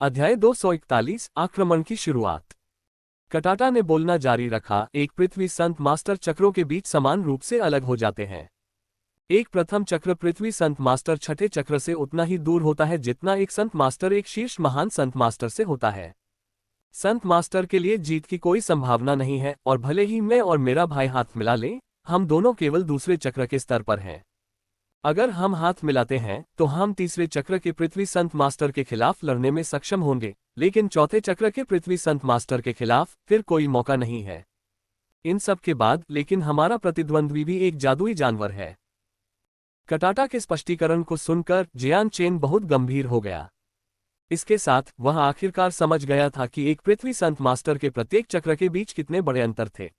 अध्याय 241 आक्रमण की शुरुआत। कटाटा ने बोलना जारी रखा, एक पृथ्वी संत मास्टर चक्रों के बीच समान रूप से अलग हो जाते हैं। एक प्रथम चक्र पृथ्वी संत मास्टर छठे चक्र से उतना ही दूर होता है जितना एक संत मास्टर एक शीर्ष महान संत मास्टर से होता है। संत मास्टर के लिए जीत की कोई संभावना नहीं है, और भले ही मैं और मेरा भाई हाथ मिला लें, हम दोनों केवल दूसरे चक्र के स्तर पर हैं। अगर हम हाथ मिलाते हैं तो हम तीसरे चक्र के पृथ्वी संत मास्टर के खिलाफ लड़ने में सक्षम होंगे, लेकिन चौथे चक्र के पृथ्वी संत मास्टर के खिलाफ फिर कोई मौका नहीं है। इन सब के बाद लेकिन हमारा प्रतिद्वंद्वी भी एक जादुई जानवर है। कटाटा के स्पष्टीकरण को सुनकर जियान चेन बहुत गंभीर हो गया। इसके साथ वह आखिरकार समझ गया था कि एक पृथ्वी संत मास्टर के प्रत्येक चक्र के बीच कितने बड़े अंतर थे।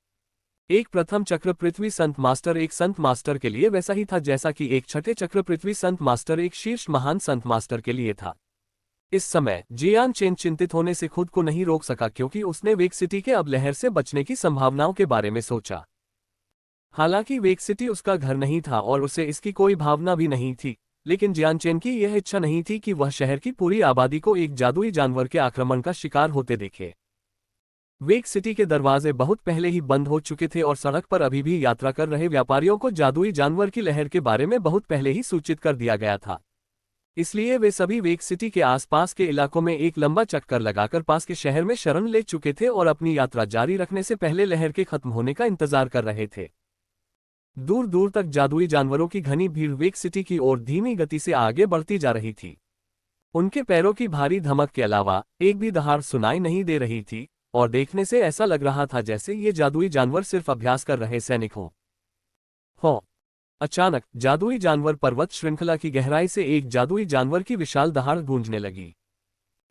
एक प्रथम चक्र पृथ्वी संत मास्टर एक संत मास्टर के लिए वैसा ही था जैसा कि एक छठे चक्र पृथ्वी संत मास्टर एक शीर्ष महान संत मास्टर के लिए था। इस समय जियान चेन चिंतित होने से खुद को नहीं रोक सका, क्योंकि उसने वेक सिटी के अब लहर से बचने की संभावनाओं के बारे में सोचा। हालांकि वेक सिटी उसका घर नहीं था और उसे इसकी कोई भावना भी नहीं थी, लेकिन जियान चेन की यह इच्छा नहीं थी कि वह शहर की पूरी आबादी को एक जादुई जानवर के आक्रमण का शिकार होते देखे। वेक सिटी के दरवाजे बहुत पहले ही बंद हो चुके थे और सड़क पर अभी भी यात्रा कर रहे व्यापारियों को जादुई जानवर की लहर के बारे में बहुत पहले ही सूचित कर दिया गया था। इसलिए वे सभी वेक सिटी के आसपास के इलाकों में एक लंबा चक्कर लगाकर पास के शहर में शरण ले चुके थे और अपनी यात्रा जारी रखने से पहले लहर के खत्म होने का इंतजार कर रहे थे। दूर दूर तक जादुई जानवरों की घनी भीड़ वेक सिटी की ओर धीमी गति से आगे बढ़ती जा रही थी। उनके पैरों की भारी धमक के अलावा एक भी दहाड़ सुनाई नहीं दे रही थी, और देखने से ऐसा लग रहा था जैसे ये जादुई जानवर सिर्फ अभ्यास कर रहे सैनिक हों। अचानक जादुई जानवर पर्वत श्रृंखला की गहराई से एक जादुई जानवर की विशाल दहाड़ गूंजने लगी।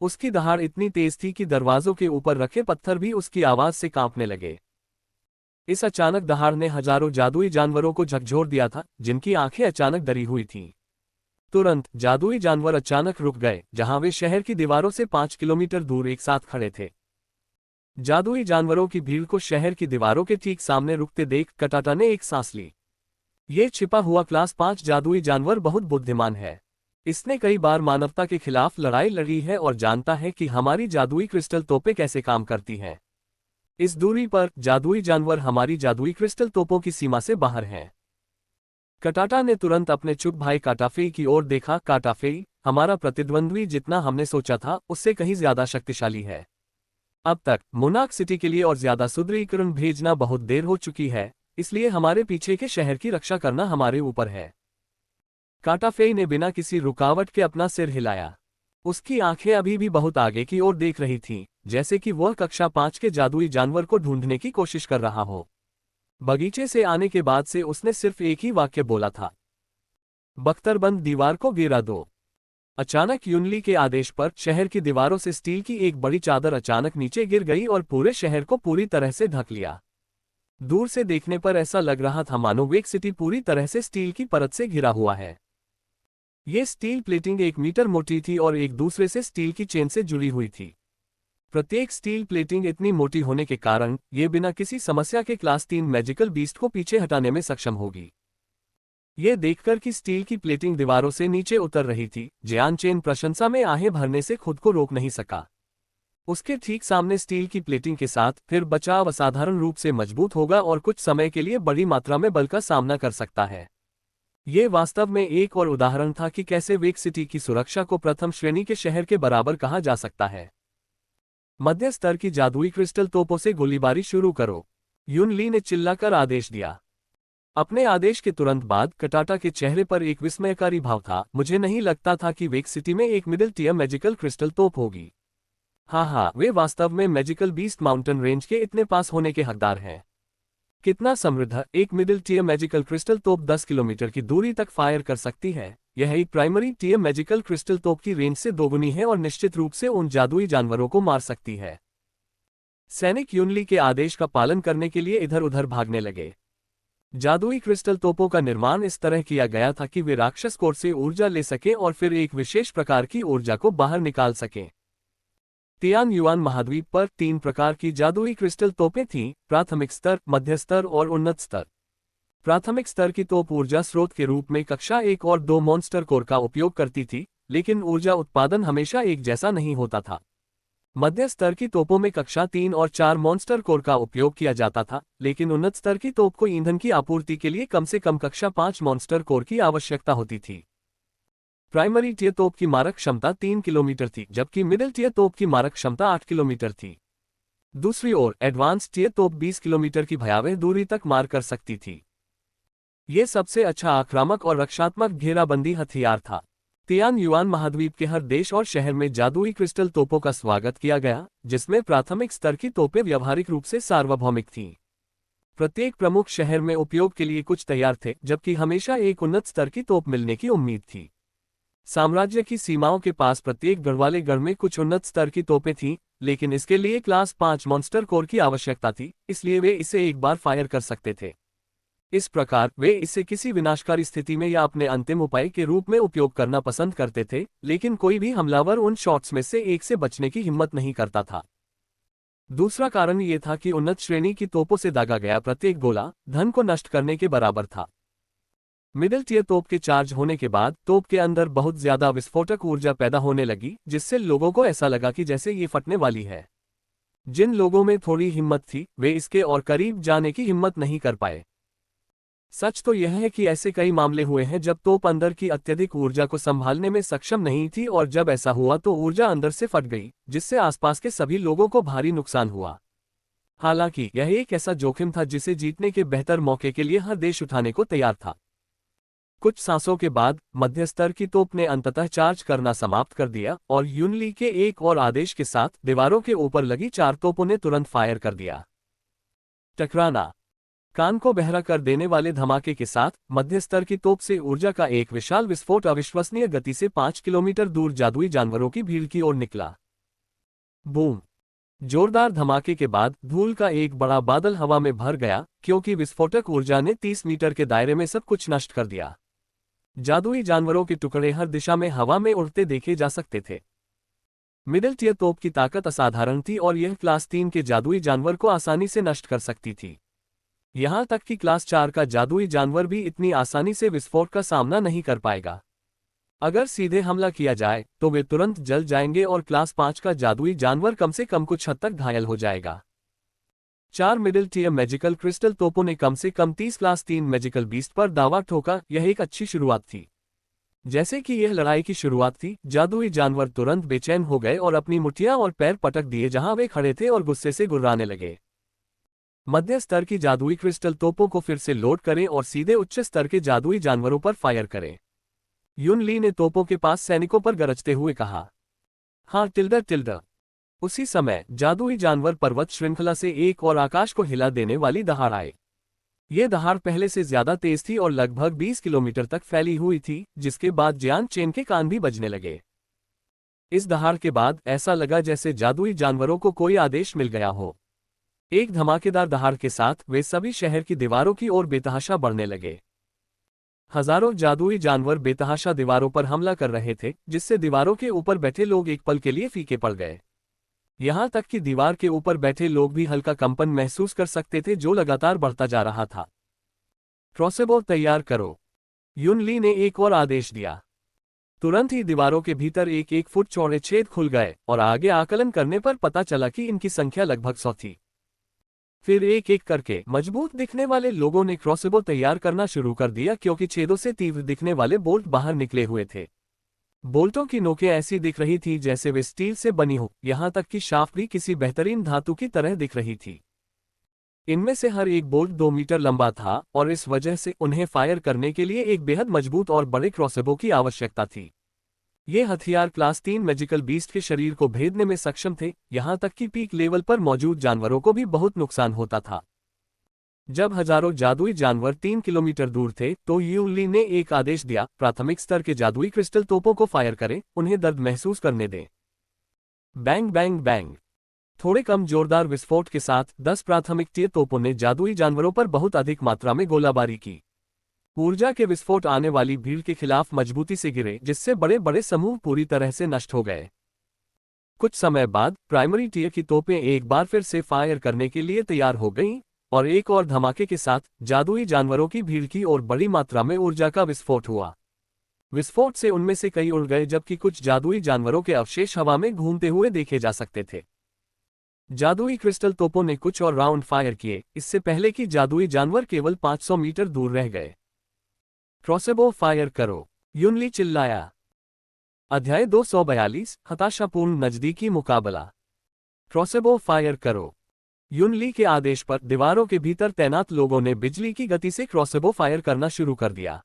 उसकी दहाड़ इतनी तेज थी कि दरवाजों के ऊपर रखे पत्थर भी उसकी आवाज से कांपने लगे। इस अचानक दहाड़ ने हजारों जादुई जानवरों को झकझोर दिया था, जिनकी आंखें अचानक डरी हुई थीं। तुरंत जादुई जानवर अचानक रुक गए जहां वे शहर की दीवारों से 5 किलोमीटर दूर एक साथ खड़े थे। जादुई जानवरों की भीड़ को शहर की दीवारों के ठीक सामने रुकते देख कटाटा ने एक सांस ली। ये छिपा हुआ क्लास 5 जादुई जानवर बहुत बुद्धिमान है। इसने कई बार मानवता के खिलाफ लड़ाई लड़ी है और जानता है कि हमारी जादुई क्रिस्टल तोपें कैसे काम करती हैं। इस दूरी पर जादुई जानवर हमारी जादुई क्रिस्टल तोपों की सीमा से बाहर हैं। कटाटा ने तुरंत अपने चुप भाई काटाफेई की ओर देखा। काटाफेई, हमारा प्रतिद्वंद्वी जितना हमने सोचा था उससे कहीं ज्यादा शक्तिशाली है। अब तक मोनार्क सिटी के लिए और ज्यादा सुदृढ़ीकरण भेजना बहुत देर हो चुकी है, इसलिए हमारे पीछे के शहर की रक्षा करना हमारे ऊपर है। काटाफेई ने बिना किसी रुकावट के अपना सिर हिलाया। उसकी आंखें अभी भी बहुत आगे की ओर देख रही थीं, जैसे कि वह कक्षा 5 के जादुई जानवर को ढूंढने की कोशिश कर रहा हो। बगीचे से आने के बाद से उसने सिर्फ एक ही वाक्य बोला था, बख्तरबंद दीवार को गिरा दो। अचानक युनली के आदेश पर शहर की दीवारों से स्टील की एक बड़ी चादर अचानक नीचे गिर गई और पूरे शहर को पूरी तरह से ढक लिया। दूर से देखने पर ऐसा लग रहा था मानो वेक सिटी पूरी तरह से स्टील की परत से घिरा हुआ है। ये स्टील प्लेटिंग 1 मीटर मोटी थी और एक दूसरे से स्टील की चेन से जुड़ी हुई थी। प्रत्येक स्टील प्लेटिंग इतनी मोटी होने के कारण ये बिना किसी समस्या के क्लास 3 मैजिकल बीस्ट को पीछे हटाने में सक्षम होगी। ये देखकर कि स्टील की प्लेटिंग दीवारों से नीचे उतर रही थी, जियान चेन प्रशंसा में आहें भरने से खुद को रोक नहीं सका। उसके ठीक सामने स्टील की प्लेटिंग के साथ फिर बचाव असाधारण रूप से मजबूत होगा और कुछ समय के लिए बड़ी मात्रा में बल का सामना कर सकता है। ये वास्तव में एक और उदाहरण था कि कैसे वेक सिटी की सुरक्षा को प्रथम श्रेणी के शहर के बराबर कहा जा सकता है। मध्य स्तर की जादुई क्रिस्टल तोपों से गोलीबारी शुरू करो, युन ली ने चिल्लाकर आदेश दिया। अपने आदेश के तुरंत बाद कटाटा के चेहरे पर एक विस्मयकारी भाव था। मुझे नहीं लगता था कि वेक सिटी में एक मिडिल टियर मैजिकल क्रिस्टल तोप होगी। हाँ, वे वास्तव में मैजिकल बीस्ट माउंटेन रेंज के इतने पास होने के हकदार हैं। कितना समृद्ध! एक मिडिल टियर मैजिकल क्रिस्टल तोप 10 किलोमीटर की दूरी तक फायर कर सकती है। यह एक प्राइमरी टियर मैजिकल क्रिस्टल तोप की रेंज से दोगुनी है और निश्चित रूप से उन जादुई जानवरों को मार सकती है। सैनिक युनली के आदेश का पालन करने के लिए इधर उधर भागने लगे। जादुई क्रिस्टल तोपों का निर्माण इस तरह किया गया था कि वे राक्षस कोर से ऊर्जा ले सकें और फिर एक विशेष प्रकार की ऊर्जा को बाहर निकाल सकें। तियान युआन महाद्वीप पर 3 प्रकार की जादुई क्रिस्टल तोपें थीं, प्राथमिक स्तर, मध्य स्तर और उन्नत स्तर। प्राथमिक स्तर की तोप ऊर्जा स्रोत के रूप में कक्षा 1 और 2 मॉन्स्टर कोर का उपयोग करती थी, लेकिन ऊर्जा उत्पादन हमेशा एक जैसा नहीं होता था। मध्य स्तर की तोपों में कक्षा 3 और 4 मॉन्स्टर कोर का उपयोग किया जाता था, लेकिन उन्नत स्तर की तोप को ईंधन की आपूर्ति के लिए कम से कम कक्षा 5 मॉन्स्टर कोर की आवश्यकता होती थी। प्राइमरी टियर तोप की मारक क्षमता 3 किलोमीटर थी, जबकि मिडिल टियर तोप की मारक क्षमता 8 किलोमीटर थी। दूसरी ओर एडवांस टियर तोप 20 किलोमीटर की भयावह दूरी तक मार कर सकती थी। ये सबसे अच्छा आक्रामक और रक्षात्मक घेराबंदी हथियार था। तियान युआन महाद्वीप के हर देश और शहर में जादुई क्रिस्टल तोपों का स्वागत किया गया, जिसमें प्राथमिक स्तर की तोपें व्यावहारिक रूप से सार्वभौमिक थीं। प्रत्येक प्रमुख शहर में उपयोग के लिए कुछ तैयार थे, जबकि हमेशा एक उन्नत स्तर की तोप मिलने की उम्मीद थी। साम्राज्य की सीमाओं के पास प्रत्येक गढ़वाले गढ़ में कुछ उन्नत स्तर की तोपें थीं, लेकिन इसके लिए क्लास 5 मॉन्स्टर कोर की आवश्यकता थी, इसलिए वे इसे एक बार फायर कर सकते थे। इस प्रकार वे इसे किसी विनाशकारी स्थिति में या अपने अंतिम उपाय के रूप में उपयोग करना पसंद करते थे, लेकिन कोई भी हमलावर उन शॉट्स में से एक से बचने की हिम्मत नहीं करता था। दूसरा कारण ये था कि उन्नत श्रेणी की तोपों से दागा गया प्रत्येक गोला धन को नष्ट करने के बराबर था। मिडिल टियर तोप के चार्ज होने के बाद तोप के अंदर बहुत ज्यादा विस्फोटक ऊर्जा पैदा होने लगी, जिससे लोगों को ऐसा लगा कि जैसे ये फटने वाली है। जिन लोगों में थोड़ी हिम्मत थी, वे इसके और करीब जाने की हिम्मत नहीं कर पाए। सच तो यह है कि ऐसे कई मामले हुए हैं जब तोप अंदर की अत्यधिक ऊर्जा को संभालने में सक्षम नहीं थी, और जब ऐसा हुआ तो ऊर्जा अंदर से फट गई, जिससे आसपास के सभी लोगों को भारी नुकसान हुआ। हालांकि यह एक ऐसा जोखिम था जिसे जीतने के बेहतर मौके के लिए हर देश उठाने को तैयार था। कुछ सांसों के बाद मध्य स्तर की तोप ने अंततः चार्ज करना समाप्त कर दिया, और यूनली के एक और आदेश के साथ दीवारों के ऊपर लगी 4 तोपों ने तुरंत फायर कर दिया। टकराना। कान को बहरा कर देने वाले धमाके के साथ मध्य स्तर की तोप से ऊर्जा का एक विशाल विस्फोट अविश्वसनीय गति से 5 किलोमीटर दूर जादुई जानवरों की भीड़ की ओर निकला। बूम! जोरदार धमाके के बाद धूल का एक बड़ा बादल हवा में भर गया, क्योंकि विस्फोटक ऊर्जा ने 30 मीटर के दायरे में सब कुछ नष्ट कर दिया। जादुई जानवरों के टुकड़े हर दिशा में हवा में उड़ते देखे जा सकते थे। मिडिल टियर तोप की ताकत असाधारण थी, और यह क्लास 3 के जादुई जानवर को आसानी से नष्ट कर सकती थी। यहां तक कि क्लास 4 का जादुई जानवर भी इतनी आसानी से विस्फोट का सामना नहीं कर पाएगा। अगर सीधे हमला किया जाए तो वे तुरंत जल जाएंगे, और क्लास 5 का जादुई जानवर कम से कम कुछ हद तक घायल हो जाएगा। 4 मिडिल टियर मैजिकल क्रिस्टल तोपों ने कम से कम 30 क्लास 3 मैजिकल बीस्ट पर दावा ठोका। यह एक अच्छी शुरुआत थी। जैसे कि यह लड़ाई की शुरुआत थी, जादुई जानवर तुरंत बेचैन हो गए और अपनी मुठ्ठियां और पैर पटक दिए जहां वे खड़े थे, और गुस्से से गुर्राने लगे। मध्य स्तर की जादुई क्रिस्टल तोपों को फिर से लोड करें और सीधे उच्च स्तर के जादुई जानवरों पर फायर करें। युन ली ने तोपों के पास सैनिकों पर गरजते हुए कहा। हाँ टिल्डर। उसी समय जादुई जानवर पर्वत श्रृंखला से एक और आकाश को हिला देने वाली दहाड़ आए। ये दहाड़ पहले से ज्यादा तेज थी और लगभग 20 किलोमीटर तक फैली हुई थी, जिसके बाद जियान चेन के कान भी बजने लगे। इस दहाड़ के बाद ऐसा लगा जैसे जादुई जानवरों को कोई आदेश मिल गया हो। एक धमाकेदार दहाड़ के साथ वे सभी शहर की दीवारों की ओर बेतहाशा बढ़ने लगे। हजारों जादुई जानवर बेतहाशा दीवारों पर हमला कर रहे थे, जिससे दीवारों के ऊपर बैठे लोग एक पल के लिए फीके पड़ गए। यहां तक कि दीवार के ऊपर बैठे लोग भी हल्का कंपन महसूस कर सकते थे, जो लगातार बढ़ता जा रहा था। क्रॉसबो तैयार करो, युन ली ने एक और आदेश दिया। तुरंत ही दीवारों के भीतर एक फुट चौड़े छेद खुल गए, और आगे आकलन करने पर पता चला कि इनकी संख्या लगभग 100 थी। फिर एक एक करके मजबूत दिखने वाले लोगों ने क्रॉसबो तैयार करना शुरू कर दिया, क्योंकि छेदों से तीव्र दिखने वाले बोल्ट बाहर निकले हुए थे। बोल्टों की नोकें ऐसी दिख रही थी जैसे वे स्टील से बनी हो, यहां तक कि शाफ्ट भी किसी बेहतरीन धातु की तरह दिख रही थी। इनमें से हर एक बोल्ट 2 मीटर लंबा था, और इस वजह से उन्हें फायर करने के लिए एक बेहद मजबूत और बड़े क्रॉसबो की आवश्यकता थी। ये हथियार क्लास 3 मैजिकल बीस्ट के शरीर को भेदने में सक्षम थे, यहां तक कि पीक लेवल पर मौजूद जानवरों को भी बहुत नुकसान होता था। जब हजारों जादुई जानवर 3 किलोमीटर दूर थे तो युन ली ने एक आदेश दिया, प्राथमिक स्तर के जादुई क्रिस्टल तोपों को फायर करें, उन्हें दर्द महसूस करने दें। Bang bang bang. थोड़े कम जोरदार विस्फोट के साथ 10 प्राथमिक टियर तोपों ने जादुई जानवरों पर बहुत अधिक मात्रा में गोलाबारी की। ऊर्जा के विस्फोट आने वाली भीड़ के खिलाफ मजबूती से गिरे, जिससे बड़े बड़े समूह पूरी तरह से नष्ट हो गए। कुछ समय बाद प्राइमरी टियर की तोपें एक बार फिर से फायर करने के लिए तैयार हो गईं, और एक और धमाके के साथ जादुई जानवरों की भीड़ की ओर बड़ी मात्रा में ऊर्जा का विस्फोट हुआ। विस्फोट से उनमें से कई उड़ गए जबकि कुछ जादुई जानवरों के अवशेष हवा में घूमते हुए देखे जा सकते थे। जादुई क्रिस्टल तोपों ने कुछ और राउंड फायर किए, इससे पहले कि जादुई जानवर केवल 500 मीटर दूर रह गए। क्रॉसबो फायर करो, युनली चिल्लाया। अध्याय 242, हताशापूर्ण नजदीकी मुकाबला। क्रॉसबो फायर करो। युनली के आदेश पर दीवारों के भीतर तैनात लोगों ने बिजली की गति से क्रॉसबो फायर करना शुरू कर दिया।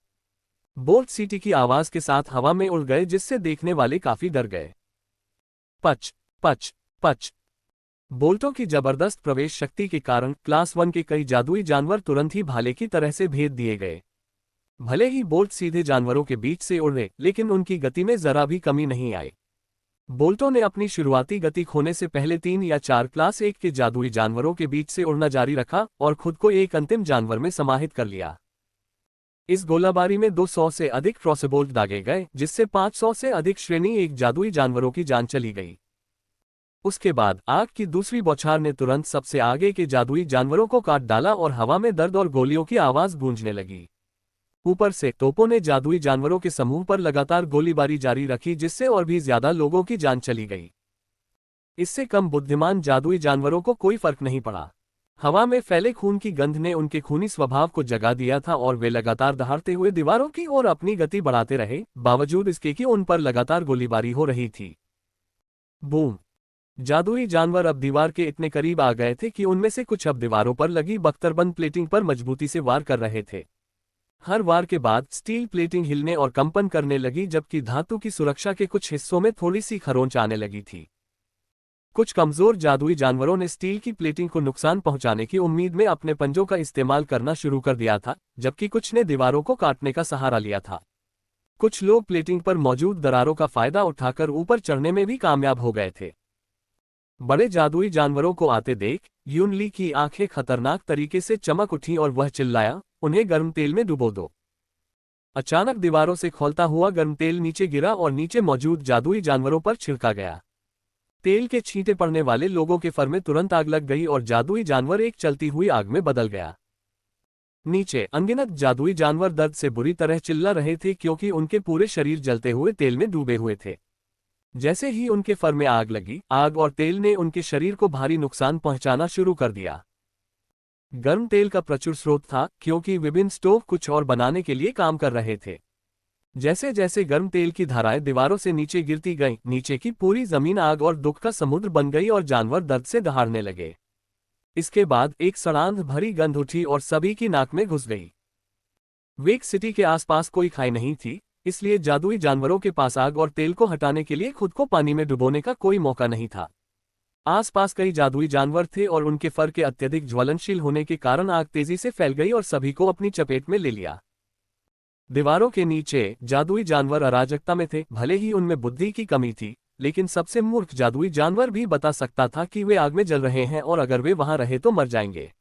बोल्ट सीटी की आवाज के साथ हवा में उड़ गए जिससे देखने वाले काफी डर गए। पच पच पच। बोल्टों की जबरदस्त प्रवेश शक्ति के कारण क्लास 1 के कई जादुई जानवर तुरंत ही भाले की तरह से भेद दिए गए। भले ही बोल्ट सीधे जानवरों के बीच से उड़े, लेकिन उनकी गति में जरा भी कमी नहीं आई। बोल्टों ने अपनी शुरुआती गति खोने से पहले 3 या 4 क्लास 1 के जादुई जानवरों के बीच से उड़ना जारी रखा और खुद को एक अंतिम जानवर में समाहित कर लिया। इस गोलाबारी में 200 से अधिक क्रॉसबोल्ट दागे गए, जिससे 500 से अधिक श्रेणी 1 जादुई जानवरों की जान चली गई। उसके बाद आग की दूसरी बौछार ने तुरंत सबसे आगे के जादुई जानवरों को काट डाला और हवा में दर्द और गोलियों की आवाज गूंजने लगी। ऊपर से तोपों ने जादुई जानवरों के समूह पर लगातार गोलीबारी जारी रखी, जिससे और भी ज्यादा लोगों की जान चली गई। इससे कम बुद्धिमान जादुई जानवरों को कोई फर्क नहीं पड़ा। हवा में फैले खून की गंध ने उनके खूनी स्वभाव को जगा दिया था और वे लगातार दहाड़ते हुए दीवारों की ओर अपनी गति बढ़ाते रहे, बावजूद इसके कि उन पर लगातार गोलीबारी हो रही थी। बूम! जादुई जानवर अब दीवार के इतने करीब आ गए थे कि उनमें से कुछ अब दीवारों पर लगी बख्तरबंद प्लेटिंग पर मजबूती से वार कर रहे थे। हर वार के बाद स्टील प्लेटिंग हिलने और कंपन करने लगी, जबकि धातु की सुरक्षा के कुछ हिस्सों में थोड़ी सी खरोंच आने लगी थी। कुछ कमजोर जादुई जानवरों ने स्टील की प्लेटिंग को नुकसान पहुंचाने की उम्मीद में अपने पंजों का इस्तेमाल करना शुरू कर दिया था, जबकि कुछ ने दीवारों को काटने का सहारा लिया था। कुछ लोग प्लेटिंग पर मौजूद दरारों का फायदा उठाकर ऊपर चढ़ने में भी कामयाब हो गए थे। बड़े जादुई जानवरों को आते देख युनली की आंखें खतरनाक तरीके से चमक उठी और वह चिल्लाया, उन्हें गर्म तेल में डुबो दो। अचानक दीवारों से खौलता हुआ गर्म तेल नीचे गिरा और नीचे मौजूद जादुई जानवरों पर छिड़का गया। तेल के छींटे पड़ने वाले लोगों के फर में तुरंत आग लग गई और जादुई जानवर एक चलती हुई आग में बदल गया। नीचे अनगिनत जादुई जानवर दर्द से बुरी तरह चिल्ला रहे थे, क्योंकि उनके पूरे शरीर जलते हुए तेल में डूबे हुए थे। जैसे ही उनके फर में आग लगी, आग और तेल ने उनके शरीर को भारी नुकसान पहुंचाना शुरू कर दिया। गर्म तेल का प्रचुर स्रोत था, क्योंकि विभिन्न स्टोव कुछ और बनाने के लिए काम कर रहे थे। जैसे जैसे गर्म तेल की धाराएं दीवारों से नीचे गिरती गईं, नीचे की पूरी जमीन आग और दुख का समुद्र बन गई और जानवर दर्द से दहाड़ने लगे। इसके बाद एक सड़ांध भरी गंध उठी और सभी की नाक में घुस गई। वेक सिटी के आसपास कोई खाई नहीं थी, इसलिए जादुई जानवरों के पास आग और तेल को हटाने के लिए खुद को पानी में डुबोने का कोई मौका नहीं था। आसपास कई जादुई जानवर थे और उनके फर के अत्यधिक ज्वलनशील होने के कारण आग तेजी से फैल गई और सभी को अपनी चपेट में ले लिया। दीवारों के नीचे जादुई जानवर अराजकता में थे। भले ही उनमें बुद्धि की कमी थी, लेकिन सबसे मूर्ख जादुई जानवर भी बता सकता था कि वे आग में जल रहे हैं और अगर वे वहां रहे तो मर जाएंगे।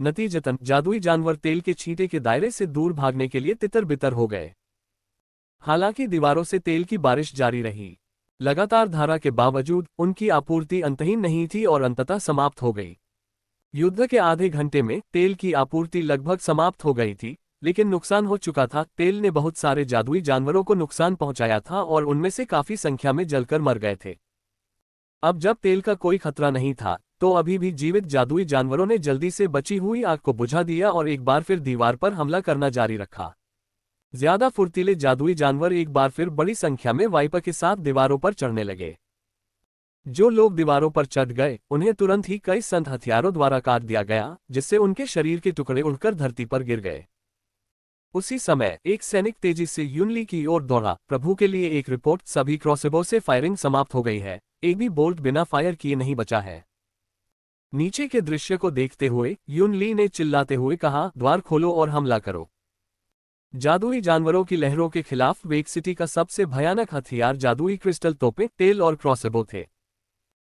नतीजतन जादुई जानवर तेल के छींटे के दायरे से दूर भागने के लिए तितर बितर हो गए। हालांकि दीवारों से तेल की बारिश जारी रही। लगातार धारा के बावजूद उनकी आपूर्ति अंतहीन नहीं थी और अंततः समाप्त हो गई। युद्ध के आधे घंटे में तेल की आपूर्ति लगभग समाप्त हो गई थी, लेकिन नुकसान हो चुका था। तेल ने बहुत सारे जादुई जानवरों को नुकसान पहुंचाया था और उनमें से काफी संख्या में जलकर मर गए थे। अब जब तेल का कोई खतरा नहीं था, तो अभी भी जीवित जादुई जानवरों ने जल्दी से बची हुई आग को बुझा दिया और एक बार फिर दीवार पर हमला करना जारी रखा। ज्यादा फुर्तीले जादुई जानवर एक बार फिर बड़ी संख्या में वाइपर के साथ दीवारों पर चढ़ने लगे। जो लोग दीवारों पर चढ़ गए, उन्हें तुरंत ही कई संत हथियारों द्वारा काट दिया गया, जिससे उनके शरीर के टुकड़े उड़कर धरती पर गिर गए। उसी समय एक सैनिक तेजी से युनली की ओर दौड़ा। प्रभु के लिए एक रिपोर्ट, सभी क्रॉसबो से फायरिंग समाप्त हो गई है, एक भी बोल्ट बिना फायर किए नहीं बचा है। नीचे के दृश्य को देखते हुए युनली ने चिल्लाते हुए कहा, द्वार खोलो और हमला करो। जादुई जानवरों की लहरों के खिलाफ वेक सिटी का सबसे भयानक हथियार जादुई क्रिस्टल तोपें, तेल और क्रॉसबो थे।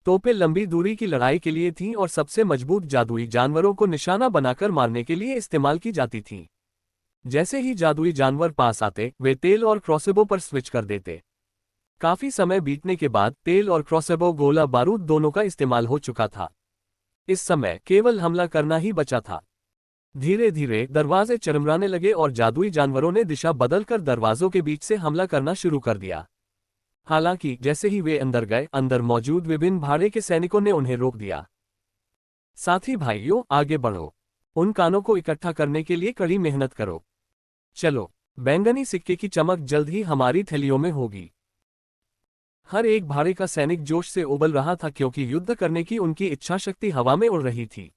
तोपें लंबी दूरी की लड़ाई के लिए थीं और सबसे मजबूत जादुई जानवरों को निशाना बनाकर मारने के लिए इस्तेमाल की जाती थीं। जैसे ही जादुई जानवर पास आते, वे तेल और क्रॉसबो पर स्विच कर देते। काफी समय बीतने के बाद तेल और क्रॉसबो गोला बारूद दोनों का इस्तेमाल हो चुका था। इस समय केवल हमला करना ही बचा था। धीरे धीरे दरवाजे चरमराने लगे और जादुई जानवरों ने दिशा बदलकर दरवाजों के बीच से हमला करना शुरू कर दिया। हालांकि जैसे ही वे अंदर गए, अंदर मौजूद विभिन्न भाड़े के सैनिकों ने उन्हें रोक दिया। साथी भाइयों, आगे बढ़ो। उन कानों को इकट्ठा करने के लिए कड़ी मेहनत करो। चलो, बैंगनी सिक्के की चमक जल्द ही हमारी थैलियों में होगी। हर एक भाड़े का सैनिक जोश से उबल रहा था क्योंकि युद्ध करने की उनकी इच्छा शक्ति हवा में उड़ रही थी।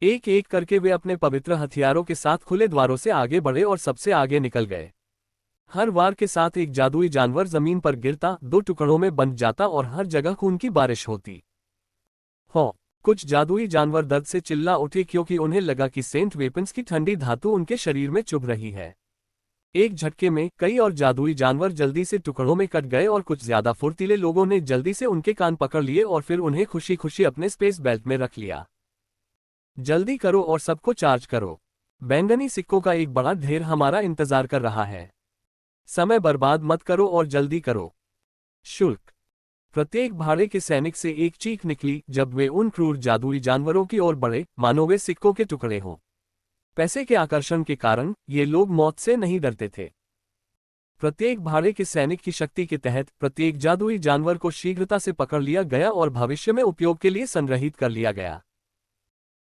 एक एक करके वे अपने पवित्र हथियारों के साथ खुले द्वारों से आगे बढ़े और सबसे आगे निकल गए। हर वार के साथ एक जादुई जानवर जमीन पर गिरता, दो टुकड़ों में बंट जाता और हर जगह खून की बारिश होती। हो, कुछ जादुई जानवर दर्द से चिल्ला उठे क्योंकि उन्हें लगा कि सेंट वेपन्स की ठंडी धातु उनके शरीर में चुभ रही है। एक झटके में कई और जादुई जानवर जल्दी से टुकड़ों में कट गए और कुछ ज्यादा फुर्तीले लोगों ने जल्दी से उनके कान पकड़ लिए और फिर उन्हें खुशी खुशी अपने स्पेस बेल्ट में रख लिया। जल्दी करो और सबको चार्ज करो। बैंगनी सिक्कों का एक बड़ा ढेर हमारा इंतजार कर रहा है। समय बर्बाद मत करो और जल्दी करो। शुल्क। प्रत्येक भाड़े के सैनिक से एक चीख निकली जब वे उन क्रूर जादुई जानवरों की ओर बढ़े, मानो वे सिक्कों के टुकड़े हों। पैसे के आकर्षण के कारण ये लोग मौत से नहीं डरते थे। प्रत्येक भाड़े के सैनिक की शक्ति के तहत प्रत्येक जादुई जानवर को शीघ्रता से पकड़ लिया गया और भविष्य में उपयोग के लिए संग्रहित कर लिया गया।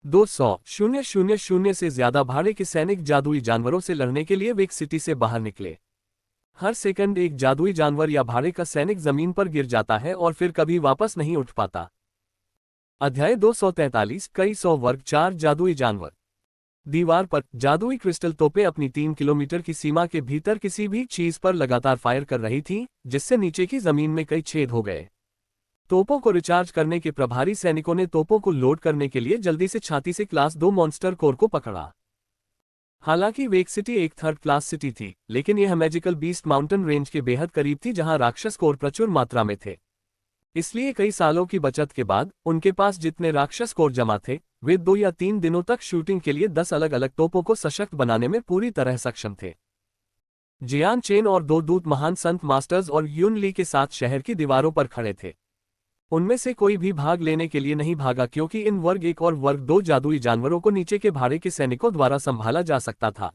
200,000 से ज्यादा भाड़े के सैनिक जादुई जानवरों से लड़ने के लिए वेक सिटी से बाहर निकले। हर सेकंड एक जादुई जानवर या भाड़े का सैनिक जमीन पर गिर जाता है और फिर कभी वापस नहीं उठ पाता। अध्याय 243, कई सौ वर्ग 4 जादुई जानवर। दीवार पर जादुई क्रिस्टल तोपें अपनी 3 किलोमीटर की सीमा के भीतर किसी भी चीज पर लगातार फायर कर रही थीं, जिससे नीचे की जमीन में कई छेद हो गए। तोपों को रिचार्ज करने के प्रभारी सैनिकों ने तोपों को लोड करने के लिए जल्दी से छाती से क्लास 2 मॉन्स्टर कोर को पकड़ा। हालांकि वेक सिटी एक थर्ड क्लास सिटी थी, लेकिन यह मैजिकल बीस्ट माउंटेन रेंज के बेहद करीब थी जहां राक्षस कोर प्रचुर मात्रा में थे। इसलिए कई सालों की बचत के बाद उनके पास जितने राक्षस कोर जमा थे, वे 2 या 3 दिनों तक शूटिंग के लिए 10 अलग अलग तोपों को सशक्त बनाने में पूरी तरह सक्षम थे। जियान चेन और 2 दूत महान संत मास्टर्स और यून ली के साथ शहर की दीवारों पर खड़े थे। उनमें से कोई भी भाग लेने के लिए नहीं भागा क्योंकि इन वर्ग 1 और वर्ग 2 जादुई जानवरों को नीचे के भाड़े के सैनिकों द्वारा संभाला जा सकता था।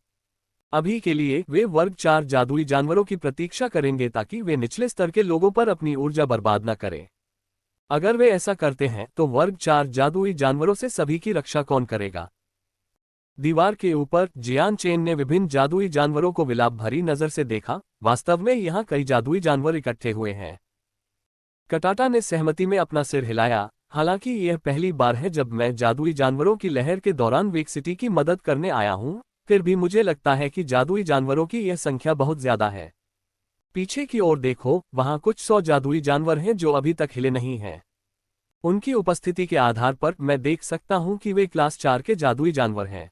अभी के लिए वे वर्ग 4 जादुई जानवरों की प्रतीक्षा करेंगे ताकि वे निचले स्तर के लोगों पर अपनी ऊर्जा बर्बाद न करें। अगर वे ऐसा करते हैं तो वर्ग 4 जादुई जानवरों से सभी की रक्षा कौन करेगा? दीवार के ऊपर जियान चेन ने विभिन्न जादुई जानवरों को विलाप भरी नजर से देखा। वास्तव में यहाँ कई जादुई जानवर इकट्ठे हुए हैं। कटाटा ने सहमति में अपना सिर हिलाया। हालांकि यह पहली बार है जब मैं जादुई जानवरों की लहर के दौरान वेक सिटी की मदद करने आया हूं, फिर भी मुझे लगता है कि जादुई जानवरों की यह संख्या बहुत ज्यादा है। पीछे की ओर देखो, वहां कुछ 100 जादुई जानवर हैं जो अभी तक हिले नहीं हैं। उनकी उपस्थिति के आधार पर मैं देख सकता हूं कि वे क्लास 4 के जादुई जानवर हैं।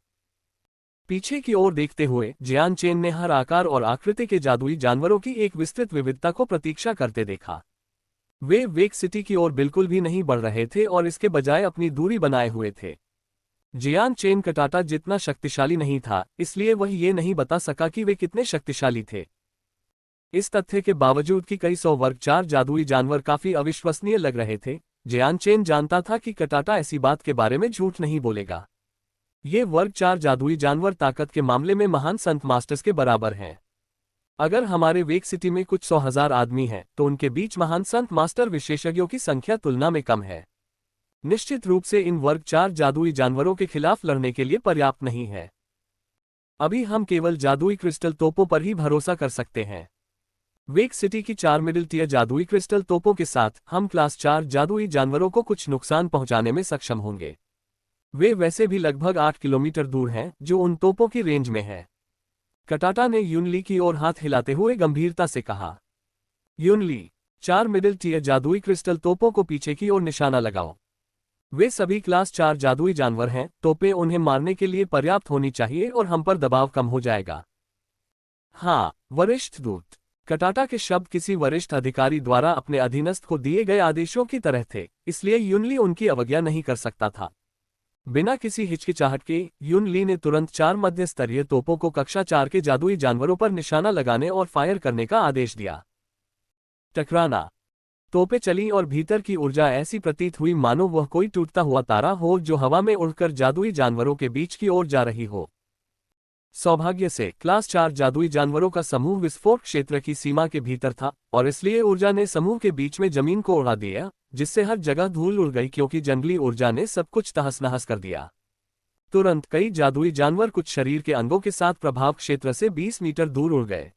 पीछे की ओर देखते हुए जियान चेन ने हर आकार और आकृति के जादुई जानवरों की एक विस्तृत विविधता को प्रतीक्षा करते देखा। वे वेक सिटी की ओर बिल्कुल भी नहीं बढ़ रहे थे और इसके बजाय अपनी दूरी बनाए हुए थे। जियान चेन कटाटा जितना शक्तिशाली नहीं था, इसलिए वह ये नहीं बता सका कि वे कितने शक्तिशाली थे। इस तथ्य के बावजूद कि कई 100 वर्ग 4 जादुई जानवर काफी अविश्वसनीय लग रहे थे, जियान चेन जानता था कि कटाटा ऐसी बात के बारे में झूठ नहीं बोलेगा। ये वर्ग 4 जादुई जानवर ताकत के मामले में महान संत मास्टर्स के बराबर हैं। अगर हमारे वेक सिटी में कुछ 100,000 आदमी हैं, तो उनके बीच महान संत मास्टर विशेषज्ञों की संख्या तुलना में कम है। निश्चित रूप से इन वर्ग 4 जादुई जानवरों के खिलाफ लड़ने के लिए पर्याप्त नहीं है। अभी हम केवल जादुई क्रिस्टल तोपों पर ही भरोसा कर सकते हैं। वेक सिटी की 4 मिडिल टियर जादुई क्रिस्टल तोपों के साथ हम क्लास 4 जादुई जानवरों को कुछ नुकसान पहुंचाने में सक्षम होंगे। वे वैसे भी लगभग 8 किलोमीटर दूर हैं, जो उन तोपों की रेंज में है। कटाटा ने यूनली की ओर हाथ हिलाते हुए गंभीरता से कहा। यूनली, 4 मिडिल टियर जादुई क्रिस्टल तोपों को पीछे की ओर निशाना लगाओ। वे सभी क्लास 4 जादुई जानवर हैं, तोपें उन्हें मारने के लिए पर्याप्त होनी चाहिए और हम पर दबाव कम हो जाएगा। हाँ, वरिष्ठ दूत। कटाटा के शब्द किसी वरिष्ठ अधिकारी द्वारा अपने अधीनस्थ को दिए गए आदेशों की तरह थे, इसलिए यूनली उनकी अवज्ञा नहीं कर सकता था। बिना किसी हिचकिचाहट के यून ली ने तुरंत 4 मध्य स्तरीय तोपों को कक्षा 4 के जादुई जानवरों पर निशाना लगाने और फायर करने का आदेश दिया। टकराना। तोपें चली और भीतर की ऊर्जा ऐसी प्रतीत हुई मानो वह कोई टूटता हुआ तारा हो जो हवा में उड़कर जादुई जानवरों के बीच की ओर जा रही हो। सौभाग्य से क्लास 4 जादुई जानवरों का समूह विस्फोट क्षेत्र की सीमा के भीतर था और इसलिए ऊर्जा ने समूह के बीच में जमीन को उड़ा दिया, जिससे हर जगह धूल उड़ गई क्योंकि जंगली ऊर्जा ने सब कुछ तहस नहस कर दिया। तुरंत कई जादुई जानवर कुछ शरीर के अंगों के साथ प्रभाव क्षेत्र से 20 मीटर दूर उड़ गए।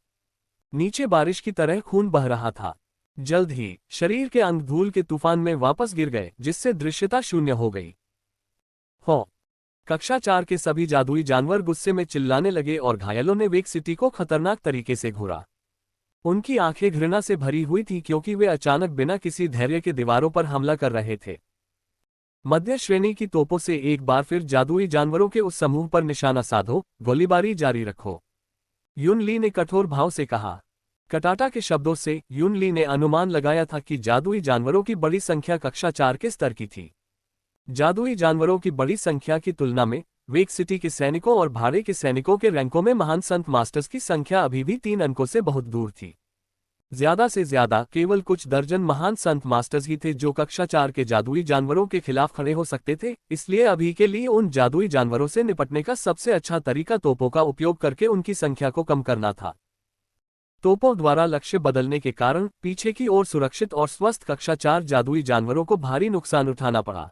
नीचे बारिश की तरह खून बह रहा था। जल्द ही शरीर के अंग धूल के तूफान में वापस गिर गए, जिससे दृश्यता शून्य हो गई। हो कक्षा 4 के सभी जादुई जानवर गुस्से में चिल्लाने लगे और घायलों ने वेक सिटी को खतरनाक तरीके से घूरा। उनकी आंखें घृणा से भरी हुई थी क्योंकि वे अचानक बिना किसी धैर्य के दीवारों पर हमला कर रहे थे। मध्य श्रेणी की तोपों से एक बार फिर जादुई जानवरों के उस समूह पर निशाना साधो, गोलीबारी जारी रखो, युन ली ने कठोर भाव से कहा। कटाटा के शब्दों से युन ली ने अनुमान लगाया था कि जादुई जानवरों की बड़ी संख्या कक्षा 4 के स्तर की थी। जादुई जानवरों की बड़ी संख्या की तुलना में वेक सिटी के सैनिकों और भाड़े के सैनिकों के रैंकों में महान संत मास्टर्स की संख्या अभी भी 3 अंकों से बहुत दूर थी। ज्यादा से ज्यादा केवल कुछ दर्जन महान संत मास्टर्स ही थे जो कक्षा 4 के जादुई जानवरों के खिलाफ खड़े हो सकते थे, इसलिए अभी के लिए उन जादुई जानवरों से निपटने का सबसे अच्छा तरीका तोपों का उपयोग करके उनकी संख्या को कम करना था। तोपों द्वारा लक्ष्य बदलने के कारण पीछे की ओर सुरक्षित और स्वस्थ कक्षा 4 जादुई जानवरों को भारी नुकसान उठाना पड़ा।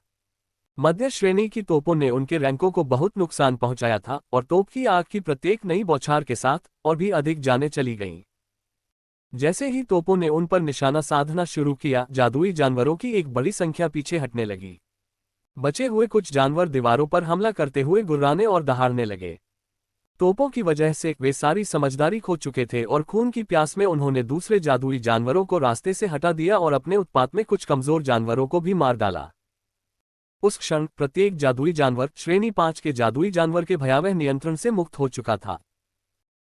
मध्य श्रेणी की तोपों ने उनके रैंकों को बहुत नुकसान पहुंचाया था और तोप की आग की प्रत्येक नई बौछार के साथ और भी अधिक जानें चली गईं। जैसे ही तोपों ने उन पर निशाना साधना शुरू किया, जादुई जानवरों की एक बड़ी संख्या पीछे हटने लगी। बचे हुए कुछ जानवर दीवारों पर हमला करते हुए गुर्राने और दहाड़ने लगे। तोपों की वजह से वे सारी समझदारी खो चुके थे और खून की प्यास में उन्होंने दूसरे जादुई जानवरों को रास्ते से हटा दिया और अपने उत्पात में कुछ कमजोर जानवरों को भी मार डाला। उस क्षण प्रत्येक जादुई जानवर श्रेणी 5 के जादुई जानवर के भयावह नियंत्रण से मुक्त हो चुका था।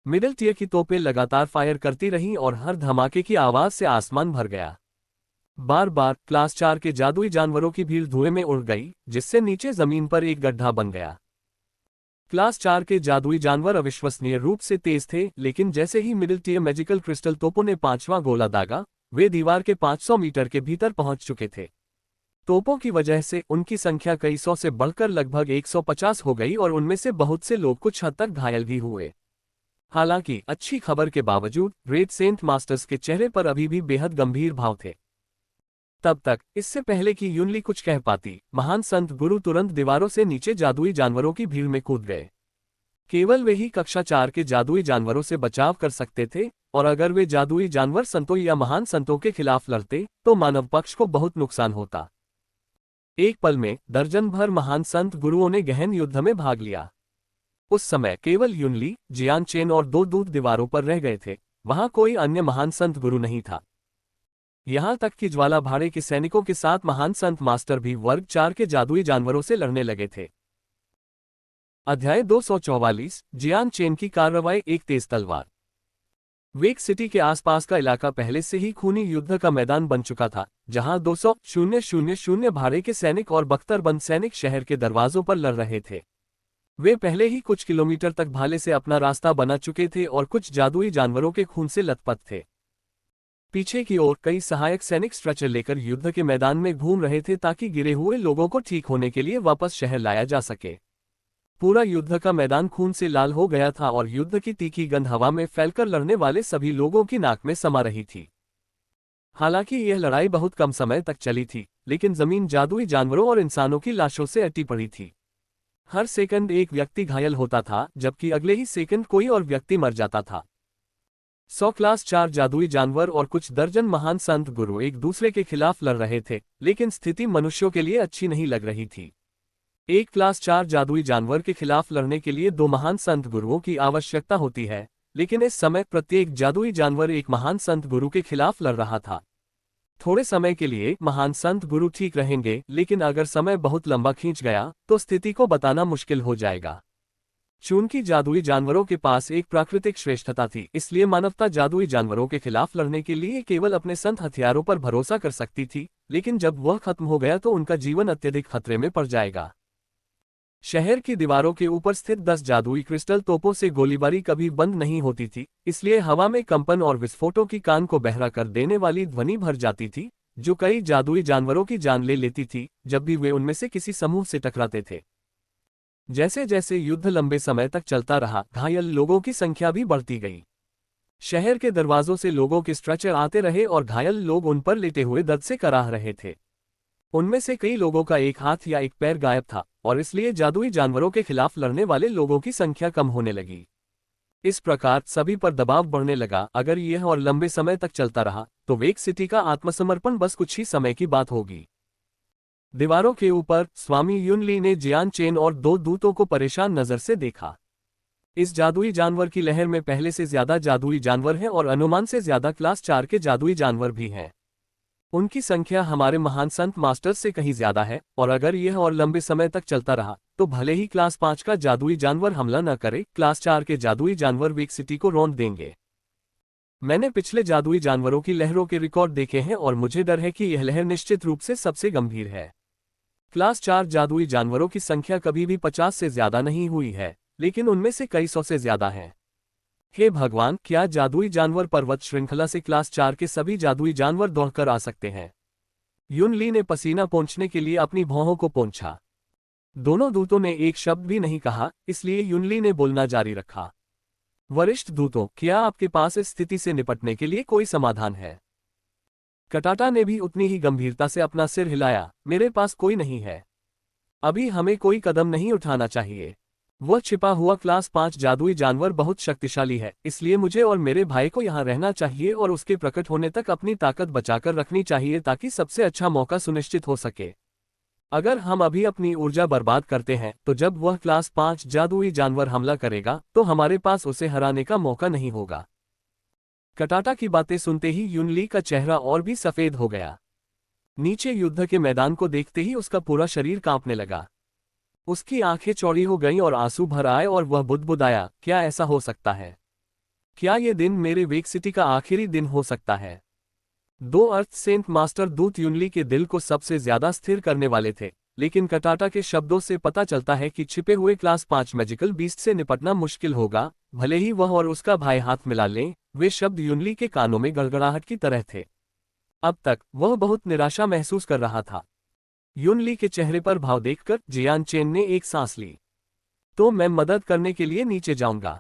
मिडिल टियर की तोपें लगातार फायर करती रहीं और हर धमाके की आवाज से आसमान भर गया। बार बार क्लास 4 के जादुई जानवरों की भीड़ धुएं में उड़ गई, जिससे नीचे जमीन पर एक गड्ढा बन गया। क्लास 4 के जादुई जानवर अविश्वसनीय रूप से तेज थे, लेकिन जैसे ही मिडिल टियर मैजिकल क्रिस्टल तोपों ने 5वां गोला दागा, वे दीवार के 500 मीटर के भीतर पहुंच चुके थे। तोपों की वजह से उनकी संख्या कई सौ से बढ़कर लगभग 150 हो गई और उनमें से बहुत से लोग कुछ हद तक घायल भी हुए। हालांकि अच्छी खबर के बावजूद रेड सेंट मास्टर्स के चेहरे पर अभी भी बेहद गंभीर भाव थे। तब तक इससे पहले कि युनली कुछ कह पाती, महान संत गुरु तुरंत दीवारों से नीचे जादुई जानवरों की भीड़ में कूद गए। केवल वे ही कक्षा 4 के जादुई जानवरों से बचाव कर सकते थे और अगर वे जादुई जानवर संतों या महान संतों के खिलाफ लड़ते तो मानव पक्ष को बहुत नुकसान होता। एक पल में दर्जन भर महान संत गुरुओं ने गहन युद्ध में भाग लिया। उस समय केवल युनली, जियान चेन और 2 दूत दीवारों पर रह गए थे, वहां कोई अन्य महान संत गुरु नहीं था। यहां तक कि ज्वाला भाड़े के सैनिकों के साथ महान संत मास्टर भी वर्ग 4 के जादुई जानवरों से लड़ने लगे थे। अध्याय 244 जियान चेन की कार्रवाई, एक तेज तलवार। वेक सिटी के आसपास का इलाका पहले से ही खूनी युद्ध का मैदान बन चुका था, जहां 200,000 भाड़े के सैनिक और बख्तरबंद सैनिक शहर के दरवाजों पर लड़ रहे थे। वे पहले ही कुछ किलोमीटर तक भाले से अपना रास्ता बना चुके थे और कुछ जादुई जानवरों के खून से लथपथ थे। पीछे की ओर कई सहायक सैनिक स्ट्रेचर लेकर युद्ध के मैदान में घूम रहे थे ताकि गिरे हुए लोगों को ठीक होने के लिए वापस शहर लाया जा सके। पूरा युद्ध का मैदान खून से लाल हो गया था और युद्ध की तीखी गंध हवा में फैलकर लड़ने वाले सभी लोगों की नाक में समा रही थी। हालांकि यह लड़ाई बहुत कम समय तक चली थी, लेकिन जमीन जादुई जानवरों और इंसानों की लाशों से अटी पड़ी थी। हर सेकंड एक व्यक्ति घायल होता था, जबकि अगले ही सेकंड कोई और व्यक्ति मर जाता था। 100 क्लास 4 जादुई जानवर और कुछ दर्जन महान संत गुरु एक दूसरे के खिलाफ लड़ रहे थे, लेकिन स्थिति मनुष्यों के लिए अच्छी नहीं लग रही थी। एक क्लास 4 जादुई जानवर के खिलाफ लड़ने के लिए 2 महान संत गुरुओं की आवश्यकता होती है, लेकिन इस समय प्रत्येक जादुई जानवर एक महान संत गुरु के खिलाफ लड़ रहा था। थोड़े समय के लिए महान संत गुरु ठीक रहेंगे, लेकिन अगर समय बहुत लंबा खींच गया तो स्थिति को बताना मुश्किल हो जाएगा। चूंकि जादुई जानवरों के पास एक प्राकृतिक श्रेष्ठता थी, इसलिए मानवता जादुई जानवरों के खिलाफ लड़ने के लिए केवल अपने संत हथियारों पर भरोसा कर सकती थी, लेकिन जब वह खत्म हो गया तो उनका जीवन अत्यधिक खतरे में पड़ जाएगा। शहर की दीवारों के ऊपर स्थित 10 जादुई क्रिस्टल तोपों से गोलीबारी कभी बंद नहीं होती थी, इसलिए हवा में कंपन और विस्फोटों की कान को बहरा कर देने वाली ध्वनि भर जाती थी, जो कई जादुई जानवरों की जान ले लेती थी जब भी वे उनमें से किसी समूह से टकराते थे। जैसे जैसे युद्ध लंबे समय तक चलता रहा, घायल लोगों की संख्या भी बढ़ती गई। शहर के दरवाजों से लोगों के स्ट्रेचर आते रहे और घायल लोग उन पर लेटे हुए दर्द से कराह रहे थे। उनमें से कई लोगों का एक हाथ या एक पैर गायब था और इसलिए जादुई जानवरों के खिलाफ लड़ने वाले लोगों की संख्या कम होने लगी। इस प्रकार सभी पर दबाव बढ़ने लगा। अगर यह और लंबे समय तक चलता रहा तो वेक सिटी का आत्मसमर्पण बस कुछ ही समय की बात होगी। दीवारों के ऊपर स्वामी युनली ने जियान चेन और 2 दूतों को परेशान नजर से देखा। इस जादुई जानवर की लहर में पहले से ज्यादा जादुई जानवर हैं और अनुमान से ज्यादा क्लास 4 के जादुई जानवर भी हैं। उनकी संख्या हमारे महान संत मास्टर्स से कहीं ज्यादा है और अगर यह और लंबे समय तक चलता रहा तो भले ही क्लास 5 का जादुई जानवर हमला न करे, क्लास 4 के जादुई जानवर वेक सिटी को रौंद देंगे। मैंने पिछले जादुई जानवरों की लहरों के रिकॉर्ड देखे हैं और मुझे डर है कि यह लहर निश्चित रूप से सबसे गंभीर है। क्लास 4 जादुई जानवरों की संख्या कभी भी 50 से ज्यादा नहीं हुई है, लेकिन उनमें से कई 100 से ज्यादा हैं। हे भगवान, क्या जादुई जानवर पर्वत श्रृंखला से क्लास 4 के सभी जादुई जानवर दौड़कर आ सकते हैं? युनली ने पसीना पोंछने के लिए अपनी भौहों को पोंछा। दोनों दूतों ने एक शब्द भी नहीं कहा, इसलिए युनली ने बोलना जारी रखा। वरिष्ठ दूतों, क्या आपके पास इस स्थिति से निपटने के लिए कोई समाधान है? कटाटा ने भी उतनी ही गंभीरता से अपना सिर हिलाया। मेरे पास कोई नहीं है। अभी हमें कोई कदम नहीं उठाना चाहिए। वह छिपा हुआ क्लास 5 जादुई जानवर बहुत शक्तिशाली है, इसलिए मुझे और मेरे भाई को यहाँ रहना चाहिए और उसके प्रकट होने तक अपनी ताकत बचाकर रखनी चाहिए ताकि सबसे अच्छा मौका सुनिश्चित हो सके। अगर हम अभी अपनी ऊर्जा बर्बाद करते हैं तो जब वह क्लास 5 जादुई जानवर हमला करेगा तो हमारे पास उसे हराने का मौका नहीं होगा। कटाटा की बातें सुनते ही युनली का चेहरा और भी सफेद हो गया। नीचे युद्ध के मैदान को देखते ही उसका पूरा शरीर कांपने लगा। उसकी आंखें चौड़ी हो गईं और आंसू भर आए और वह बुदबुदाया, क्या ऐसा हो सकता है? क्या ये दिन मेरे वेक सिटी का आखिरी दिन हो सकता है? 2 अर्थ सेंट मास्टर दूत युनली के दिल को सबसे ज्यादा स्थिर करने वाले थे, लेकिन कटाटा के शब्दों से पता चलता है कि छिपे हुए क्लास 5 मैजिकल बीस्ट से निपटना मुश्किल होगा, भले ही वह और उसका भाई हाथ मिला लें। वे शब्द युनली के कानों में गड़गड़ाहट की तरह थे। अब तक वह बहुत निराशा महसूस कर रहा था। युनली के चेहरे पर भाव देखकर जियान चेन ने एक सांस ली। तो मैं मदद करने के लिए नीचे जाऊंगा।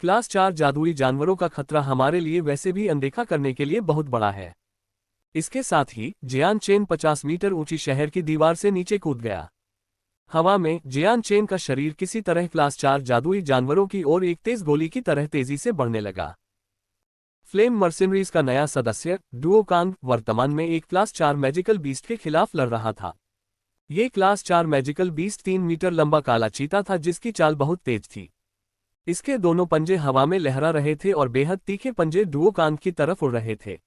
क्लास 4 जादुई जानवरों का खतरा हमारे लिए वैसे भी अनदेखा करने के लिए बहुत बड़ा है। इसके साथ ही जियान चेन 50 मीटर ऊंची शहर की दीवार से नीचे कूद गया। हवा में जियान चेन का शरीर किसी तरह क्लास 4 जादुई जानवरों की ओर एक तेज गोली की तरह तेजी से बढ़ने लगा। फ्लेम मर्सिनरीज का नया सदस्य डुओकांग वर्तमान में एक क्लास 4 मैजिकल बीस्ट के खिलाफ लड़ रहा था। ये क्लास 4 मैजिकल बीस्ट 3 मीटर लंबा काला चीता था जिसकी चाल बहुत तेज थी। इसके दोनों पंजे हवा में लहरा रहे थे और बेहद तीखे पंजे डुओकांग की तरफ उड़ रहे थे।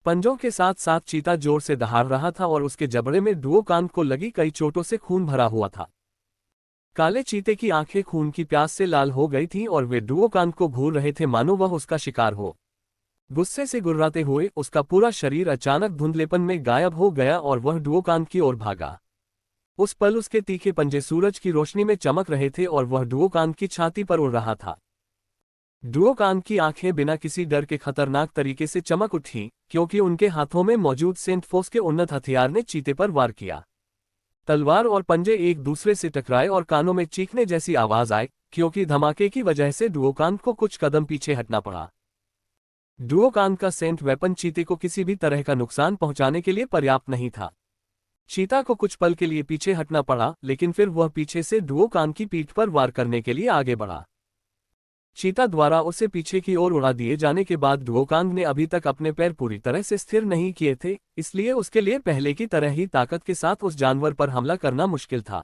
पंजों के साथ साथ चीता जोर से दहाड़ रहा था और उसके जबड़े में डुओकांग को लगी कई चोटों से खून भरा हुआ था। काले चीते की आंखें खून की प्यास से लाल हो गई थीं और वे डुओकांग को घूर रहे थे मानो वह उसका शिकार हो। गुस्से से गुर्राते हुए उसका पूरा शरीर अचानक धुंधलेपन में गायब हो गया और वह डुओकांग की ओर भागा। उस पल उसके तीखे पंजे सूरज की रोशनी में चमक रहे थे और वह डुओकांग की छाती पर उड़ रहा था। डुओकांग की आंखें बिना किसी डर के खतरनाक तरीके से चमक उठी, क्योंकि उनके हाथों में मौजूद सेंट फोर्स के उन्नत हथियार ने चीते पर वार किया। तलवार और पंजे एक दूसरे से टकराए और कानों में चीखने जैसी आवाज आई, क्योंकि धमाके की वजह से डुओकांग को कुछ कदम पीछे हटना पड़ा। डुओकांग का सेंट वेपन चीते को किसी भी तरह का नुकसान पहुंचाने के लिए पर्याप्त नहीं था। चीता को कुछ पल के लिए पीछे हटना पड़ा, लेकिन फिर वह पीछे से डुओकांग की पीठ पर वार करने के लिए आगे बढ़ा। चीता द्वारा उसे पीछे की ओर उड़ा दिए जाने के बाद डुओकांग ने अभी तक अपने पैर पूरी तरह से स्थिर नहीं किए थे, इसलिए उसके लिए पहले की तरह ही ताकत के साथ उस जानवर पर हमला करना मुश्किल था।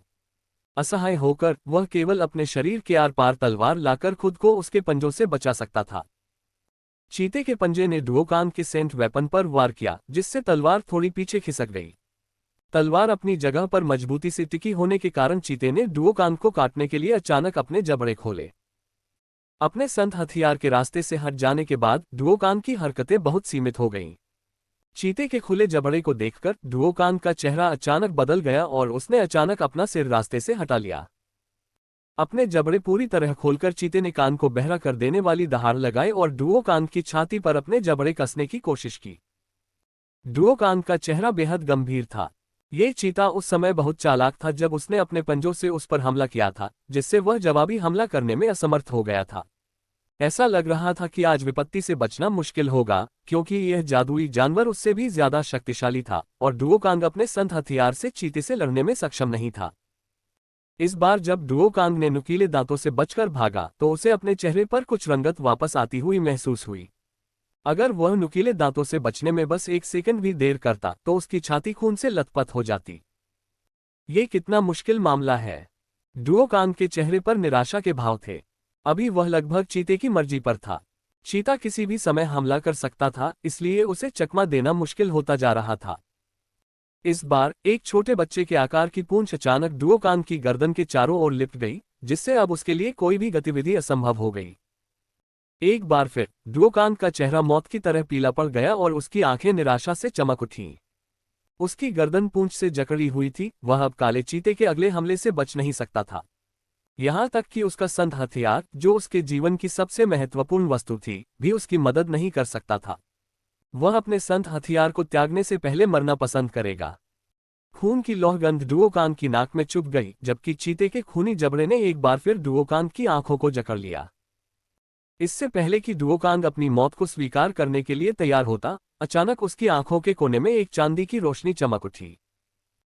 असहाय होकर वह केवल अपने शरीर के आर पार तलवार लाकर खुद को उसके पंजों से बचा सकता था। चीते के पंजे ने डुओकांग के सेंट वेपन पर वार किया, जिससे तलवार थोड़ी पीछे खिसक गई। तलवार अपनी जगह पर मजबूती से टिकी होने के कारण चीते ने डुओकांग को काटने के लिए अचानक अपने जबड़े खोले। अपने संत हथियार के रास्ते से हट जाने के बाद डुओकांग की हरकतें बहुत सीमित हो गईं। चीते के खुले जबड़े को देखकर डुओकांग का चेहरा अचानक बदल गया और उसने अचानक अपना सिर रास्ते से हटा लिया। अपने जबड़े पूरी तरह खोलकर चीते ने कान को बहरा कर देने वाली दहाड़ लगाई और डुओकांग की छाती पर अपने जबड़े कसने की कोशिश की। डुओकांग का चेहरा बेहद गंभीर था। ये चीता उस समय बहुत चालाक था जब उसने अपने पंजों से उस पर हमला किया था, जिससे वह जवाबी हमला करने में असमर्थ हो गया था। ऐसा लग रहा था कि आज विपत्ति से बचना मुश्किल होगा, क्योंकि यह जादुई जानवर उससे भी ज्यादा शक्तिशाली था और डुओकांग अपने संत हथियार से चीते से लड़ने में सक्षम नहीं था। इस बार जब डुओकांग ने नुकीले दांतों से बचकर भागा तो उसे अपने चेहरे पर कुछ रंगत वापस आती हुई महसूस हुई। अगर वह नुकीले दांतों से बचने में बस एक सेकंड भी देर करता तो उसकी छाती खून से लथपथ हो जाती। ये कितना मुश्किल मामला है। डुओकांग के चेहरे पर निराशा के भाव थे। अभी वह लगभग चीते की मर्जी पर था। चीता किसी भी समय हमला कर सकता था, इसलिए उसे चकमा देना मुश्किल होता जा रहा था। इस बार एक छोटे बच्चे के आकार की पूंछ अचानक डुओकांग की गर्दन के चारों ओर लिपट गई, जिससे अब उसके लिए कोई भी गतिविधि असंभव हो गई। एक बार फिर डुओकांग का चेहरा मौत की तरह पीला पड़ गया और उसकी आंखें निराशा से चमक उठीं। उसकी गर्दन पूंछ से जकड़ी हुई थी, वह अब काले चीते के अगले हमले से बच नहीं सकता था। यहां तक कि उसका संत हथियार, जो उसके जीवन की सबसे महत्वपूर्ण वस्तु थी, भी उसकी मदद नहीं कर सकता था। वह अपने संत हथियार को त्यागने से पहले मरना पसंद करेगा। खून की लौहगंध डुओकांग की नाक में चुभ गई, जबकि चीते के खूनी जबड़े ने एक बार फिर डुओकांग की आंखों को जकड़ लिया। इससे पहले कि डुओकांग अपनी मौत को स्वीकार करने के लिए तैयार होता, अचानक उसकी आंखों के कोने में एक चांदी की रोशनी चमक उठी।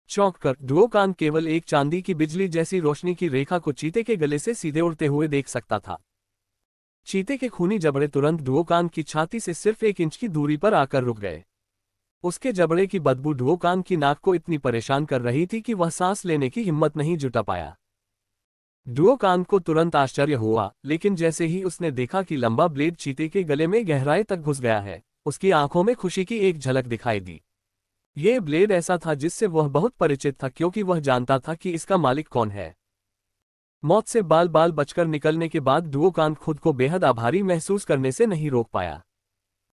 चौंक कर डुओकांग केवल एक चांदी की बिजली जैसी रोशनी की रेखा को चीते के गले से सीधे उड़ते हुए देख सकता था। चीते के खूनी जबड़े तुरंत डुओकांग की छाती से सिर्फ 1 इंच की दूरी पर आकर रुक गए। उसके जबड़े की बदबू डुओकांग की नाक को इतनी परेशान कर रही थी कि वह सांस लेने की हिम्मत नहीं जुटा पाया। डुओकांग को तुरंत आश्चर्य हुआ, लेकिन जैसे ही उसने देखा कि लंबा ब्लेड चीते के गले में गहराई तक घुस गया है, उसकी आंखों में खुशी की एक झलक दिखाई दी। ये ब्लेड ऐसा था जिससे वह बहुत परिचित था, क्योंकि वह जानता था कि इसका मालिक कौन है। मौत से बाल बाल बचकर निकलने के बाद डुओकांग खुद को बेहद आभारी महसूस करने से नहीं रोक पाया।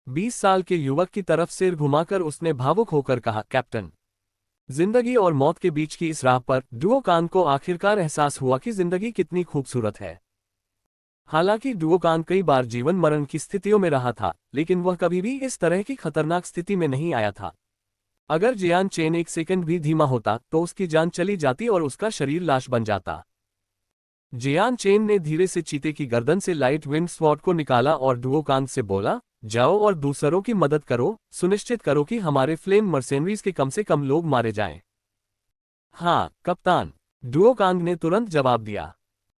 20 साल के युवक की तरफ सिर घुमाकर उसने भावुक होकर कहा, कैप्टन। जिंदगी और मौत के बीच की इस राह पर डुओकांग को आखिरकार एहसास हुआ कि जिंदगी कितनी खूबसूरत है। हालांकि डुओकांग कई बार जीवन मरण की स्थितियों में रहा था, लेकिन वह कभी भी इस तरह की खतरनाक स्थिति में नहीं आया था। अगर जियान चेन एक सेकंड भी धीमा होता तो उसकी जान चली जाती और उसका शरीर लाश बन जाता। जियान चेन ने धीरे से चीते की गर्दन से लाइट विंड स्वॉर्ड को निकाला और डुओकांग से बोला, जाओ और दूसरों की मदद करो, सुनिश्चित करो कि हमारे फ्लेम मर्सेनरीज के कम से कम लोग मारे जाएं। हाँ कप्तान, डुओकांग ने तुरंत जवाब दिया।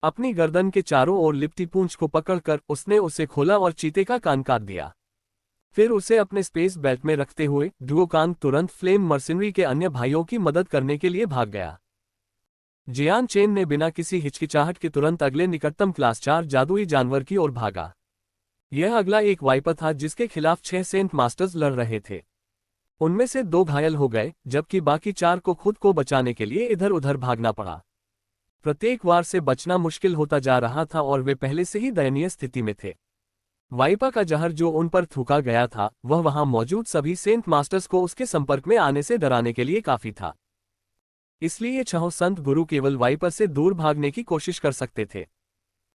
अपनी गर्दन के चारों ओर लिपटी पूंछ को पकड़कर उसने उसे खोला और चीते का कान काट दिया। फिर उसे अपने स्पेस बेल्ट में रखते हुए डुओकांग तुरंत फ्लेम मर्सेनरी के अन्य भाइयों की मदद करने के लिए भाग गया। जियान चेन ने बिना किसी हिचकिचाहट के तुरंत अगले निकटतम क्लास 4 जादुई जानवर की ओर भागा। यह अगला एक वाइपर था जिसके खिलाफ 6 सेंट मास्टर्स लड़ रहे थे। उनमें से 2 घायल हो गए, जबकि बाकी 4 को खुद को बचाने के लिए इधर उधर भागना पड़ा। प्रत्येक वार से बचना मुश्किल होता जा रहा था और वे पहले से ही दयनीय स्थिति में थे। वाइपर का जहर जो उन पर थूका गया था, वह वहां मौजूद सभी सेंट मास्टर्स को उसके संपर्क में आने से डराने के लिए काफी था। इसलिए 6 संत गुरु केवल वाइपर से दूर भागने की कोशिश कर सकते थे।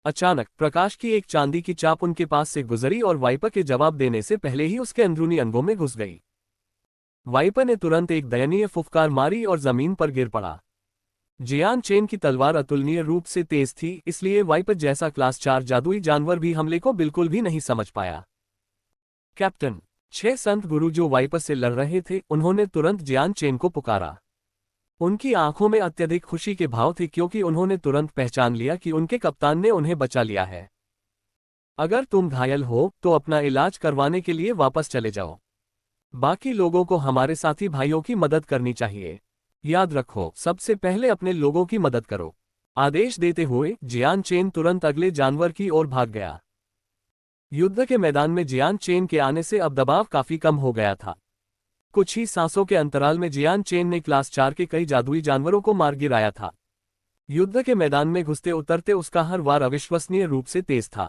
अचानक प्रकाश की एक चांदी की चाप उनके पास से गुजरी और वाइपर के जवाब देने से पहले ही उसके अंदरूनी अंगों में घुस गई। वाइपर ने तुरंत एक दयनीय फुफकार मारी और जमीन पर गिर पड़ा। जियान चेन की तलवार अतुलनीय रूप से तेज थी, इसलिए वाइपर जैसा क्लास 4 जादुई जानवर भी हमले को बिल्कुल भी नहीं समझ पाया। कैप्टन, 6 संत गुरु जो वाइपर से लड़ रहे थे, उन्होंने तुरंत जियान चेन को पुकारा। उनकी आंखों में अत्यधिक खुशी के भाव थे, क्योंकि उन्होंने तुरंत पहचान लिया कि उनके कप्तान ने उन्हें बचा लिया है। अगर तुम घायल हो तो अपना इलाज करवाने के लिए वापस चले जाओ। बाकी लोगों को हमारे साथी भाइयों की मदद करनी चाहिए। याद रखो, सबसे पहले अपने लोगों की मदद करो। आदेश देते हुए जियान चेन तुरंत अगले जानवर की ओर भाग गया। युद्ध के मैदान में जियान चेन के आने से अब दबाव काफी कम हो गया था। कुछ ही सांसों के अंतराल में जियान चेन ने क्लास 4 के कई जादुई जानवरों को मार गिराया था। युद्ध के मैदान में घुसते उतरते उसका हर वार अविश्वसनीय रूप से तेज था।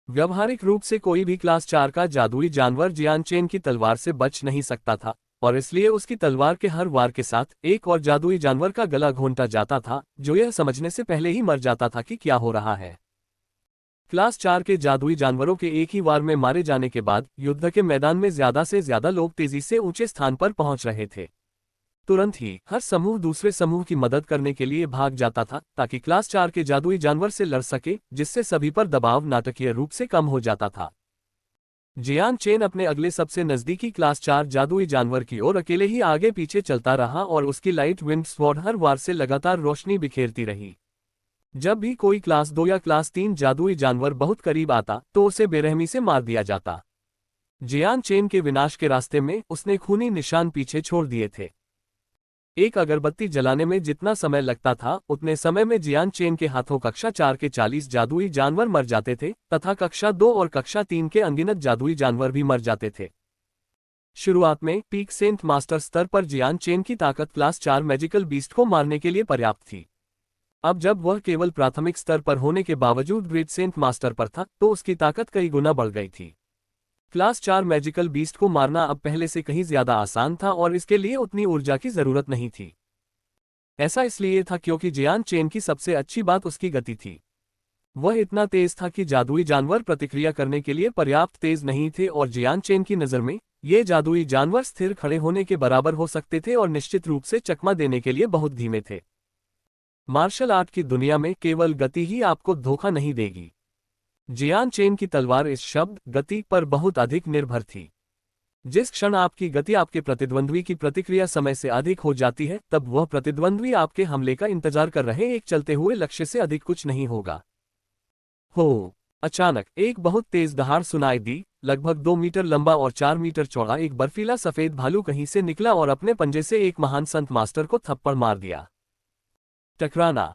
व्यवहारिक रूप से कोई भी क्लास 4 का जादुई जानवर जियान चेन की तलवार से बच नहीं सकता था, और इसलिए उसकी तलवार के हर वार के साथ एक और जादुई जानवर का गला घोंटा जाता था, जो यह समझने से पहले ही मर जाता था कि क्या हो रहा है। क्लास 4 के जादुई जानवरों के एक ही वार में मारे जाने के बाद युद्ध के मैदान में ज्यादा से ज्यादा लोग तेजी से ऊंचे स्थान पर पहुंच रहे थे। तुरंत ही हर समूह दूसरे समूह की मदद करने के लिए भाग जाता था ताकि क्लास 4 के जादुई जानवर से लड़ सके, जिससे सभी पर दबाव नाटकीय रूप से कम हो जाता था। जियान चेन अपने अगले सबसे नजदीकी क्लास 4 जादुई जानवर की ओर अकेले ही आगे पीछे चलता रहा और उसकी लाइट विंड स्वॉर्ड हर वार से लगातार रोशनी बिखेरती रही। जब भी कोई क्लास 2 या क्लास 3 जादुई जानवर बहुत करीब आता तो उसे बेरहमी से मार दिया जाता। जियान चेन के विनाश के रास्ते में उसने खूनी निशान पीछे छोड़ दिए थे। एक अगरबत्ती जलाने में जितना समय लगता था उतने समय में जियान चेन के हाथों कक्षा 4 के 40 जादुई जानवर मर जाते थे तथा कक्षा 2 और कक्षा 3 के अनगिनत जादुई जानवर भी मर जाते थे। शुरुआत में पीक सेंट मास्टर स्तर पर जियान चेन की ताकत क्लास 4 मैजिकल बीस्ट को मारने के लिए पर्याप्त थी। अब जब वह केवल प्राथमिक स्तर पर होने के बावजूद ग्रेट सेंट मास्टर पर था तो उसकी ताकत कई गुना बढ़ गई थी। क्लास 4 मैजिकल बीस्ट को मारना अब पहले से कहीं ज्यादा आसान था और इसके लिए उतनी ऊर्जा की जरूरत नहीं थी। ऐसा इसलिए था क्योंकि जियान चेन की सबसे अच्छी बात उसकी गति थी। वह इतना तेज था कि जादुई जानवर प्रतिक्रिया करने के लिए पर्याप्त तेज नहीं थे और जियान चेन की नज़र में ये जादुई जानवर स्थिर खड़े होने के बराबर हो सकते थे और निश्चित रूप से चकमा देने के लिए बहुत धीमे थे। मार्शल आर्ट की दुनिया में केवल गति ही आपको धोखा नहीं देगी। जियान चेन की तलवार इस शब्द गति पर बहुत अधिक निर्भर थी। जिस क्षण आपकी गति आपके प्रतिद्वंद्वी की प्रतिक्रिया समय से अधिक हो जाती है तब वह प्रतिद्वंद्वी आपके हमले का इंतजार कर रहे एक चलते हुए लक्ष्य से अधिक कुछ नहीं होगा। हो अचानक एक बहुत तेज दहाड़ सुनाई दी। लगभग 2 मीटर लंबा और 4 मीटर चौड़ा एक बर्फीला सफेद भालू कहीं से निकला और अपने पंजे से एक महान संत मास्टर को थप्पड़ मार दिया। टकराना।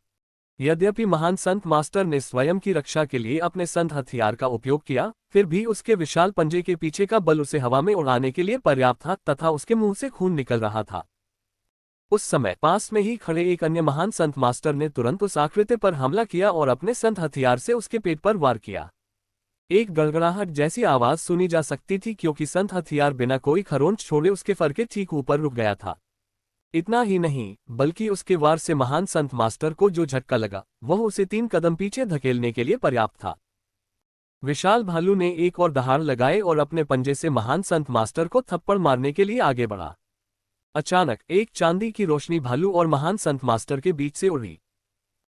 यद्यपि महान संत मास्टर ने स्वयं की रक्षा के लिए अपने संत हथियार का उपयोग किया, फिर भी उसके विशाल पंजे के पीछे का बल उसे हवा में उड़ाने के लिए पर्याप्त था तथा उसके मुंह से खून निकल रहा था। उस समय पास में ही खड़े एक अन्य महान संत मास्टर ने तुरंत उस आकृति पर हमला किया और अपने संत हथियार से उसके पेट पर वार किया। एक गड़गड़ाहट जैसी आवाज सुनी जा सकती थी क्योंकि संत हथियार बिना कोई खरोंच छोड़े उसके फर के ठीक ऊपर रुक गया था। इतना ही नहीं बल्कि उसके वार से महान संत मास्टर को जो झटका लगा वह उसे 3 कदम पीछे धकेलने के लिए पर्याप्त था। विशाल भालू ने एक और दहाड़ लगाए और अपने पंजे से महान संत मास्टर को थप्पड़ मारने के लिए आगे बढ़ा। अचानक एक चांदी की रोशनी भालू और महान संत मास्टर के बीच से उड़ी।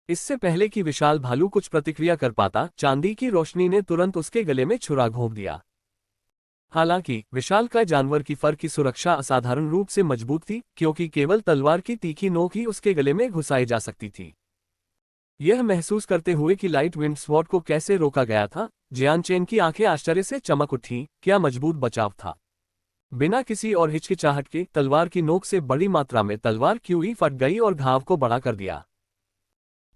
इससे पहले कि विशाल भालू कुछ प्रतिक्रिया कर पाता, चांदी की रोशनी ने तुरंत उसके गले में छुरा घोंप दिया। हालांकि विशालकाय जानवर की फर की सुरक्षा असाधारण रूप से मजबूत थी क्योंकि केवल तलवार की तीखी नोक ही उसके गले में घुसाई जा सकती थी। यह महसूस करते हुए कि लाइट विंड स्वॉर्ड को कैसे रोका गया था, जियान चेन की आंखें आश्चर्य से चमक उठी। क्या मजबूत बचाव था। बिना किसी और हिचकिचाहट के तलवार की नोक से बड़ी मात्रा में तलवार क्यों ही फट गई और घाव को बड़ा कर दिया।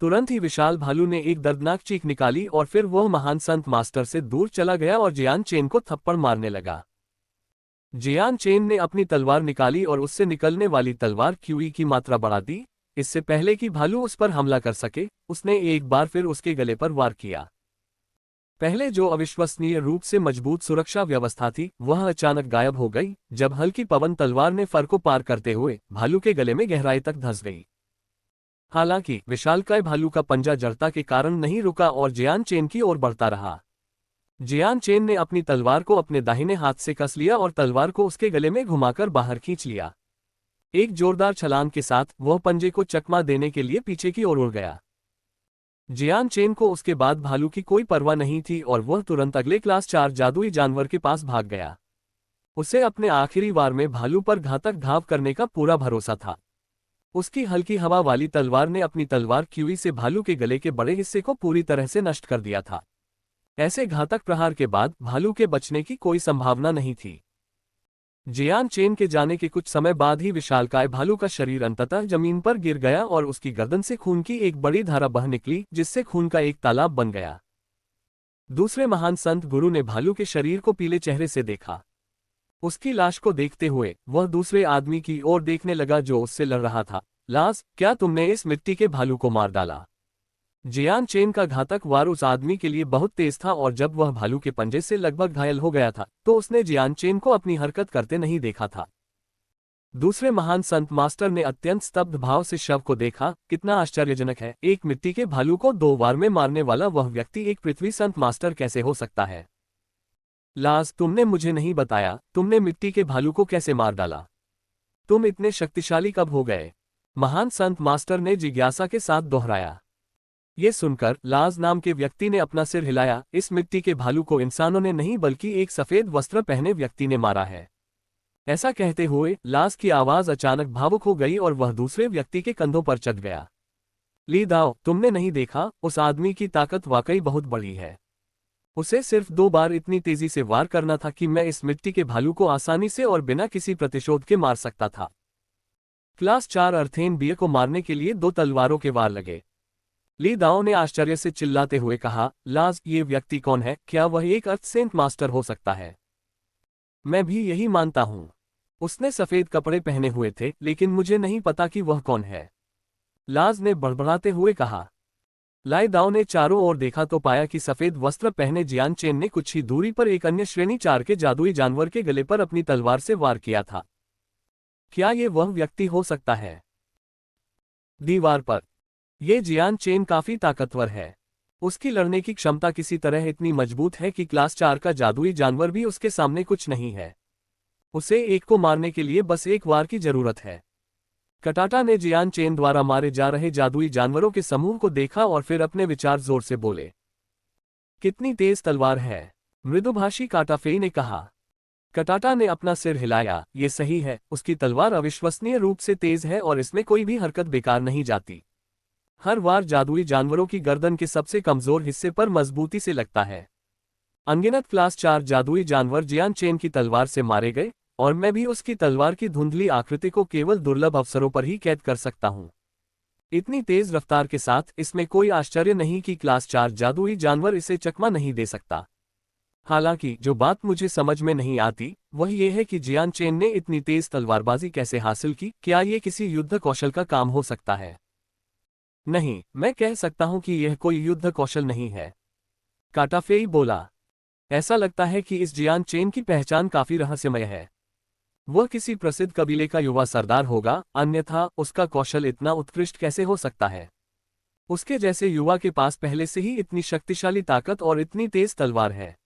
तुरंत ही विशाल भालू ने एक दर्दनाक चीख निकाली और फिर वह महान संत मास्टर से दूर चला गया और जियान चेन को थप्पड़ मारने लगा। जियान चेन ने अपनी तलवार निकाली और उससे निकलने वाली तलवार क्यूई की मात्रा बढ़ा दी। इससे पहले कि भालू उस पर हमला कर सके, उसने एक बार फिर उसके गले पर वार किया। पहले जो अविश्वसनीय रूप से मजबूत सुरक्षा व्यवस्था थी वह अचानक गायब हो गई जब हल्की पवन तलवार ने फर को पार करते हुए भालू के गले में गहराई तक धंस गई। हालांकि विशालकाय भालू का पंजा जड़ता के कारण नहीं रुका और जियान चेन की ओर बढ़ता रहा। जियान चेन ने अपनी तलवार को अपने दाहिने हाथ से कस लिया और तलवार को उसके गले में घुमाकर बाहर खींच लिया। एक जोरदार छलांग के साथ वह पंजे को चकमा देने के लिए पीछे की ओर उड़ गया। जियान चेन को उसके बाद भालू की कोई परवाह नहीं थी और वह तुरंत अगले क्लास 4 जादुई जानवर के पास भाग गया। उसे अपने आखिरी वार में भालू पर घातक घाव करने का पूरा भरोसा था। उसकी हल्की हवा वाली तलवार ने अपनी तलवार क्यूई से भालू के गले के बड़े हिस्से को पूरी तरह से नष्ट कर दिया था। ऐसे घातक प्रहार के बाद भालू के बचने की कोई संभावना नहीं थी। जियान चेन के जाने के कुछ समय बाद ही विशालकाय भालू का शरीर अंततः जमीन पर गिर गया और उसकी गर्दन से खून की एक बड़ी धारा बह निकली जिससे खून का एक तालाब बन गया। दूसरे महान संत गुरु ने भालू के शरीर को पीले चेहरे से देखा। उसकी लाश को देखते हुए वह दूसरे आदमी की ओर देखने लगा जो उससे लड़ रहा था। लास, क्या तुमने इस मिट्टी के भालू को मार डाला? जियान चेन का घातक वार उस आदमी के लिए बहुत तेज था और जब वह भालू के पंजे से लगभग घायल हो गया था तो उसने जियान चेन को अपनी हरकत करते नहीं देखा था। दूसरे महान संत मास्टर ने अत्यंत स्तब्ध भाव से शव को देखा। कितना आश्चर्यजनक है, एक मिट्टी के भालू को 2 बार में मारने वाला वह व्यक्ति एक पृथ्वी संत मास्टर कैसे हो सकता है? लाज, तुमने मुझे नहीं बताया, तुमने मिट्टी के भालू को कैसे मार डाला? तुम इतने शक्तिशाली कब हो गए? महान संत मास्टर ने जिज्ञासा के साथ दोहराया। ये सुनकर लाज नाम के व्यक्ति ने अपना सिर हिलाया। इस मिट्टी के भालू को इंसानों ने नहीं बल्कि एक सफेद वस्त्र पहने व्यक्ति ने मारा है। ऐसा कहते हुए लाज की आवाज अचानक भावुक हो गई और वह दूसरे व्यक्ति के कंधों पर चढ़ गया। ली दाओ, तुमने नहीं देखा, उस आदमी की ताकत वाकई बहुत बड़ी है। उसे सिर्फ 2 बार इतनी तेजी से वार करना था कि मैं इस मिट्टी के भालू को आसानी से और बिना किसी प्रतिशोध के मार सकता था। क्लास 4 अर्थेन बियर को मारने के लिए 2 तलवारों के वार लगे। ली दाओ ने आश्चर्य से चिल्लाते हुए कहा, लाज, ये व्यक्ति कौन है? क्या वह एक अर्थ सेंट मास्टर हो सकता है? मैं भी यही मानता हूं। उसने सफेद कपड़े पहने हुए थे, लेकिन मुझे नहीं पता कि वह कौन है, लाज ने बड़बड़ाते हुए कहा। लाई दाओ ने चारों ओर देखा तो पाया कि सफेद वस्त्र पहने जियान चेन ने कुछ ही दूरी पर एक अन्य श्रेणी 4 के जादुई जानवर के गले पर अपनी तलवार से वार किया था। क्या ये वह व्यक्ति हो सकता है? दीवार पर यह जियान चेन काफी ताकतवर है। उसकी लड़ने की क्षमता किसी तरह इतनी मजबूत है कि क्लास 4 का जादुई जानवर भी उसके सामने कुछ नहीं है। उसे एक को मारने के लिए बस एक वार की जरूरत है। कटाटा ने जियान चेन द्वारा मारे जा रहे जादुई जानवरों के समूह को देखा और फिर अपने विचार जोर से बोले। कितनी तेज तलवार है, मृदुभाषी काटाफेई ने कहा। कटाटा ने अपना सिर हिलाया। ये सही है, उसकी तलवार अविश्वसनीय रूप से तेज है और इसमें कोई भी हरकत बेकार नहीं जाती। हर वार जादुई जानवरों की गर्दन के सबसे कमजोर हिस्से पर मजबूती से लगता है। अनगिनत क्लास 4 जादुई जानवर जियान चेन की तलवार से मारे गए और मैं भी उसकी तलवार की धुंधली आकृति को केवल दुर्लभ अवसरों पर ही कैद कर सकता हूं। इतनी तेज रफ्तार के साथ इसमें कोई आश्चर्य नहीं कि क्लास 4 जादुई जानवर इसे चकमा नहीं दे सकता। हालांकि जो बात मुझे समझ में नहीं आती वह यह है कि जियान चेन ने इतनी तेज तलवारबाजी कैसे हासिल की। क्या यह किसी युद्ध कौशल का काम हो सकता है? नहीं, मैं कह सकता हूं कि यह कोई युद्ध कौशल नहीं है, काटाफेई बोला। ऐसा लगता है कि इस जियान चेन की पहचान काफी रहस्यमय है। वह किसी प्रसिद्ध कबीले का युवा सरदार होगा, अन्यथा उसका कौशल इतना उत्कृष्ट कैसे हो सकता है? उसके जैसे युवा के पास पहले से ही इतनी शक्तिशाली ताकत और इतनी तेज तलवार है।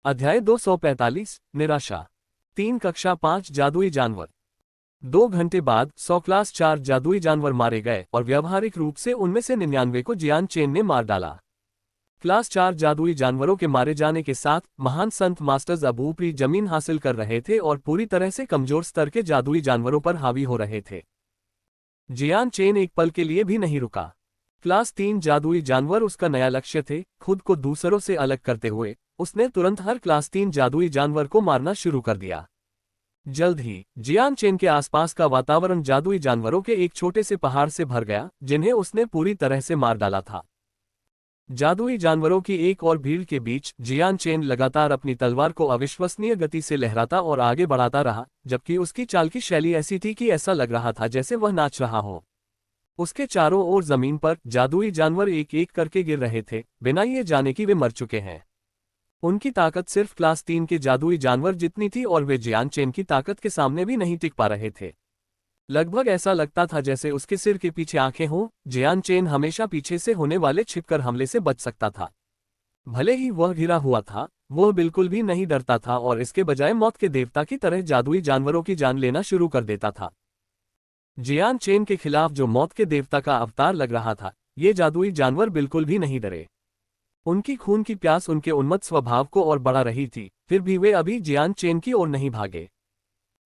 अध्याय 245 निराशा। 3 कक्षा 5 जादुई जानवर। 2 घंटे बाद 100 क्लास 4 जादुई जानवर मारे गए और व्यावहारिक रूप से उनमें से 99 को जियान चेन ने मार डाला। क्लास 4 जादुई जानवरों के मारे जाने के साथ महान संत मास्टर्स अब ऊपरी जमीन हासिल कर रहे थे और पूरी तरह से कमजोर स्तर के जादुई जानवरों पर हावी हो रहे थे। जियान चेन एक पल के लिए भी नहीं रुका। क्लास 3 जादुई जानवर उसका नया लक्ष्य थे। खुद को दूसरों से अलग करते हुए उसने तुरंत हर क्लास 3 जादुई जानवर को मारना शुरू कर दिया। जल्द ही जियान चेन के आसपास का वातावरण जादुई जानवरों के एक छोटे से पहाड़ से भर गया, जिन्हें उसने पूरी तरह से मार डाला था। जादुई जानवरों की एक और भीड़ के बीच जियान चेन लगातार अपनी तलवार को अविश्वसनीय गति से लहराता और आगे बढ़ाता रहा, जबकि उसकी चाल की शैली ऐसी थी कि ऐसा लग रहा था जैसे वह नाच रहा हो। उसके चारों ओर जमीन पर जादुई जानवर एक एक करके गिर रहे थे, बिना ये जाने कि वे मर चुके हैं। उनकी ताकत सिर्फ क्लास 3 के जादुई जानवर जितनी थी और वे जियान चेन की ताकत के सामने भी नहीं टिक पा रहे थे। लगभग ऐसा लगता था जैसे उसके सिर के पीछे आंखें हों। जियान चेन हमेशा पीछे से होने वाले छिपकर हमले से बच सकता था। भले ही वह घिरा हुआ था, वह बिल्कुल भी नहीं डरता था और इसके बजाय मौत के देवता की तरह जादुई जानवरों की जान लेना शुरू कर देता था। जियान चेन के खिलाफ जो मौत के देवता का अवतार लग रहा था, ये जादुई जानवर बिल्कुल भी नहीं डरे। उनकी खून की प्यास उनके उन्मत्त स्वभाव को और बढ़ा रही थी, फिर भी वे अभी जियान चेन की ओर नहीं भागे।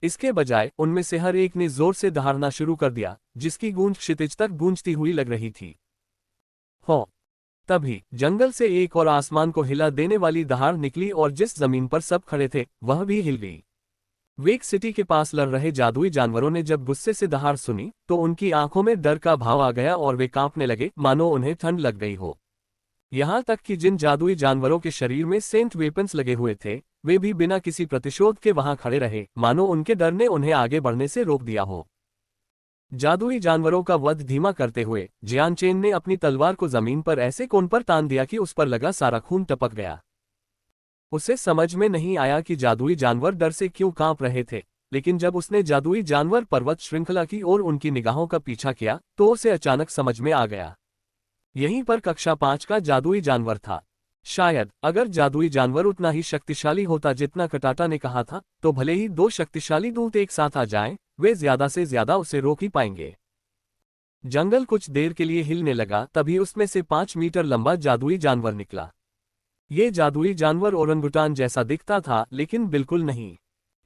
इसके बजाय उनमें से हर एक ने जोर से दहाड़ना शुरू कर दिया, जिसकी गूंज क्षितिज तक गूंजती हुई लग रही थी। हो! तभी जंगल से एक और आसमान को हिला देने वाली दहाड़ निकली और जिस जमीन पर सब खड़े थे वह भी हिल गई। वेक सिटी के पास लड़ रहे जादुई जानवरों ने जब गुस्से से दहाड़ सुनी तो उनकी आंखों में डर का भाव आ गया और वे कांपने लगे, मानो उन्हें ठंड लग गई हो। यहां तक कि जिन जादुई जानवरों के शरीर में सेंट वेपन्स लगे हुए थे, वे भी बिना किसी प्रतिशोध के वहां खड़े रहे, मानो उनके डर ने उन्हें आगे बढ़ने से रोक दिया हो। जादुई जानवरों का वध धीमा करते हुए जियान चेन ने अपनी तलवार को जमीन पर ऐसे कोण पर तान दिया कि उस पर लगा सारा खून टपक गया। उसे समझ में नहीं आया कि जादुई जानवर डर से क्यों कांप रहे थे। लेकिन जब उसने जादुई जानवर पर्वत श्रृंखला की ओर उनकी निगाहों का पीछा किया तो उसे अचानक समझ में आ गया। यहीं पर कक्षा 5 का जादुई जानवर था। शायद अगर जादुई जानवर उतना ही शक्तिशाली होता जितना कटाटा ने कहा था, तो भले ही दो शक्तिशाली दूत एक साथ आ जाएं, वे ज्यादा से ज्यादा उसे रोक ही पाएंगे। जंगल कुछ देर के लिए हिलने लगा, तभी उसमें से 5 मीटर लंबा जादुई जानवर निकला। ये जादुई जानवर ओरंगुटान जैसा दिखता था, लेकिन बिल्कुल नहीं।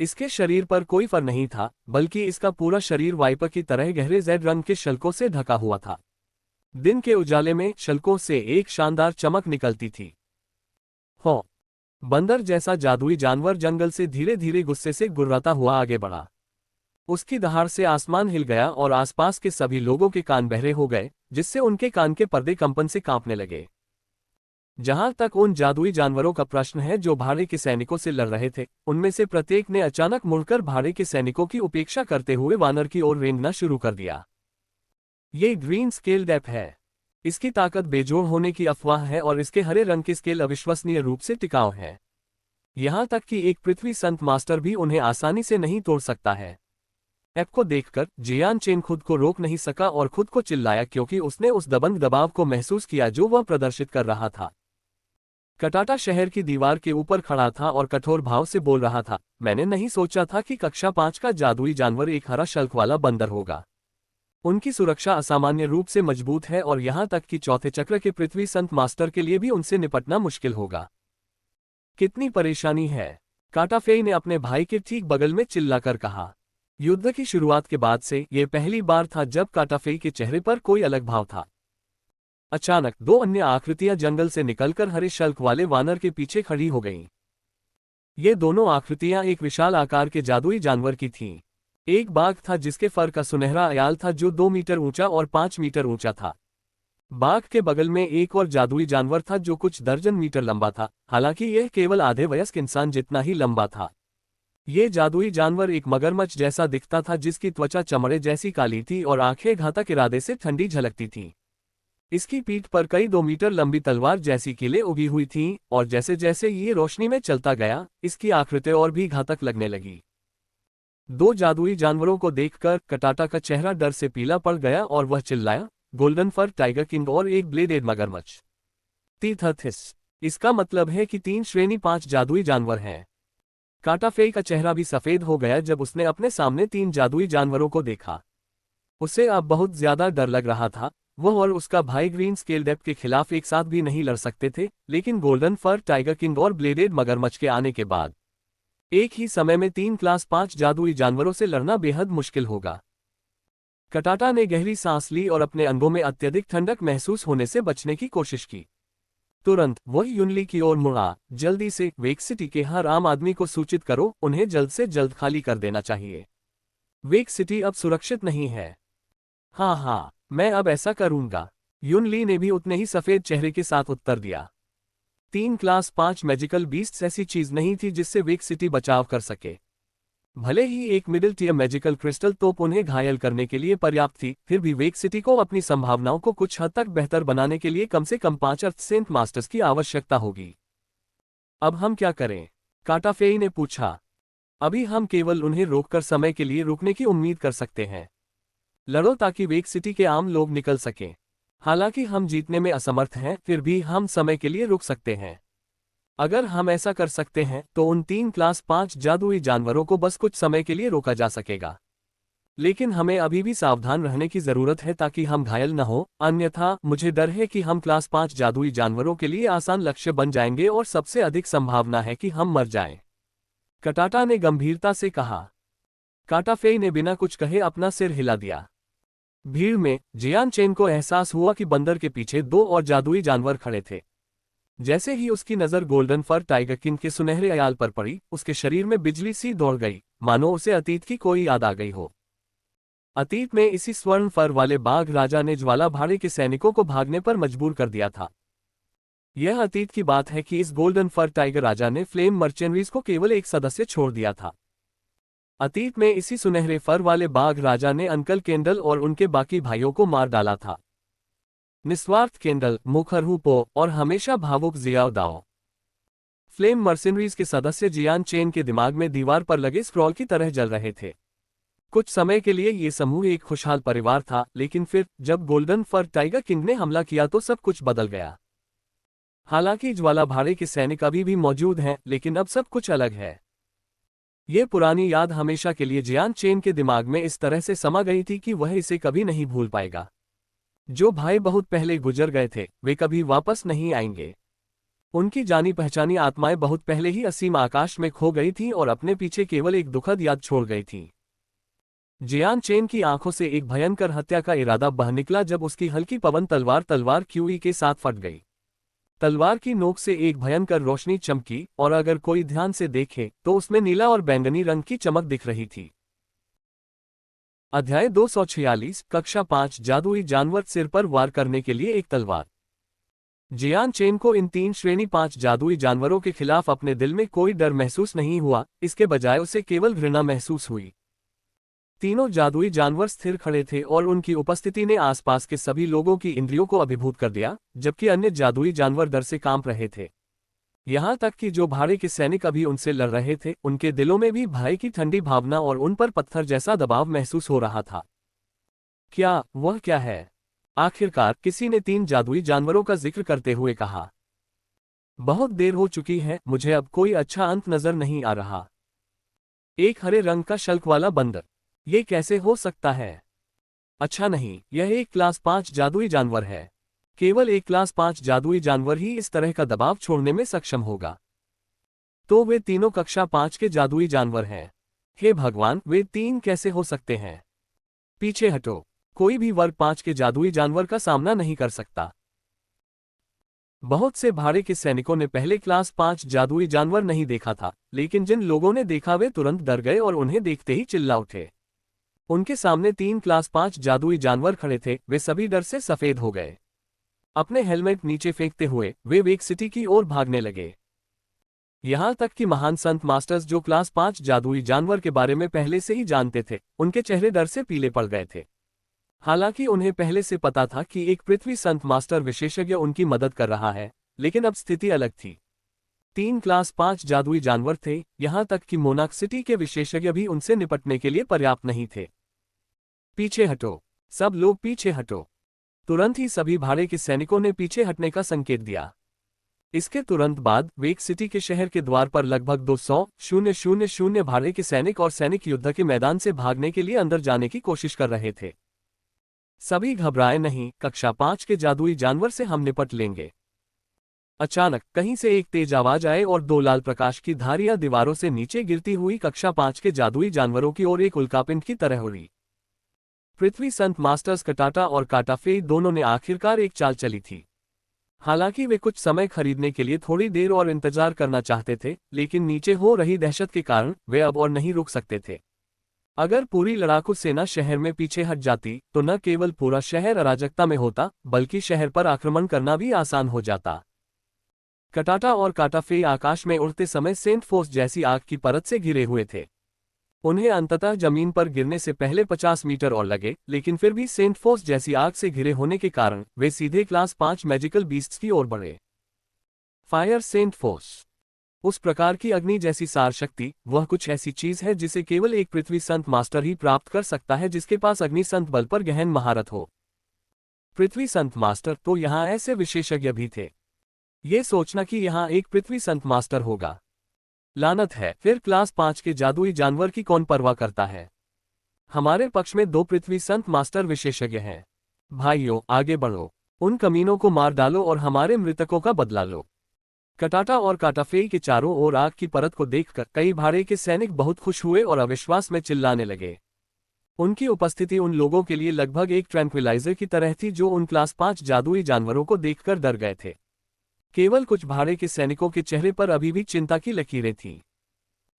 इसके शरीर पर कोई फर नहीं था, बल्कि इसका पूरा शरीर वाइपर की तरह गहरे जेड रंग के शल्कों से ढका हुआ था। दिन के उजाले में शल्कों से एक शानदार चमक निकलती थी। हो! बंदर जैसा जादुई जानवर जंगल से धीरे धीरे गुस्से से गुर्राता हुआ आगे बढ़ा। उसकी दहाड़ से आसमान हिल गया और आसपास के सभी लोगों के कान बहरे हो गए, जिससे उनके कान के पर्दे कंपन से कांपने लगे। जहां तक उन जादुई जानवरों का प्रश्न है जो भाड़े के सैनिकों से लड़ रहे थे, उनमें से प्रत्येक ने अचानक मुड़कर भाड़े के सैनिकों की उपेक्षा करते हुए वानर की ओर रेंगना शुरू कर दिया। ये ग्रीन स्केल्ड ऐप है। इसकी ताकत बेजोड़ होने की अफवाह है और इसके हरे रंग के स्केल अविश्वसनीय रूप से टिकाऊ है। यहां तक कि एक पृथ्वी संत मास्टर भी उन्हें आसानी से नहीं तोड़ सकता है। ऐप को देखकर जियान चेन खुद को रोक नहीं सका और खुद को चिल्लाया, क्योंकि उसने उस दबंग दबाव को महसूस किया जो वह प्रदर्शित कर रहा था। कटाटा शहर की दीवार के ऊपर खड़ा था और कठोर भाव से बोल रहा था, मैंने नहीं सोचा था कि कक्षा 5 का जादुई जानवर एक हरा शल्क वाला बंदर होगा। उनकी सुरक्षा असामान्य रूप से मजबूत है और यहां तक कि चौथे चक्र के पृथ्वी संत मास्टर के लिए भी उनसे निपटना मुश्किल होगा। कितनी परेशानी है, काटाफेई ने अपने भाई के ठीक बगल में चिल्लाकर कहा। युद्ध की शुरुआत के बाद से यह पहली बार था जब काटाफेई के चेहरे पर कोई अलग भाव था। अचानक दो अन्य आकृतियां जंगल से निकलकर हरे शल्क वाले वानर के पीछे खड़ी हो गईं। ये दोनों आकृतियां एक विशाल आकार के जादुई जानवर की थीं। एक बाघ था जिसके फर का सुनहरा अयाल था जो 2 मीटर ऊंचा और 5 मीटर ऊंचा था। बाघ के बगल में एक और जादुई जानवर था जो कुछ दर्जन मीटर लंबा था, हालांकि यह केवल आधे वयस्क इंसान जितना ही लंबा था। ये जादुई जानवर एक मगरमच्छ जैसा दिखता था जिसकी त्वचा चमड़े जैसी काली थी और आंखें घातक इरादे से ठंडी झलकती थीं। इसकी पीठ पर कई 2 मीटर लंबी तलवार जैसी कीलें उगी हुई थीं और जैसे जैसे ये रोशनी में चलता गया, इसकी आकृति और भी घातक लगने लगी। दो जादुई जानवरों को देखकर कटाटा का चेहरा डर से पीला पड़ गया और वह चिल्लाया, गोल्डन फर टाइगर किंग और एक ब्लेडेड मगरमच्छ। तीथथिस। इसका मतलब है कि 3 श्रेणी 5 जादुई जानवर हैं। काटाफेई का चेहरा भी सफेद हो गया जब उसने अपने सामने 3 जादुई जानवरों को देखा। उसे अब बहुत ज्यादा डर लग रहा था। वह और उसका भाई ग्रीन स्केल्ड ऐप के खिलाफ एक साथ भी नहीं लड़ सकते थे, लेकिन गोल्डन फर टाइगर किंग और ब्लेडेड मगरमच्छ के आने के बाद एक ही समय में 3 क्लास 5 जादुई जानवरों से लड़ना बेहद मुश्किल होगा। कटाटा ने गहरी सांस ली और अपने अंगों में अत्यधिक ठंडक महसूस होने से बचने की कोशिश की। तुरंत वह युनली की ओर मुड़ा। जल्दी से वेक सिटी के हर आम आदमी को सूचित करो, उन्हें जल्द से जल्द खाली कर देना चाहिए। वेक सिटी अब सुरक्षित नहीं है। हाँ, मैं अब ऐसा करूंगा। युनली ने भी उतने ही सफेद चेहरे के साथ उत्तर दिया। 3 क्लास 5 मैजिकल बीस्ट्स ऐसी चीज नहीं थी जिससे वेक सिटी बचाव कर सके। भले ही एक मिडिल टियर मैजिकल क्रिस्टल तोप उन्हें घायल करने के लिए पर्याप्त थी, फिर भी वेक सिटी को अपनी संभावनाओं को कुछ हद तक बेहतर बनाने के लिए कम से कम 5 अर्थ सेंट मास्टर्स की आवश्यकता होगी। अब हम क्या करें? काटाफेई ने पूछा। अभी हम केवल उन्हें रोककर समय के लिए रुकने की उम्मीद कर सकते हैं। लड़ो ताकि वेक सिटी के आम लोग निकल सकें। हालांकि हम जीतने में असमर्थ हैं, फिर भी हम समय के लिए रुक सकते हैं। अगर हम ऐसा कर सकते हैं तो उन 3 क्लास 5 जादुई जानवरों को बस कुछ समय के लिए रोका जा सकेगा। लेकिन हमें अभी भी सावधान रहने की जरूरत है ताकि हम घायल न हो, अन्यथा मुझे डर है कि हम क्लास 5 जादुई जानवरों के लिए आसान लक्ष्य बन जाएंगे और सबसे अधिक संभावना है कि हम मर जाएं। कटाटा ने गंभीरता से कहा। काटाफेई ने बिना कुछ कहे अपना सिर हिला दिया। भीड़ में जियान चेन को एहसास हुआ कि बंदर के पीछे 2 और जादुई जानवर खड़े थे। जैसे ही उसकी नजर गोल्डन फर टाइगर किंग के सुनहरे अयाल पर पड़ी, उसके शरीर में बिजली सी दौड़ गई, मानो उसे अतीत की कोई याद आ गई हो। अतीत में इसी स्वर्ण फर वाले बाघ राजा ने ज्वाला भाड़े के सैनिकों को भागने पर मजबूर कर दिया था। यह अतीत की बात है कि इस गोल्डन फर टाइगर राजा ने फ्लेम मर्चेंडरीज को केवल एक सदस्य छोड़ दिया था। अतीत में इसी सुनहरे फर वाले बाघ राजा ने अंकल केंडल और उनके बाकी भाइयों को मार डाला था। निस्वार्थ केंडल, मुखर हुपो और हमेशा भावुक जियाओ दाओ। फ्लेम मर्सिनरीज के सदस्य जियान चेन के दिमाग में दीवार पर लगे स्क्रॉल की तरह जल रहे थे। कुछ समय के लिए ये समूह एक खुशहाल परिवार था, लेकिन फिर जब गोल्डन फर टाइगर किंग ने हमला किया तो सब कुछ बदल गया। हालांकि ज्वाला भारे के सैनिक अभी भी मौजूद हैं, लेकिन अब सब कुछ अलग है। ये पुरानी याद हमेशा के लिए जियान चेन के दिमाग में इस तरह से समा गई थी कि वह इसे कभी नहीं भूल पाएगा। जो भाई बहुत पहले गुजर गए थे, वे कभी वापस नहीं आएंगे। उनकी जानी पहचानी आत्माएं बहुत पहले ही असीम आकाश में खो गई थीं और अपने पीछे केवल एक दुखद याद छोड़ गई थीं। जियान चेन की आंखों से एक भयंकर हत्या का इरादा बह निकला जब उसकी हल्की पवन तलवार क्यूई के साथ फट गई। तलवार की नोक से एक भयंकर रोशनी चमकी और अगर कोई ध्यान से देखे तो उसमें नीला और बैंगनी रंग की चमक दिख रही थी। अध्याय 246 कक्षा 5 जादुई जानवर सिर पर वार करने के लिए एक तलवार। जियान चेन को इन 3 श्रेणी 5 जादुई जानवरों के खिलाफ अपने दिल में कोई डर महसूस नहीं हुआ, इसके बजाय उसे केवल घृणा महसूस हुई। तीनों जादुई जानवर स्थिर खड़े थे और उनकी उपस्थिति ने आसपास के सभी लोगों की इंद्रियों को अभिभूत कर दिया, जबकि अन्य जादुई जानवर डर से कांप रहे थे। यहां तक कि जो भाड़े के सैनिक अभी उनसे लड़ रहे थे, उनके दिलों में भी भय की ठंडी भावना और उन पर पत्थर जैसा दबाव महसूस हो रहा था। वह क्या है? आखिरकार किसी ने 3 जादुई जानवरों का जिक्र करते हुए कहा। बहुत देर हो चुकी है, मुझे अब कोई अच्छा अंत नजर नहीं आ रहा। एक हरे रंग का शल्क वाला बंदर, ये कैसे हो सकता है? अच्छा नहीं, यह एक क्लास 5 जादुई जानवर है। केवल एक क्लास 5 जादुई जानवर ही इस तरह का दबाव छोड़ने में सक्षम होगा। तो वे तीनों कक्षा 5 के जादुई जानवर हैं। हे भगवान, वे 3 कैसे हो सकते हैं? पीछे हटो, कोई भी वर्ग 5 के जादुई जानवर का सामना नहीं कर सकता। बहुत से भाड़े के सैनिकों ने पहले क्लास 5 जादुई जानवर नहीं देखा था, लेकिन जिन लोगों ने देखा वे तुरंत डर गए और उन्हें देखते ही चिल्ला उठे। उनके सामने 3 क्लास 5 जादुई जानवर खड़े थे, वे सभी डर से सफेद हो गए। अपने हेलमेट नीचे फेंकते हुए वे वेक सिटी की ओर भागने लगे। यहां तक कि महान संत मास्टर्स, जो क्लास 5 जादुई जानवर के बारे में पहले से ही जानते थे, उनके चेहरे डर से पीले पड़ गए थे। हालांकि उन्हें पहले से पता था कि एक पृथ्वी संत मास्टर विशेषज्ञ उनकी मदद कर रहा है, लेकिन अब स्थिति अलग थी। 3 क्लास 5 जादुई जानवर थे, यहां तक कि मोनाक सिटी के विशेषज्ञ भी उनसे निपटने के लिए पर्याप्त नहीं थे। पीछे हटो, सब लोग पीछे हटो। तुरंत ही सभी भाड़े के सैनिकों ने पीछे हटने का संकेत दिया। इसके तुरंत बाद वेक सिटी के शहर के द्वार पर लगभग 200 भाड़े के सैनिक और सैनिक युद्ध के मैदान से भागने के लिए अंदर जाने की कोशिश कर रहे थे। सभी घबराए नहीं, कक्षा 5 के जादुई जानवर से हम निपट लेंगे। अचानक कहीं से एक तेज आवाज आए और 2 लाल प्रकाश की धारियां दीवारों से नीचे गिरती हुई कक्षा 5 के जादुई जानवरों की ओर एक उल्कापिंड की तरह उड़ी। पृथ्वी संत मास्टर्स कटाटा और काटाफे दोनों ने आखिरकार एक चाल चली थी। हालांकि वे कुछ समय खरीदने के लिए थोड़ी देर और इंतजार करना चाहते थे, लेकिन नीचे हो रही दहशत के कारण वे अब और नहीं रुक सकते थे। अगर पूरी लड़ाकू सेना शहर में पीछे हट जाती तो न केवल पूरा शहर अराजकता में होता, बल्कि शहर पर आक्रमण करना भी आसान हो जाता। कटाटा और काटाफे आकाश में उड़ते समय सेंट फोर्स जैसी आग की परत से घिरे हुए थे। उन्हें अंततः जमीन पर गिरने से पहले 50 मीटर और लगे, लेकिन फिर भी सेंट फोर्स जैसी आग से घिरे होने के कारण वे सीधे क्लास 5 मैजिकल बीस्ट्स की ओर बढ़े। फायर सेंट फोर्स, उस प्रकार की अग्नि जैसी सार शक्ति, वह कुछ ऐसी चीज है जिसे केवल एक पृथ्वी संत मास्टर ही प्राप्त कर सकता है, जिसके पास अग्नि संत बल पर गहन महारत हो। पृथ्वी संत मास्टर, तो यहाँ ऐसे विशेषज्ञ भी थे। ये सोचना कि यहाँ एक पृथ्वी संत मास्टर होगा, लानत है। फिर क्लास 5 के जादुई जानवर की कौन परवाह करता है? हमारे पक्ष में 2 पृथ्वी संत मास्टर विशेषज्ञ हैं। भाइयों, आगे बढ़ो, उन कमीनों को मार डालो और हमारे मृतकों का बदला लो। कटाटा और काटाफे के चारों ओर आग की परत को देखकर कई भाड़े के सैनिक बहुत खुश हुए और अविश्वास में चिल्लाने लगे। उनकी उपस्थिति उन लोगों के लिए लगभग एक ट्रैंक्विलाइजर की तरह थी जो उन क्लास 5 जादुई जानवरों को देखकर डर गए थे। केवल कुछ भाड़े के सैनिकों के चेहरे पर अभी भी चिंता की लकीरें थीं।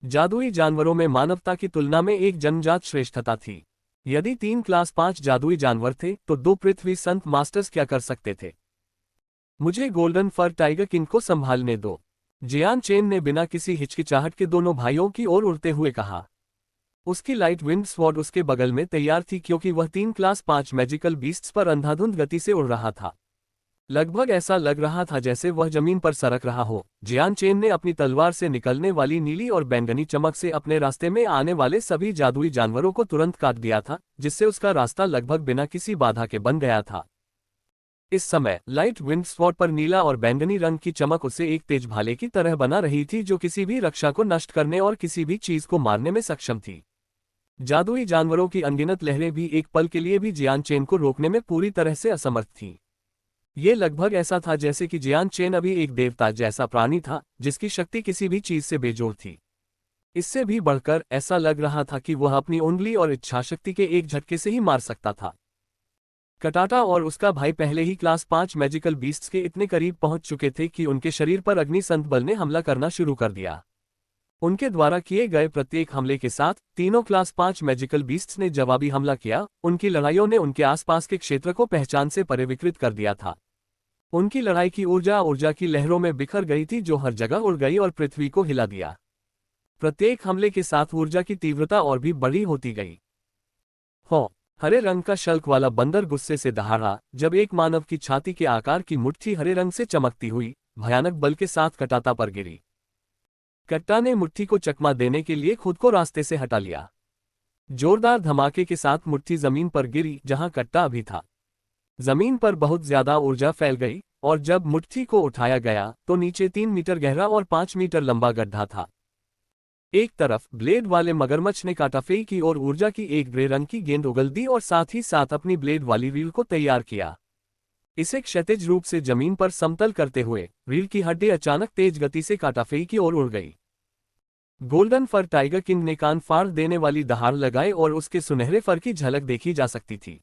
जादुई जानवरों में मानवता की तुलना में एक जन्मजात श्रेष्ठता थी। यदि 3 क्लास 5 जादुई जानवर थे तो 2 पृथ्वी संत मास्टर्स क्या कर सकते थे? मुझे गोल्डन फर टाइगर किंग को संभालने दो, जियान चेन ने बिना किसी हिचकिचाहट के दोनों भाइयों की ओर उड़ते हुए कहा। उसकी लाइट विंड स्वॉर्ड उसके बगल में तैयार थी, क्योंकि वह 3 क्लास 5 मैजिकल बीस्ट्स पर अंधाधुंध गति से उड़ रहा था। लगभग ऐसा लग रहा था जैसे वह जमीन पर सरक रहा हो। जियान चेन ने अपनी तलवार से निकलने वाली नीली और बैंगनी चमक से अपने रास्ते में आने वाले सभी जादुई जानवरों को तुरंत काट दिया था, जिससे उसका रास्ता लगभग बिना किसी बाधा के बन गया था। इस समय लाइट विंड स्वॉर्ड पर नीला और बैंगनी रंग की चमक उसे एक तेज भाले की तरह बना रही थी, जो किसी भी रक्षा को नष्ट करने और किसी भी चीज को मारने में सक्षम थी। जादुई जानवरों की अनगिनत लहरें भी एक पल के लिए भी जियान चेन को रोकने में पूरी तरह से असमर्थ थीं। ये लगभग ऐसा था जैसे कि जियान चेन अभी एक देवता जैसा प्राणी था, जिसकी शक्ति किसी भी चीज से बेजोड़ थी। इससे भी बढ़कर ऐसा लग रहा था कि वह अपनी उंगली और इच्छाशक्ति के एक झटके से ही मार सकता था। कटाटा और उसका भाई पहले ही क्लास 5 मैजिकल बीस्ट्स के इतने करीब पहुंच चुके थे कि उनके शरीर पर अग्नि संत बल ने हमला करना शुरू कर दिया। उनके द्वारा किए गए प्रत्येक हमले के साथ तीनों क्लास 5 मैजिकल बीस्ट्स ने जवाबी हमला किया। उनकी लड़ाइयों ने उनके आसपास के क्षेत्र को पहचान से परे विकृत कर दिया था। उनकी लड़ाई की ऊर्जा की लहरों में बिखर गई थी, जो हर जगह उड़ गई और पृथ्वी को हिला दिया। प्रत्येक हमले के साथ ऊर्जा की तीव्रता और भी बड़ी होती गई। हो हरे रंग का शल्क वाला बंदर गुस्से से दहाड़ा जब एक मानव की छाती के आकार की मुट्ठी हरे रंग से चमकती हुई भयानक बल के साथ कटाता पर गिरी। कट्टा ने मुट्ठी को चकमा देने के लिए खुद को रास्ते से हटा लिया। जोरदार धमाके के साथ मुट्ठी जमीन पर गिरी जहां कट्टा अभी था। जमीन पर बहुत ज्यादा ऊर्जा फैल गई और जब मुट्ठी को उठाया गया तो नीचे 3 मीटर गहरा और 5 मीटर लंबा गड्ढा था। एक तरफ ब्लेड वाले मगरमच्छ ने काटाफेई की और ऊर्जा की एक ग्रे रंग की गेंद उगल दी और साथ ही साथ अपनी ब्लेड वाली रील को तैयार किया। इसे क्षैतिज रूप से जमीन पर समतल करते हुए रील की हड्डी अचानक तेज गति से काटाफेई की ओर उड़ गई। गोल्डन फर टाइगर किंग ने कान फाड़ देने वाली दहाड़ लगाए और उसके सुनहरे फर की झलक देखी जा सकती थी।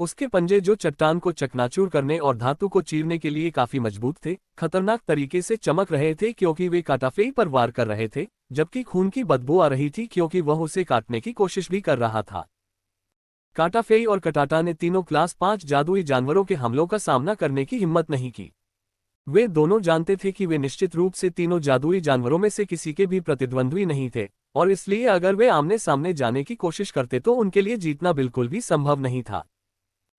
उसके पंजे, जो चट्टान को चकनाचूर करने और धातु को चीरने के लिए काफी मजबूत थे, खतरनाक तरीके से चमक रहे थे क्योंकि वे काटाफेई पर वार कर रहे थे, जबकि खून की बदबू आ रही थी क्योंकि वह उसे काटने की कोशिश भी कर रहा था। काटाफेई और कटाटा ने तीनों क्लास 5 जादुई जानवरों के हमलों का सामना करने की हिम्मत नहीं की। वे दोनों जानते थे कि वे निश्चित रूप से तीनों जादुई जानवरों में से किसी के भी प्रतिद्वंद्वी नहीं थे, और इसलिए अगर वे आमने सामने जाने की कोशिश करते तो उनके लिए जीतना बिल्कुल भी संभव नहीं था।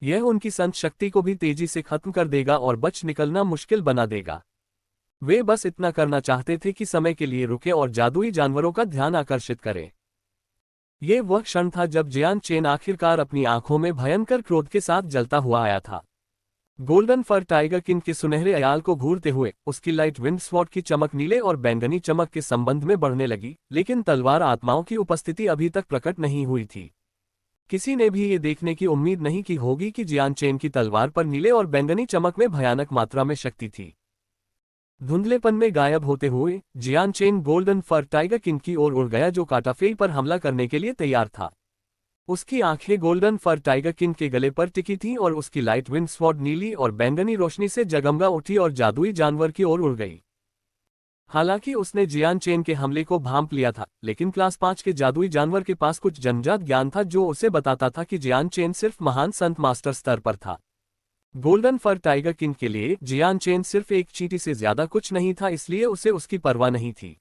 यह उनकी संत शक्ति को भी तेजी से खत्म कर देगा और बच निकलना मुश्किल बना देगा। वे बस इतना करना चाहते थे कि समय के लिए रुके और जादुई जानवरों का ध्यान आकर्षित करें। यह वह क्षण था जब जियान चेन आखिरकार अपनी आंखों में भयंकर क्रोध के साथ जलता हुआ आया था। गोल्डन फर टाइगर किंग के सुनहरे अयाल को घूरते हुए उसकी लाइट विंड स्वॉर्ड की चमक नीले और बैंगनी चमक के संबंध में बढ़ने लगी, लेकिन तलवार आत्माओं की उपस्थिति अभी तक प्रकट नहीं हुई थी। किसी ने भी ये देखने की उम्मीद नहीं की होगी कि जियान चेन की तलवार पर नीले और बैंगनी चमक में भयानक मात्रा में शक्ति थी। धुंधलेपन में गायब होते हुए जियान चेन गोल्डन फर टाइगर किंग की ओर उड़ गया, जो काटाफेई पर हमला करने के लिए तैयार था। उसकी आंखें गोल्डन फर टाइगर किंग के गले पर टिकी थीं और उसकी लाइट विंड स्वॉर्ड नीली और बैंगनी रोशनी से जगमगा उठी और जादुई जानवर की ओर उड़ गई। हालांकि उसने जियान चेन के हमले को भांप लिया था, लेकिन क्लास 5 के जादुई जानवर के पास कुछ जन्मजात ज्ञान था जो उसे बताता था कि जियान चेन सिर्फ महान संत मास्टर स्तर पर था। गोल्डन फर टाइगर किंग के लिए जियान चेन सिर्फ एक चींटी से ज्यादा कुछ नहीं था, इसलिए उसे उसकी परवाह नहीं थी।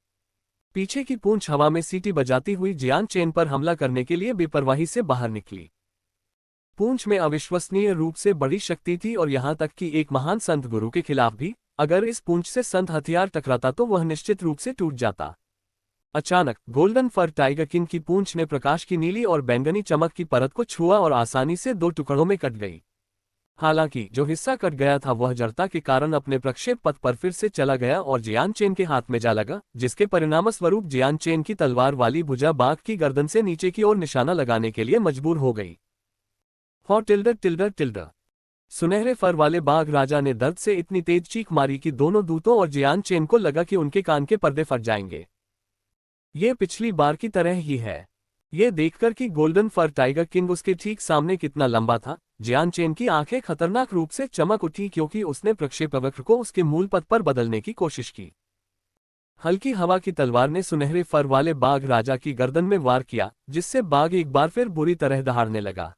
पीछे की पूंछ हवा में सीटी बजाती हुई जियान चेन पर हमला करने के लिए बेपरवाही से बाहर निकली। पूंछ में अविश्वसनीय रूप से बड़ी शक्ति थी और यहां तक कि एक महान संत गुरु के खिलाफ भी अगर इस पूंछ से संत हथियार टकराता तो वह निश्चित रूप से टूट जाता। अचानक गोल्डन फर टाइगर किंग की पूंछ ने प्रकाश की नीली और बैंगनी चमक की परत को छुआ और आसानी से 2 टुकड़ों में कट गई। हालांकि जो हिस्सा कट गया था वह जड़ता के कारण अपने प्रक्षेप पथ पर फिर से चला गया और जियान चेन के हाथ में जा लगा, जिसके परिणामस्वरूप जियान चेन की तलवार वाली भुजा बाघ की गर्दन से नीचे की ओर निशाना लगाने के लिए मजबूर हो गई। हॉ टिल्डर टिल्डर टिल्डर। सुनहरे फर वाले बाघ राजा ने दर्द से इतनी तेज चीख मारी कि दोनों दूतों और जियान चेन को लगा कि उनके कान के पर्दे फट जाएंगे। ये पिछली बार की तरह ही है। ये देखकर कि गोल्डन फर टाइगर किंग उसके ठीक सामने कितना लंबा था, जियान चेन की आंखें खतरनाक रूप से चमक उठी क्योंकि उसने प्रक्षेपवक्र को उसके मूल पथ पर बदलने की कोशिश की। हल्की हवा की तलवार ने सुनहरे फर वाले बाघ राजा की गर्दन में वार किया, जिससे बाघ एक बार फिर बुरी तरह दहाड़ने लगा।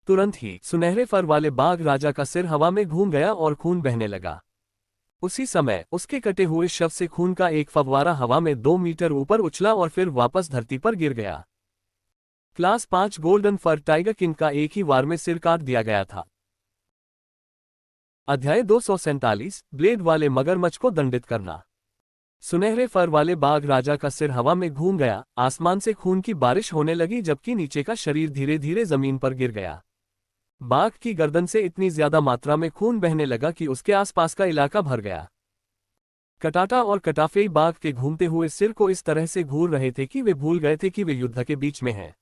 तुरंत ही सुनहरे फर वाले बाघ राजा का सिर हवा में घूम गया और खून बहने लगा। उसी समय उसके कटे हुए शव से खून का एक फव्वारा हवा में 2 मीटर ऊपर उछला और फिर वापस धरती पर गिर गया। क्लास 5 गोल्डन फर टाइगर किंग का एक ही वार में सिर काट दिया गया था। अध्याय 247 ब्लेड वाले मगरमच्छ को दंडित करना। सुनहरे फर वाले बाघ राजा का सिर हवा में घूम गया, आसमान से खून की बारिश होने लगी जबकि नीचे का शरीर धीरे धीरे जमीन पर गिर गया। बाघ की गर्दन से इतनी ज्यादा मात्रा में खून बहने लगा कि उसके आसपास का इलाका भर गया। कटाटा और कटाफेई बाघ के घूमते हुए सिर को इस तरह से घूर रहे थे कि वे भूल गए थे कि वे युद्ध के बीच में हैं।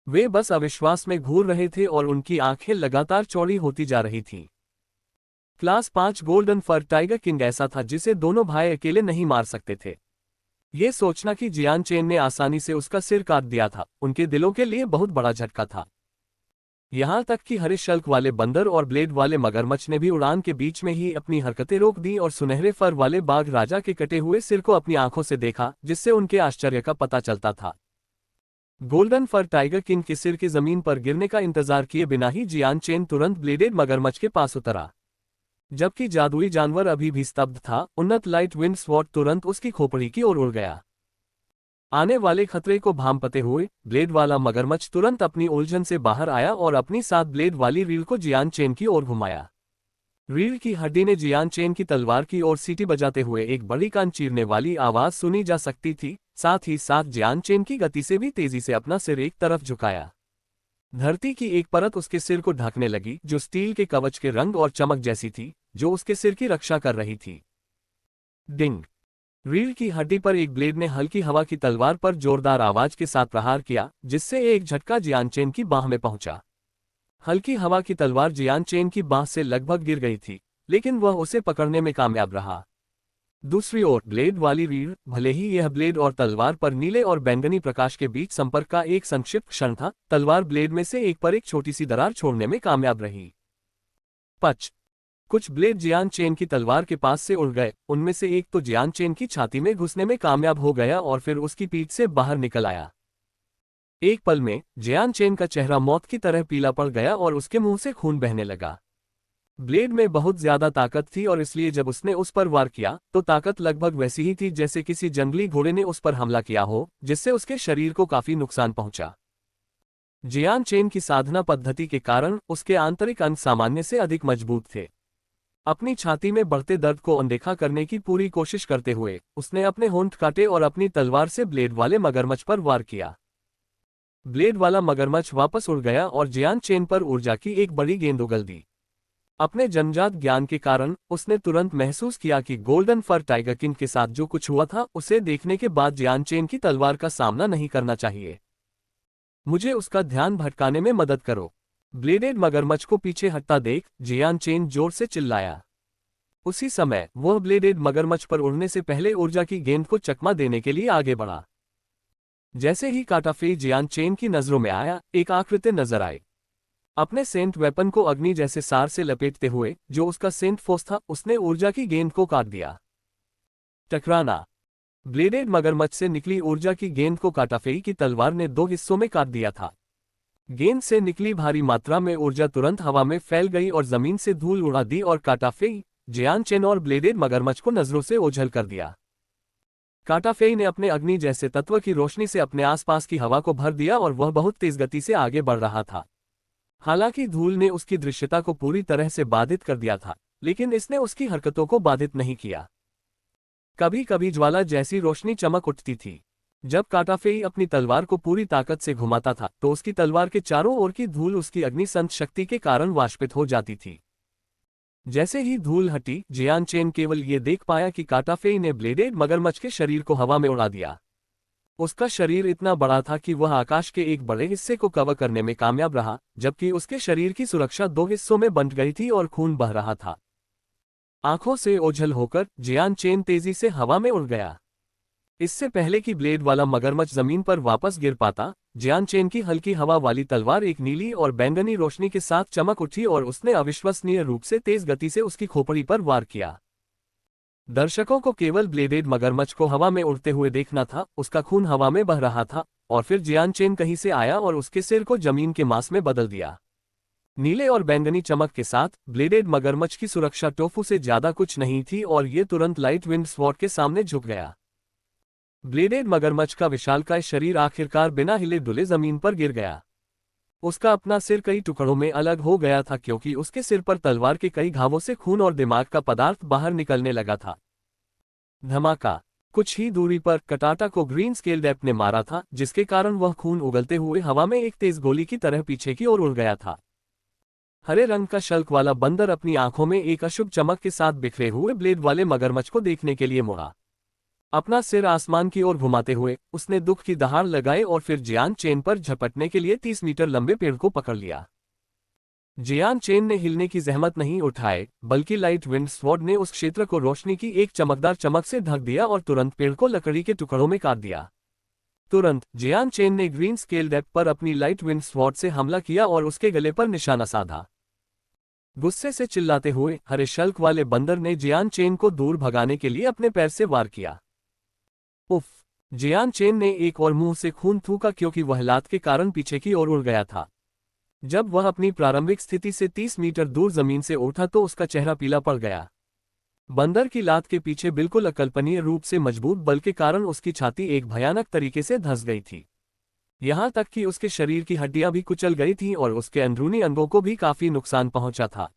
वे बस अविश्वास में घूर रहे थे और उनकी आंखें लगातार चौड़ी होती जा रही थीं। क्लास 5 गोल्डन फर टाइगर किंग ऐसा था जिसे दोनों भाई अकेले नहीं मार सकते थे। ये सोचना कि जियान चेन ने आसानी से उसका सिर काट दिया था, उनके दिलों के लिए बहुत बड़ा झटका था। यहां तक कि हरे शल्क वाले बंदर और ब्लेड वाले मगरमच्छ ने भी उड़ान के बीच में ही अपनी हरकतें रोक दी और सुनहरे फर वाले बाघ राजा के कटे हुए सिर को अपनी आंखों से देखा, जिससे उनके आश्चर्य का पता चलता था। गोल्डन फर टाइगर किंग के सिर के जमीन पर गिरने का इंतजार किए बिना ही जियान चेन तुरंत ब्लेडेड मगरमच्छ के पास उतरा। जबकि जादुई जानवर अभी भी स्तब्ध था, उन्नत लाइट विंड स्वॉर्ड तुरंत उसकी खोपड़ी की ओर उड़ गया। आने वाले खतरे को भांपते हुए ब्लेड वाला मगरमच्छ तुरंत अपनी उलझन से बाहर आया और अपनी 7 ब्लेड वाली रील को जियान चेन की ओर घुमाया। रील की हड्डी ने जियान चेन की तलवार की ओर सीटी बजाते हुए एक बड़ी कान चीरने वाली आवाज सुनी जा सकती थी, साथ ही साथ जियान चेन की गति से भी तेजी से अपना सिर एक तरफ झुकाया। धरती की एक परत उसके सिर को ढकने लगी, जो स्टील के कवच के रंग और चमक जैसी थी, जो उसके सिर की रक्षा कर रही थी। डिंग! रील की हड्डी पर एक ब्लेड ने हल्की हवा की तलवार पर जोरदार आवाज के साथ प्रहार किया, जिससे एक झटका जियान चेन की बाह में पहुंचा। हल्की हवा की तलवार जियान चेन की बाह से लगभग गिर गई थी, लेकिन वह उसे पकड़ने में कामयाब रहा। दूसरी ओर ब्लेड वाली रील, भले ही यह ब्लेड और तलवार पर नीले और बैंगनी प्रकाश के बीच संपर्क का एक संक्षिप्त क्षण था, तलवार ब्लेड में से एक पर एक छोटी सी दरार छोड़ने में कामयाब रही। पच! कुछ ब्लेड जियान चेन की तलवार के पास से उड़ गए, उनमें से एक तो जियान चेन की छाती में घुसने में कामयाब हो गया और फिर उसकी पीठ से बाहर निकल आया। एक पल में जियान चेन का चेहरा मौत की तरह पीला पड़ गया और उसके मुंह से खून बहने लगा। ब्लेड में बहुत ज्यादा ताकत थी और इसलिए जब उसने उस पर वार किया तो ताकत लगभग वैसी ही थी जैसे किसी जंगली घोड़े ने उस पर हमला किया हो, जिससे उसके शरीर को काफी नुकसान पहुंचा। जियान चेन की साधना पद्धति के कारण उसके आंतरिक अंग सामान्य से अधिक मजबूत थे। अपनी छाती में बढ़ते दर्द को अनदेखा करने की पूरी कोशिश करते हुए उसने अपने होंठ काटे और अपनी तलवार से ब्लेड वाले मगरमच्छ पर वार किया। ब्लेड वाला मगरमच्छ वापस उड़ गया और जियान चेन पर ऊर्जा की एक बड़ी गेंद उगल दी। अपने जन्मजात ज्ञान के कारण उसने तुरंत महसूस किया कि गोल्डन फर टाइगर किंग के साथ जो कुछ हुआ था उसे देखने के बाद जियान चेन की तलवार का सामना नहीं करना चाहिए। मुझे उसका ध्यान भटकाने में मदद करो। ब्लेडेड मगरमच्छ को पीछे हटता देख जियान चेन जोर से चिल्लाया। उसी समय वह ब्लेडेड मगरमच्छ पर उड़ने से पहले ऊर्जा की गेंद को चकमा देने के लिए आगे बढ़ा। जैसे ही काटाफेई जियान चेन की नजरों में आया, एक आकृति नजर आई। अपने सेंट वेपन को अग्नि जैसे सार से लपेटते हुए, जो उसका सेंट फोर्स था, उसने ऊर्जा की गेंद को काट दिया। टकराना! ब्लेडेड मगरमच्छ से निकली ऊर्जा की गेंद को काटाफेई की तलवार ने 2 हिस्सों में काट दिया था। गेंद से निकली भारी मात्रा में ऊर्जा तुरंत हवा में फैल गई और जमीन से धूल उड़ा दी और काटाफेई, जियान चेन और ब्लेडेड मगरमच्छ को नजरों से ओझल कर दिया। काटाफेई ने अपने अग्नि जैसे तत्व की रोशनी से अपने आसपास की हवा को भर दिया और वह बहुत तेज गति से आगे बढ़ रहा था। हालांकि धूल ने उसकी दृश्यता को पूरी तरह से बाधित कर दिया था, लेकिन इसने उसकी हरकतों को बाधित नहीं किया। कभी कभी ज्वाला जैसी रोशनी चमक उठती थी। जब काटाफेई अपनी तलवार को पूरी ताकत से घुमाता था तो उसकी तलवार के चारों ओर की धूल उसकी अग्निसंत शक्ति के कारण वाष्पित हो जाती थी। जैसे ही धूल हटी, जियान चेन केवल ये देख पाया कि काटाफेई ने ब्लेडेड मगरमच्छ के शरीर को हवा में उड़ा दिया। उसका शरीर इतना बड़ा था कि वह आकाश के एक बड़े हिस्से को कवर करने में कामयाब रहा, जबकि उसके शरीर की सुरक्षा 2 हिस्सों में बंट गई थी और खून बह रहा था। आंखों से ओझल होकर जियान चेन तेजी से हवा में उड़ गया। इससे पहले कि ब्लेड वाला मगरमच्छ जमीन पर वापस गिर पाता, जियान चेन की हल्की हवा वाली तलवार एक नीली और बैंगनी रोशनी के साथ चमक उठी और उसने अविश्वसनीय रूप से तेज गति से उसकी खोपड़ी पर वार किया। दर्शकों को केवल ब्लेडेड मगरमच्छ को हवा में उड़ते हुए देखना था, उसका खून हवा में बह रहा था, और फिर जियान चेन कहीं से आया और उसके सिर को जमीन के मांस में बदल दिया। नीले और बैंगनी चमक के साथ ब्लेडेड मगरमच्छ की सुरक्षा टोफू से ज्यादा कुछ नहीं थी और ये तुरंत लाइट विंड स्वॉर्ड के सामने झुक गया। ब्लेडेड मगरमच्छ का विशालकाय शरीर आखिरकार बिना हिले डुले जमीन पर गिर गया। उसका अपना सिर कई टुकड़ों में अलग हो गया था क्योंकि उसके सिर पर तलवार के कई घावों से खून और दिमाग का पदार्थ बाहर निकलने लगा था। धमाका। कुछ ही दूरी पर कटाटा को ग्रीन स्केल्ड ऐप ने मारा था, जिसके कारण वह खून उगलते हुए हवा में एक तेज गोली की तरह पीछे की ओर उड़ गया था। हरे रंग का शल्क वाला बंदर अपनी आंखों में एक अशुभ चमक के साथ बिखरे हुए ब्लेड वाले मगरमच्छ को देखने के लिए मुड़ा। अपना सिर आसमान की ओर घुमाते हुए उसने दुख की दहाड़ लगाई और फिर जियान चेन पर झपटने के लिए 30 मीटर लंबे पेड़ को पकड़ लिया। जियान चेन ने हिलने की जहमत नहीं उठाए, बल्कि लाइट विंड स्वॉर्ड ने उस क्षेत्र को रोशनी की एक चमकदार चमक से ढक दिया और तुरंत पेड़ को लकड़ी के टुकड़ों में काट दिया। तुरंत जियान चेन ने ग्रीन स्केल्ड ऐप पर अपनी लाइट विंड स्वॉर्ड से हमला किया और उसके गले पर निशाना साधा। गुस्से से चिल्लाते हुए हरे शल्क वाले बंदर ने जियान चेन को दूर भगाने के लिए अपने पैर से वार किया। उफ! जियान चेन ने एक और मुंह से खून थूका क्योंकि वह लात के कारण पीछे की ओर उड़ गया था। जब वह अपनी प्रारंभिक स्थिति से 30 मीटर दूर जमीन से उठा तो उसका चेहरा पीला पड़ गया। बंदर की लात के पीछे बिल्कुल अकल्पनीय रूप से मजबूत बल के कारण उसकी छाती एक भयानक तरीके से धंस गई थी। यहां तक कि उसके शरीर की हड्डियां भी कुचल गई थीं और उसके अंदरूनी अंगों को भी काफी नुकसान पहुंचा था।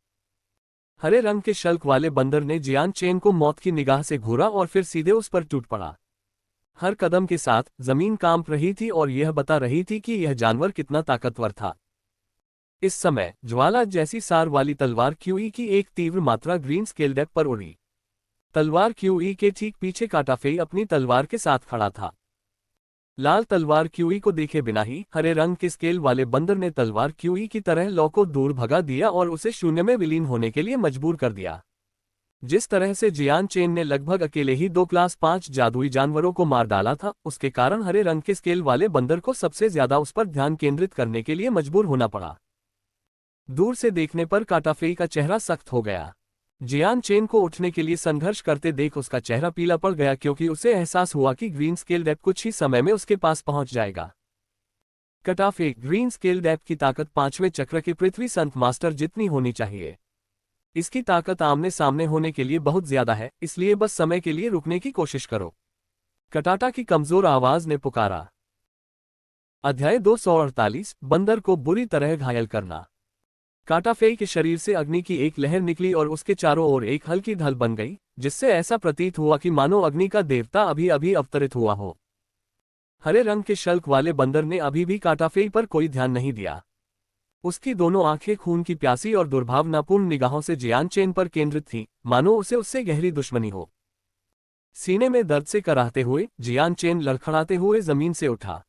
हरे रंग के शल्क वाले बंदर ने जियान चेन को मौत की निगाह से घूरा और फिर सीधे उस पर टूट पड़ा। हर कदम के साथ जमीन कांप रही थी और यह बता रही थी कि यह जानवर कितना ताकतवर था। इस समय ज्वाला जैसी सार वाली तलवार क्यूई की एक तीव्र मात्रा ग्रीन स्केल्ड ऐप पर उड़ी। तलवार क्यूई के ठीक पीछे काटाफेई अपनी तलवार के साथ खड़ा था। लाल तलवार क्यूई को देखे बिना ही हरे रंग के स्केल वाले बंदर ने तलवार क्यूई की तरह लॉ को दूर भगा दिया और उसे शून्य में विलीन होने के लिए मजबूर कर दिया। जिस तरह से जियान चेन ने लगभग अकेले ही 2 क्लास 5 जादुई जानवरों को मार डाला था, उसके कारण हरे रंग के स्केल वाले बंदर को सबसे ज्यादा उस पर ध्यान केंद्रित करने के लिए मजबूर होना पड़ा। दूर से देखने पर काटाफेई का चेहरा सख्त हो गया। जियान चेन को उठने के लिए संघर्ष करते देख उसका चेहरा पीला पड़ गया क्योंकि उसे एहसास हुआ कि ग्रीन स्केल्ड ऐप कुछ ही समय में उसके पास पहुंच जाएगा। कटाफे ग्रीन स्केल्ड ऐप की ताकत 5वें चक्र के पृथ्वी संत मास्टर जितनी होनी चाहिए। इसकी ताकत आमने सामने होने के लिए बहुत ज्यादा है, इसलिए बस समय के लिए रुकने की कोशिश करो। कटाटा की कमजोर आवाज ने पुकारा। अध्याय 248 बंदर को बुरी तरह घायल करना। काटाफेई के शरीर से अग्नि की एक लहर निकली और उसके चारों ओर एक हल्की ढल बन गई, जिससे ऐसा प्रतीत हुआ कि मानो अग्नि का देवता अभी अभी अवतरित हुआ हो। हरे रंग के शल्क वाले बंदर ने अभी भी काटाफेई पर कोई ध्यान नहीं दिया। उसकी दोनों आंखें खून की प्यासी और दुर्भावनापूर्ण निगाहों से जियान चेन पर केंद्रित थीं, मानो उसे उससे गहरी दुश्मनी हो। सीने में दर्द से कराहते हुए जियान चेन लड़खड़ाते हुए जमीन से उठा।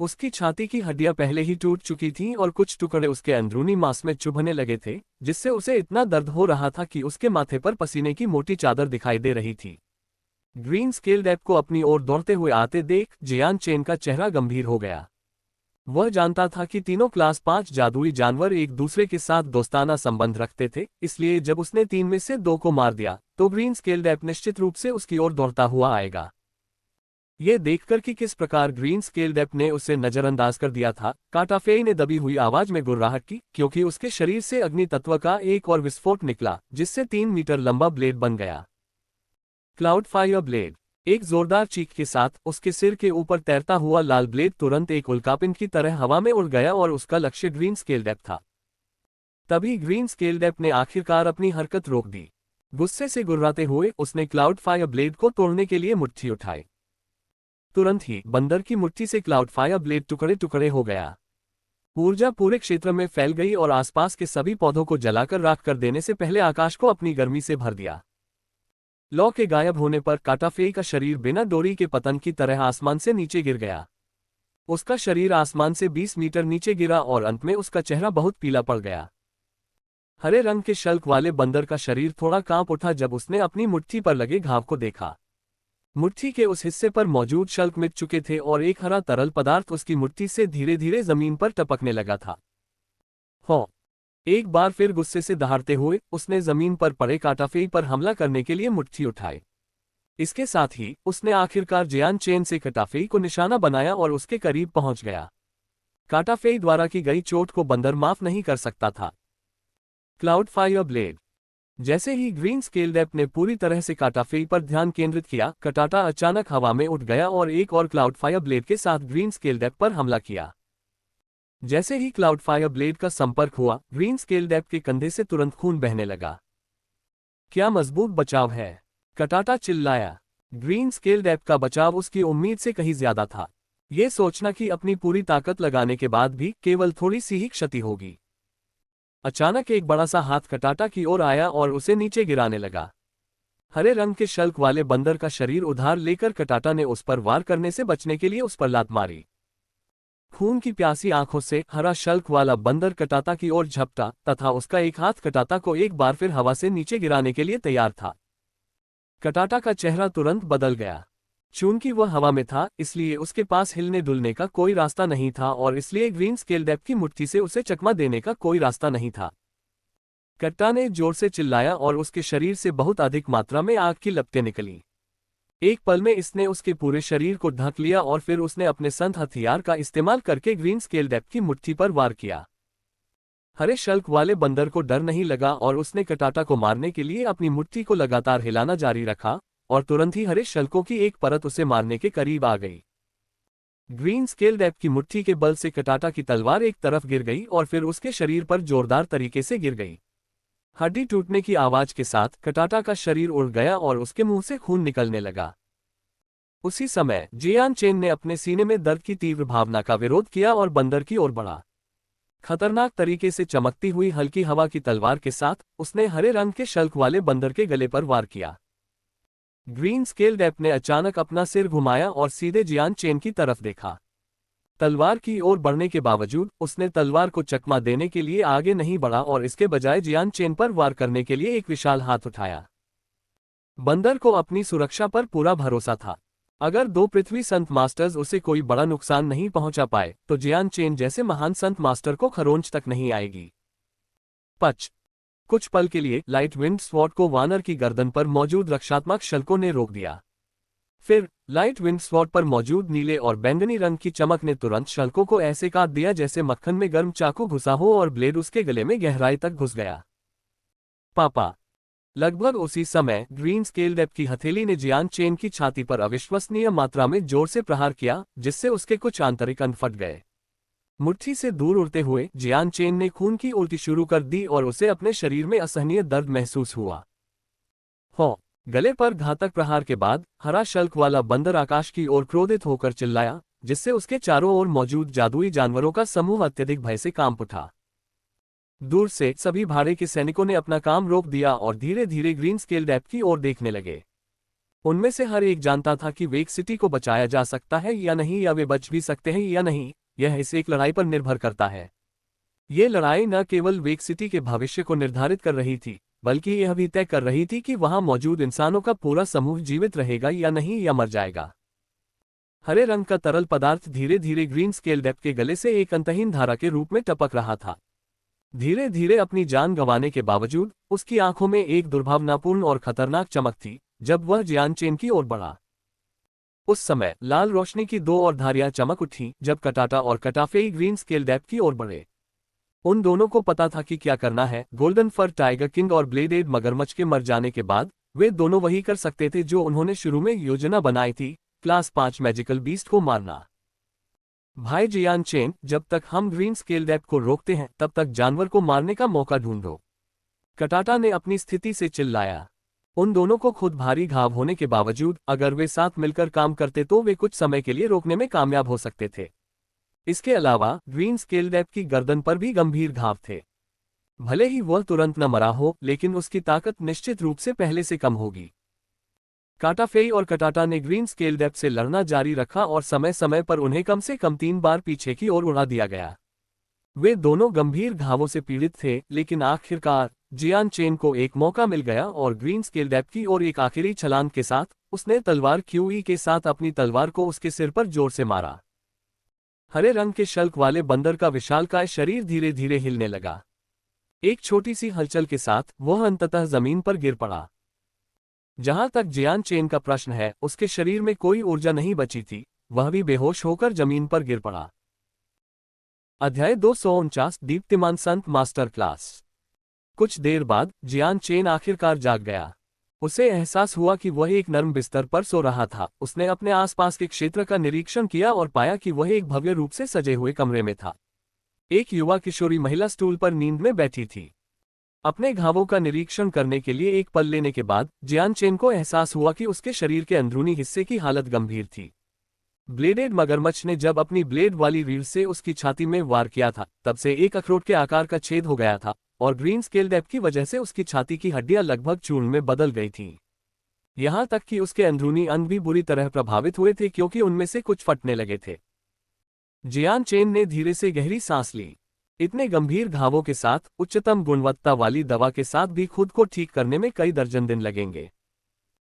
उसकी छाती की हड्डियां पहले ही टूट चुकी थीं और कुछ टुकड़े उसके अंदरूनी मांस में चुभने लगे थे, जिससे उसे इतना दर्द हो रहा था कि उसके माथे पर पसीने की मोटी चादर दिखाई दे रही थी। ग्रीन स्केल्ड ऐप को अपनी ओर दौड़ते हुए आते देख जियान चेन का चेहरा गंभीर हो गया। वह जानता था कि तीनों क्लास 5 जादुई जानवर एक दूसरे के साथ दोस्ताना संबंध रखते थे, इसलिए जब उसने 3 में से 2 को मार दिया तो ग्रीन स्केल्ड ऐप निश्चित रूप से उसकी ओर दौड़ता हुआ आएगा। यह देखकर कि किस प्रकार ग्रीन स्केल्ड ऐप ने उसे नजरअंदाज कर दिया था, काटाफेई ने दबी हुई आवाज में गुर्राहट की, क्योंकि उसके शरीर से अग्नि तत्व का एक और विस्फोट निकला, जिससे 3 मीटर लंबा ब्लेड बन गया। Cloud fire blade. एक जोरदार चीख के साथ उसके सिर के ऊपर तैरता हुआ लाल ब्लेड तुरंत एक उल्कापिंड की तरह हवा में उड़ गया और उसका लक्ष्य ग्रीन स्केल्ड ऐप था। तभी ग्रीन स्केल्ड ऐप ने आखिरकार अपनी हरकत रोक दी। गुस्से से गुर्राते हुए उसने क्लाउड फायर ब्लेड को तोड़ने के लिए मुट्ठी उठाई। तुरंत ही बंदर की मुट्ठी से क्लाउड फायर ब्लेड टुकड़े टुकड़े हो गया। ऊर्जा पूरे क्षेत्र में फैल गई और आसपास के सभी पौधों को जलाकर राख कर देने से पहले आकाश को अपनी गर्मी से भर दिया। लॉ के गायब होने पर काटाफेई का शरीर बिना डोरी के पतन की तरह आसमान से नीचे गिर गया। उसका शरीर आसमान से 20 मीटर नीचे गिरा और अंत में उसका चेहरा बहुत पीला पड़ गया। हरे रंग के शल्क वाले बंदर का शरीर थोड़ा कांप उठा जब उसने अपनी मुट्ठी पर लगे घाव को देखा। मुट्ठी के उस हिस्से पर मौजूद शल्क मिट चुके थे और एक हरा तरल पदार्थ उसकी मुट्ठी से धीरे धीरे जमीन पर टपकने लगा था। एक बार फिर गुस्से से दहाड़ते हुए उसने जमीन पर पड़े काटाफेई पर हमला करने के लिए मुट्ठी उठाई। इसके साथ ही उसने आखिरकार जियान चेन से काटाफेई को निशाना बनाया और उसके करीब पहुंच गया। काटाफेई द्वारा की गई चोट को बंदर माफ नहीं कर सकता था। Cloud fire blade. जैसे ही ग्रीन स्केल्ड ऐप ने पूरी तरह से काटाफेई पर ध्यान केंद्रित किया, कटाटा अचानक हवा में उठ गया और एक और क्लाउड फायर ब्लेड के साथ ग्रीन स्केल्ड ऐप पर हमला किया। जैसे ही क्लाउड फायर ब्लेड का संपर्क हुआ, ग्रीन स्केल्ड ऐप के कंधे से तुरंत खून बहने लगा। क्या मजबूत बचाव है, कटाटा चिल्लाया। ग्रीन स्केल्ड ऐप का बचाव उसकी उम्मीद से कहीं ज्यादा था। ये सोचना कि अपनी पूरी ताकत लगाने के बाद भी केवल थोड़ी सी ही क्षति होगी। अचानक एक बड़ा सा हाथ कटाटा की ओर आया और उसे नीचे गिराने लगा। हरे रंग के शल्क वाले बंदर का शरीर उधार लेकर कटाटा ने उस पर वार करने से बचने के लिए उस पर लात मारी। खून की प्यासी आंखों से हरा शल्क वाला बंदर कटाता की ओर झपटा तथा उसका एक हाथ कटाता को एक बार फिर हवा से नीचे गिराने के लिए तैयार था। कटाटा का चेहरा तुरंत बदल गया। चूंकि वह हवा में था, इसलिए उसके पास हिलने डुलने का कोई रास्ता नहीं था और इसलिए ग्रीन स्केल्ड ऐप की मुट्ठी से उसे चकमा देने का कोई रास्ता नहीं था। कट्टा ने जोर से चिल्लाया और उसके शरीर से बहुत अधिक मात्रा में आग की लपटें निकली। एक पल में इसने उसके पूरे शरीर को ढक लिया और फिर उसने अपने संत हथियार का इस्तेमाल करके ग्रीन स्केल्ड ऐप की मुट्ठी पर वार किया। हरे शल्क वाले बंदर को डर नहीं लगा और उसने कटाटा को मारने के लिए अपनी मुट्ठी को लगातार हिलाना जारी रखा और तुरंत ही हरे शल्कों की एक परत उसे मारने के करीब आ गई। ग्रीन स्केल्ड ऐप की मुट्ठी के बल से कटाटा की तलवार एक तरफ गिर गई और फिर उसके शरीर पर जोरदार तरीके से गिर गई। हड्डी टूटने की आवाज के साथ कटाटा का शरीर उड़ गया और उसके मुंह से खून निकलने लगा। उसी समय जियान चेन ने अपने सीने में दर्द की तीव्र भावना का विरोध किया और बंदर की ओर बढ़ा। खतरनाक तरीके से चमकती हुई हल्की हवा की तलवार के साथ उसने हरे रंग के शल्क वाले बंदर के गले पर वार किया। ग्रीन स्केल्ड ऐप ने अचानक अपना सिर घुमाया और सीधे जियान चेन की तरफ देखा। तलवार की ओर बढ़ने के बावजूद उसने तलवार को चकमा देने के लिए आगे नहीं बढ़ा और इसके बजाय जियान चेन पर वार करने के लिए एक विशाल हाथ उठाया। बंदर को अपनी सुरक्षा पर पूरा भरोसा था। अगर दो पृथ्वी संत मास्टर्स उसे कोई बड़ा नुकसान नहीं पहुंचा पाए तो जियान चेन जैसे महान संत मास्टर को खरोंच तक नहीं आएगी। पच कुछ पल के लिए लाइट विंड स्वॉर्ड को वानर की गर्दन पर मौजूद रक्षात्मक शल्कों ने रोक दिया। फिर लाइट विंड स्वॉर्ड पर मौजूद नीले और बैंगनी रंग की चमक ने तुरंत शल्कों को ऐसे काट दिया जैसे मक्खन में गर्म चाकू घुसा हो और ब्लेड उसके गले में गहराई तक घुस गया। पापा। लगभग उसी समय ग्रीन स्केल्ड ऐप की हथेली ने जियान चेन की छाती पर अविश्वसनीय मात्रा में जोर से प्रहार किया, जिससे उसके कुछ आंतरिक अंग फट गए। मुट्ठी से दूर उड़ते हुए जियान चेन ने खून की उल्टी शुरू कर दी और उसे अपने शरीर में असहनीय दर्द महसूस हुआ। हो गले पर घातक प्रहार के बाद हरा शल्क वाला बंदर आकाश की ओर क्रोधित होकर चिल्लाया, जिससे उसके चारों ओर मौजूद जादुई जानवरों का समूह अत्यधिक भय से कांप उठा। दूर से सभी भाड़े के सैनिकों ने अपना काम रोक दिया और धीरे धीरे ग्रीन स्केल्ड ऐप की ओर देखने लगे। उनमें से हर एक जानता था कि वेक सिटी को बचाया जा सकता है या नहीं, या वे बच भी सकते हैं या नहीं, यह इस एक लड़ाई पर निर्भर करता है। ये लड़ाई न केवल वेक सिटी के भविष्य को निर्धारित कर रही थी, बल्कि यह भी तय कर रही थी कि वहां मौजूद इंसानों का पूरा समूह जीवित रहेगा या नहीं, या मर जाएगा। हरे रंग का तरल पदार्थ धीरे धीरे ग्रीन स्केल्ड ऐप के गले से एक अंतहीन धारा के रूप में टपक रहा था। धीरे धीरे अपनी जान गंवाने के बावजूद उसकी आंखों में एक दुर्भावनापूर्ण और खतरनाक चमक थी जब वह जियान चेन की ओर बढ़ा। उस समय लाल रोशनी की दो और धारियां चमक उठी जब कटाटा और कटाफेई ग्रीन स्केल्ड ऐप की ओर बढ़े। उन दोनों को पता था कि क्या करना है। गोल्डन फर टाइगर किंग और ब्लेडेड मगरमच्छ के मर जाने के बाद वे दोनों वही कर सकते थे जो उन्होंने शुरू में योजना बनाई थी, क्लास 5 मैजिकल बीस्ट को मारना। भाई जियान चेन, जब तक हम ग्रीन स्केल्ड ऐप को रोकते हैं तब तक जानवर को मारने का मौका ढूंढो, कटाटा ने अपनी स्थिति से चिल्लाया। उन दोनों को खुद भारी घाव होने के बावजूद अगर वे साथ मिलकर काम करते तो वे कुछ समय के लिए रोकने में कामयाब हो सकते थे। इसके अलावा ग्रीन स्केल्ड ऐप की गर्दन पर भी गंभीर घाव थे। भले ही वह तुरंत न मरा हो, लेकिन उसकी ताकत निश्चित रूप से पहले से कम होगी। काटाफेई और कटाटा ने ग्रीन स्केल्ड ऐप से लड़ना जारी रखा और समय समय पर उन्हें कम से कम 3 बार पीछे की ओर उड़ा दिया गया। वे दोनों गंभीर घावों से पीड़ित थे, लेकिन आखिरकार जियान चेन को एक मौका मिल गया और ग्रीन स्केल्ड ऐप की ओर एक आखिरी छलांग के साथ उसने तलवार क्यूई के साथ अपनी तलवार को उसके सिर पर जोर से मारा। हरे रंग के शल्क वाले बंदर का विशालकाय शरीर धीरे धीरे हिलने लगा। एक छोटी सी हलचल के साथ वह अंततः जमीन पर गिर पड़ा। जहां तक जियान चेन का प्रश्न है, उसके शरीर में कोई ऊर्जा नहीं बची थी, वह भी बेहोश होकर जमीन पर गिर पड़ा। अध्याय 249 दीप्तिमान संत मास्टर क्लास। कुछ देर बाद जियान चेन आखिरकार जाग गया। उसे एहसास हुआ कि वह एक नर्म बिस्तर पर सो रहा था। उसने अपने आसपास के क्षेत्र का निरीक्षण किया और पाया कि वह एक भव्य रूप से सजे हुए कमरे में था। एक युवा किशोरी महिला स्टूल पर नींद में बैठी थी। अपने घावों का निरीक्षण करने के लिए एक पल लेने के बाद जियान चेन को एहसास हुआ कि उसके शरीर के अंदरूनी हिस्से की हालत गंभीर थी। ब्लेडेड मगरमच्छ ने जब अपनी ब्लेड वाली रीढ़ से उसकी छाती में वार किया था, तब से एक अखरोट के आकार का छेद हो गया था और ग्रीन स्केल डेप्थ की वजह से उसकी छाती की हड्डियां लगभग चूर्ण में बदल गई थीं। यहां तक कि उसके अंदरूनी अंग भी बुरी तरह प्रभावित हुए थे क्योंकि उनमें से कुछ फटने लगे थे। जियान चेन ने धीरे से गहरी सांस ली। इतने गंभीर घावों के साथ उच्चतम गुणवत्ता वाली दवा के साथ भी खुद को ठीक करने में कई दर्जन दिन लगेंगे।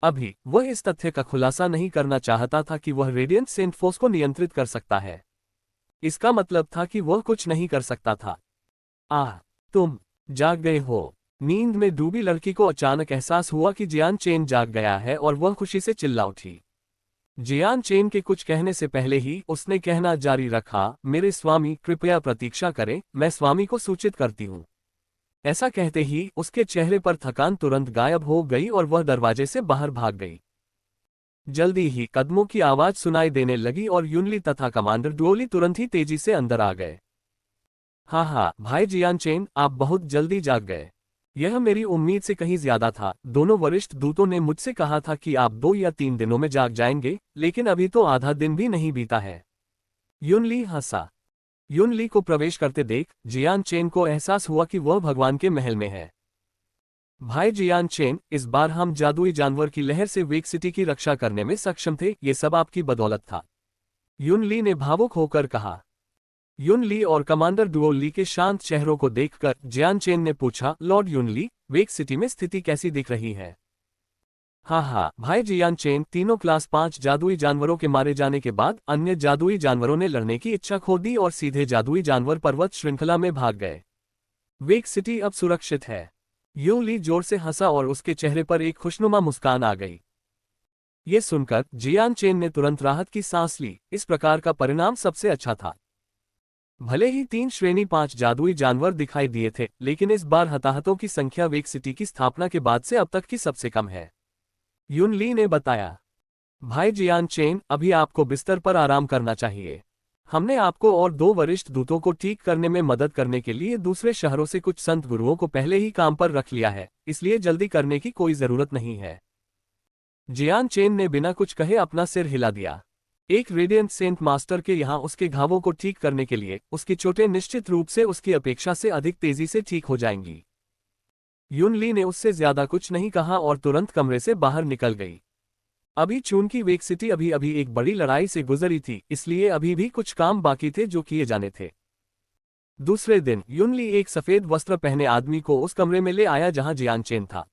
अभी वह इस तथ्य का खुलासा नहीं करना चाहता था कि वह रेडियंट सेंट फोर्स को नियंत्रित कर सकता है। इसका मतलब था कि वह कुछ नहीं कर सकता था। आह, तुम जाग गए हो। नींद में डूबी लड़की को अचानक एहसास हुआ कि जियान चेन जाग गया है और वह खुशी से चिल्ला उठी। जियान चेन के कुछ कहने से पहले ही उसने कहना जारी रखा, मेरे स्वामी कृपया प्रतीक्षा करें, मैं स्वामी को सूचित करती हूँ। ऐसा कहते ही उसके चेहरे पर थकान तुरंत गायब हो गई और वह दरवाजे से बाहर भाग गई। जल्दी ही कदमों की आवाज सुनाई देने लगी और युनली तथा कमांडर डुओली तुरंत ही तेजी से अंदर आ गए। हाँ, भाई जियान चेन, आप बहुत जल्दी जाग गए। यह मेरी उम्मीद से कहीं ज्यादा था। दोनों वरिष्ठ दूतों ने मुझसे कहा था कि आप 2 या 3 दिनों में जाग जाएंगे, लेकिन अभी तो आधा दिन भी नहीं बीता है। युनली हंसा। युनली को प्रवेश करते देख जियान चेन को एहसास हुआ कि वह भगवान के महल में है। भाई जियान चेन, इस बार हम जादुई जानवर की लहर से वेक सिटी की रक्षा करने में सक्षम थे, ये सब आपकी बदौलत था। युनली ने भावुक होकर कहा। युनली और कमांडर डुओली के शांत चेहरों को देखकर जियान चेन ने पूछा, लॉर्ड युनली, वेक सिटी में स्थिति कैसी दिख रही है? हाँ, भाई जियान चेन, तीनों क्लास 5 जादुई जानवरों के मारे जाने के बाद अन्य जादुई जानवरों ने लड़ने की इच्छा खो दी और सीधे जादुई जानवर पर्वत श्रृंखला में भाग गए। वेक सिटी अब सुरक्षित है। युनली जोर से हंसा और उसके चेहरे पर एक खुशनुमा मुस्कान आ गई। ये सुनकर जियान चेन ने तुरंत राहत की सांस ली। इस प्रकार का परिणाम सबसे अच्छा था। भले ही 3 श्रेणी 5 जादुई जानवर दिखाई दिए थे, लेकिन इस बार हताहतों की संख्या वेक सिटी की स्थापना के बाद से अब तक की सबसे कम है, युनली ने बताया। भाई जियान चेन, अभी आपको बिस्तर पर आराम करना चाहिए। हमने आपको और 2 वरिष्ठ दूतों को ठीक करने में मदद करने के लिए दूसरे शहरों से कुछ संत गुरुओं को पहले ही काम पर रख लिया है, इसलिए जल्दी करने की कोई जरूरत नहीं है। जियान चेन ने बिना कुछ कहे अपना सिर हिला दिया। एक रेडियंट सेंट मास्टर के यहाँ उसके घावों को ठीक करने के लिए उसकी चोटें निश्चित रूप से उसकी अपेक्षा से अधिक तेजी से ठीक हो जाएंगी। युनली ने उससे ज्यादा कुछ नहीं कहा और तुरंत कमरे से बाहर निकल गई। अभी चूंकि वेक सिटी अभी एक बड़ी लड़ाई से गुजरी थी, इसलिए अभी भी कुछ काम बाकी थे जो किए जाने थे। दूसरे दिन युनली एक सफेद वस्त्र पहने आदमी को उस कमरे में ले आया जहां जियान चेन था।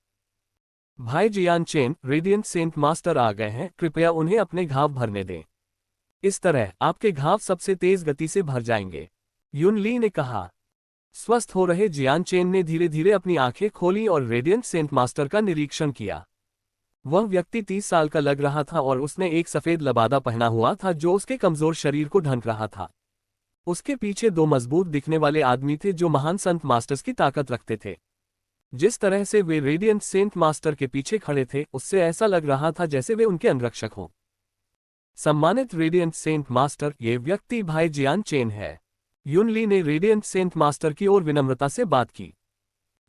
भाई जियान चेन, रेडियंट सेंट मास्टर आ गए हैं, कृपया उन्हें अपने घाव भरने दें। इस तरह आपके घाव सबसे तेज गति से भर जाएंगे, युनली ने कहा। स्वस्थ हो रहे जियान चेन ने धीरे धीरे अपनी आंखें खोली और रेडियंट सेंट मास्टर का निरीक्षण किया। वह व्यक्ति 30 साल का लग रहा था और उसने एक सफेद लबादा पहना हुआ था जो उसके कमजोर शरीर को ढंक रहा था। उसके पीछे 2 मजबूत दिखने वाले आदमी थे जो महान संत मास्टर्स की ताकत रखते थे। जिस तरह से वे रेडियंट सेंट मास्टर के पीछे खड़े थे, उससे ऐसा लग रहा था जैसे वे उनके अंगरक्षक हों। सम्मानित रेडियंट सेंट मास्टर, ये व्यक्ति भाई जियान चेन है। युनली ने रेडियंट सेंट मास्टर की ओर विनम्रता से बात की।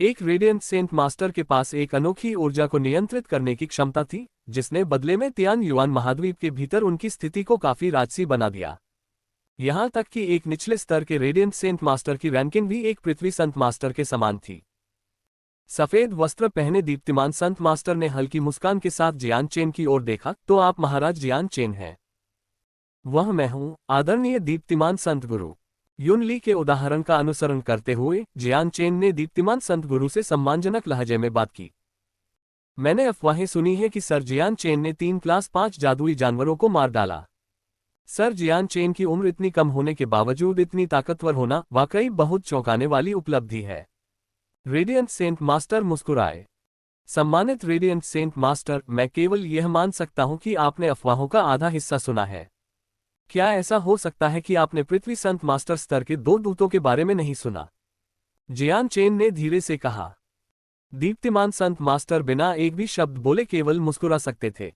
एक रेडियंट सेंट मास्टर के पास एक अनोखी ऊर्जा को नियंत्रित करने की क्षमता थी, जिसने बदले में तियान युआन महाद्वीप के भीतर उनकी स्थिति को काफी राजसी बना दिया। यहां तक कि एक निचले स्तर के रेडियंट सेंट मास्टर की रैंकिंग भी एक पृथ्वी संत मास्टर के समान थी। सफेद वस्त्र पहने दीप्तिमान संत मास्टर ने हल्की मुस्कान के साथ जियान चेन की ओर देखा, तो आप महाराज जियान चेन हैं? वह मैं हूं, आदरणीय दीप्तिमान संत गुरु। युनली के उदाहरण का अनुसरण करते हुए जियान चेन ने दीप्तिमान संत गुरु से सम्मानजनक लहजे में बात की। मैंने अफवाहें सुनी है कि सर जियान चेन ने 3 क्लास 5 जादुई जानवरों को मार डाला। सर जियान चेन की उम्र इतनी कम होने के बावजूद इतनी ताकतवर होना वाकई बहुत चौंकाने वाली उपलब्धि है। रेडियंट सेंट मास्टर मुस्कुराए। सम्मानित रेडियंट सेंट मास्टर, मैं केवल यह मान सकता हूं कि आपने अफवाहों का आधा हिस्सा सुना है। क्या ऐसा हो सकता है कि आपने पृथ्वी संत मास्टर स्तर के 2 दूतों के बारे में नहीं सुना? जियान चेन ने धीरे से कहा। दीप्तिमान संत मास्टर बिना एक भी शब्द बोले केवल मुस्कुरा सकते थे।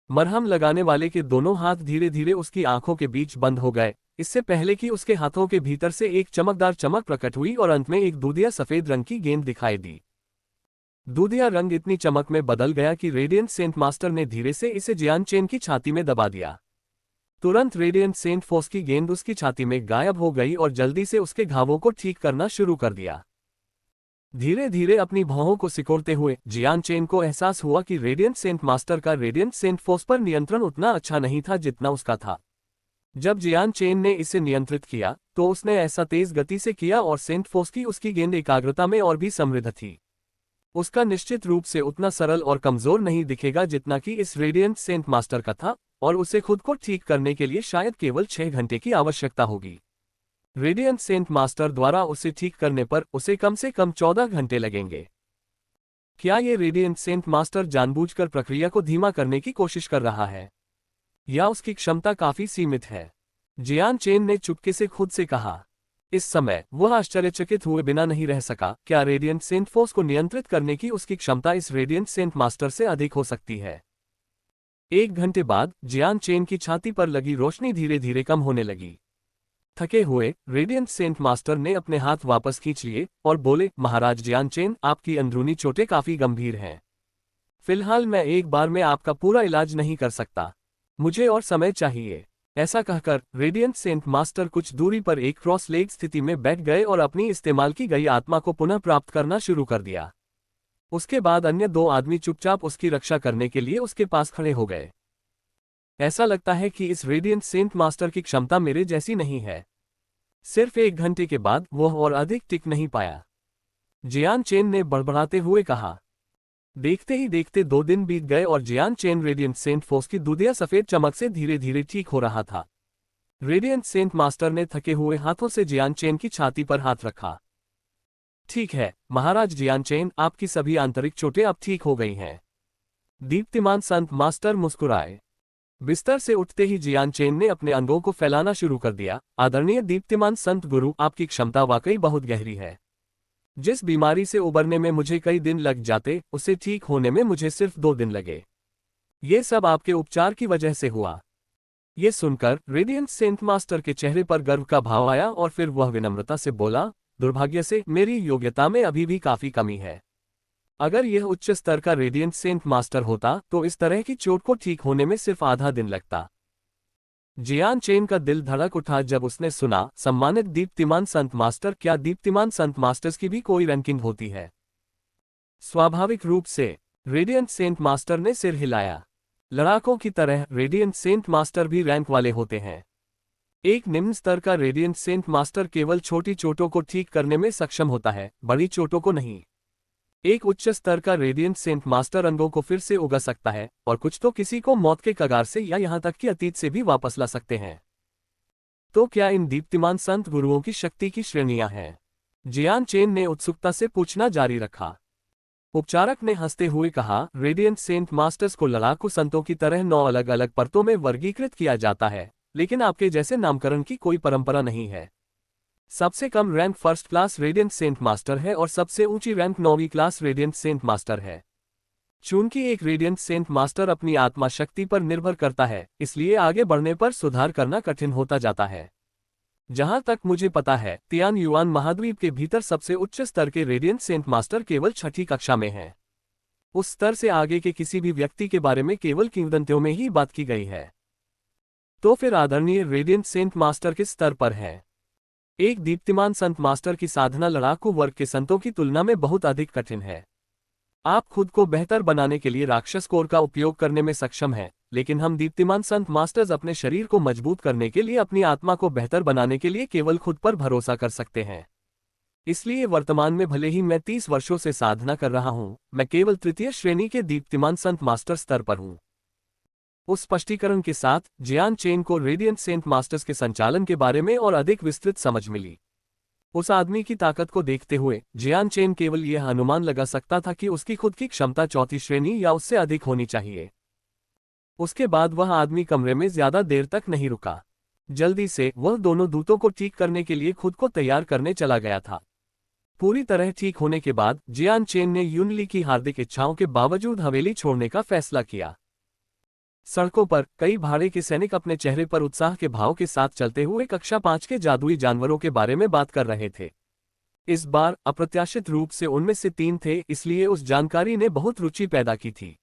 मरहम लगाने वाले के दोनों हाथ धीरे धीरे उसकी आंखों के बीच बंद हो गए इससे पहले कि उसके हाथों के भीतर से एक चमकदार चमक प्रकट हुई और अंत में एक दूधिया सफेद रंग की गेंद दिखाई दी। दूधिया रंग इतनी चमक में बदल गया कि रेडियंट सेंट मास्टर ने धीरे से इसे जियान चेन की छाती में दबा दिया। तुरंत रेडियंट सेंट फोर्स की गेंद उसकी छाती में गायब हो गई और जल्दी से उसके घावों को ठीक करना शुरू कर दिया। धीरे धीरे अपनी भौहों को सिकोड़ते हुए जियान चेन को एहसास हुआ कि रेडियंट सेंट मास्टर का रेडियंट सेंट फोर्स पर नियंत्रण उतना अच्छा नहीं था जितना उसका था। जब जियान चेन ने इसे नियंत्रित किया तो उसने ऐसा तेज गति से किया और सेंट फोर्स की उसकी गेंद एकाग्रता में और भी समृद्ध थी। उसका निश्चित रूप से उतना सरल और कमजोर नहीं दिखेगा जितना कि इस रेडियंट सेंट मास्टर का था, और उसे खुद को ठीक करने के लिए शायद केवल 6 घंटे की आवश्यकता होगी। रेडियंट सेंट मास्टर द्वारा उसे ठीक करने पर उसे कम से कम 14 घंटे लगेंगे। क्या ये रेडियंट सेंट मास्टर जानबूझकर प्रक्रिया को धीमा करने की कोशिश कर रहा है, या उसकी क्षमता काफी सीमित है? जियान चेन ने चुपके से खुद से कहा। इस समय वह आश्चर्यचकित हुए बिना नहीं रह सका। क्या रेडियंट सेंट फोर्स को नियंत्रित करने की उसकी क्षमता इस रेडियंट सेंट मास्टर से अधिक हो सकती है? 1 घंटे बाद जियान चेन की छाती पर लगी रोशनी धीरे धीरे कम होने लगी। थके हुए रेडियंट सेंट मास्टर ने अपने हाथ वापस खींच लिए और बोले, महाराज जियान चेन, आपकी अंदरूनी चोटें काफी गंभीर हैं। फिलहाल मैं एक बार में आपका पूरा इलाज नहीं कर सकता, मुझे और समय चाहिए। ऐसा कहकर रेडियंट सेंट मास्टर कुछ दूरी पर एक क्रॉस लेग स्थिति में बैठ गए और अपनी इस्तेमाल की गई आत्मा को पुनः प्राप्त करना शुरू कर दिया। उसके बाद अन्य 2 आदमी चुपचाप उसकी रक्षा करने के लिए उसके पास खड़े हो गए। ऐसा लगता है कि इस रेडियंट सेंट मास्टर की क्षमता मेरे जैसी नहीं है। सिर्फ 1 घंटे के बाद वह और अधिक टिक नहीं पाया, जियान चेन ने बड़बड़ाते हुए कहा। देखते ही देखते 2 दिन बीत गए और जियान चेन रेडियंट सेंट फोर्स की दूधिया सफेद चमक से धीरे धीरे ठीक हो रहा था। रेडियंट सेंट मास्टर ने थके हुए हाथों से जियान चेन की छाती पर हाथ रखा। ठीक है महाराज जियान चेन, आपकी सभी आंतरिक चोटें अब ठीक हो गई हैं। दीप्तिमान संत मास्टर मुस्कुराए। बिस्तर से उठते ही जियान चेन ने अपने अंगों को फैलाना शुरू कर दिया। आदरणीय दीप्तिमान संत गुरु, आपकी क्षमता वाकई बहुत गहरी है। जिस बीमारी से उबरने में मुझे कई दिन लग जाते, उसे ठीक होने में मुझे सिर्फ 2 दिन लगे। ये सब आपके उपचार की वजह से हुआ। ये सुनकर रेडियंट सेंट मास्टर के चेहरे पर गर्व का भाव आया और फिर वह विनम्रता से बोला, दुर्भाग्य से मेरी योग्यता में अभी भी काफी कमी है। अगर यह उच्च स्तर का रेडियंट सेंट मास्टर होता तो इस तरह की चोट को ठीक होने में सिर्फ आधा दिन लगता। जियान चेन का दिल धड़क उठा जब उसने सुना, सम्मानित दीप्तिमान संत मास्टर, क्या दीप्तिमान संत मास्टर्स की भी कोई रैंकिंग होती है? स्वाभाविक रूप से रेडियंट सेंट मास्टर ने सिर हिलाया। लड़ाकों की तरह रेडियंट सेंट मास्टर भी रैंक वाले होते हैं। एक निम्न स्तर का रेडियंट सेंट मास्टर केवल छोटी चोटों को ठीक करने में सक्षम होता है, बड़ी चोटों को नहीं। एक उच्च स्तर का रेडियंट सेंट मास्टर अंगों को फिर से उगा सकता है, और कुछ तो किसी को मौत के कगार से या यहां तक कि अतीत से भी वापस ला सकते हैं। तो क्या इन दीप्तिमान संत गुरुओं की शक्ति की श्रेणियां हैं? जियान चेन ने उत्सुकता से पूछना जारी रखा। उपचारक ने हंसते हुए कहा, रेडियंट सेंट मास्टर्स को लड़ाकू संतों की तरह 9 अलग अलग परतों में वर्गीकृत किया जाता है, लेकिन आपके जैसे नामकरण की कोई परंपरा नहीं है। सबसे कम rank first class radiant saint master है और सबसे ऊंची रैंक 9वीं क्लास रेडियंट सेंट मास्टर है। चूंकि एक रेडियंट सेंट मास्टर अपनी आत्मा शक्ति पर निर्भर करता है, इसलिए आगे बढ़ने पर सुधार करना कठिन होता जाता है। जहां तक मुझे पता है, तियान युआन महाद्वीप के भीतर सबसे उच्च स्तर के रेडियंट सेंट मास्टर केवल 6ठी कक्षा में हैं। उस स्तर से आगे के किसी भी व्यक्ति के बारे में केवल किंवदंतियों में ही बात की गई है। तो फिर आदरणीय रेडियंट सेंट मास्टर किस स्तर पर है? एक दीप्तिमान संत मास्टर की साधना लड़ाकू वर्ग के संतों की तुलना में बहुत अधिक कठिन है। आप खुद को बेहतर बनाने के लिए राक्षस कोर का उपयोग करने में सक्षम हैं, लेकिन हम दीप्तिमान संत मास्टर्स अपने शरीर को मजबूत करने के लिए, अपनी आत्मा को बेहतर बनाने के लिए केवल खुद पर भरोसा कर सकते हैं। इसलिए वर्तमान में भले ही मैं 30 वर्षों से साधना कर रहा हूं, मैं केवल 3य श्रेणी के दीप्तिमान संत मास्टर स्तर पर हूं। उस स्पष्टीकरण के साथ जियान चेन को रेडियंट सेंट मास्टर्स के संचालन के बारे में और अधिक विस्तृत समझ मिली। उस आदमी की ताकत को देखते हुए जियान चेन केवल यह अनुमान लगा सकता था कि उसकी खुद की क्षमता 4थी श्रेणी या उससे अधिक होनी चाहिए। उसके बाद वह आदमी कमरे में ज्यादा देर तक नहीं रुका। जल्दी से वह दोनों दूतों को ठीक करने के लिए खुद को तैयार करने चला गया था। पूरी तरह ठीक होने के बाद जियान चेन ने यूनली की हार्दिक इच्छाओं के बावजूद हवेली छोड़ने का फैसला किया। सड़कों पर कई भाड़े के सैनिक अपने चेहरे पर उत्साह के भाव के साथ चलते हुए कक्षा 5 के जादुई जानवरों के बारे में बात कर रहे थे। इस बार अप्रत्याशित रूप से उनमें से 3 थे, इसलिए उस जानकारी ने बहुत रुचि पैदा की थी।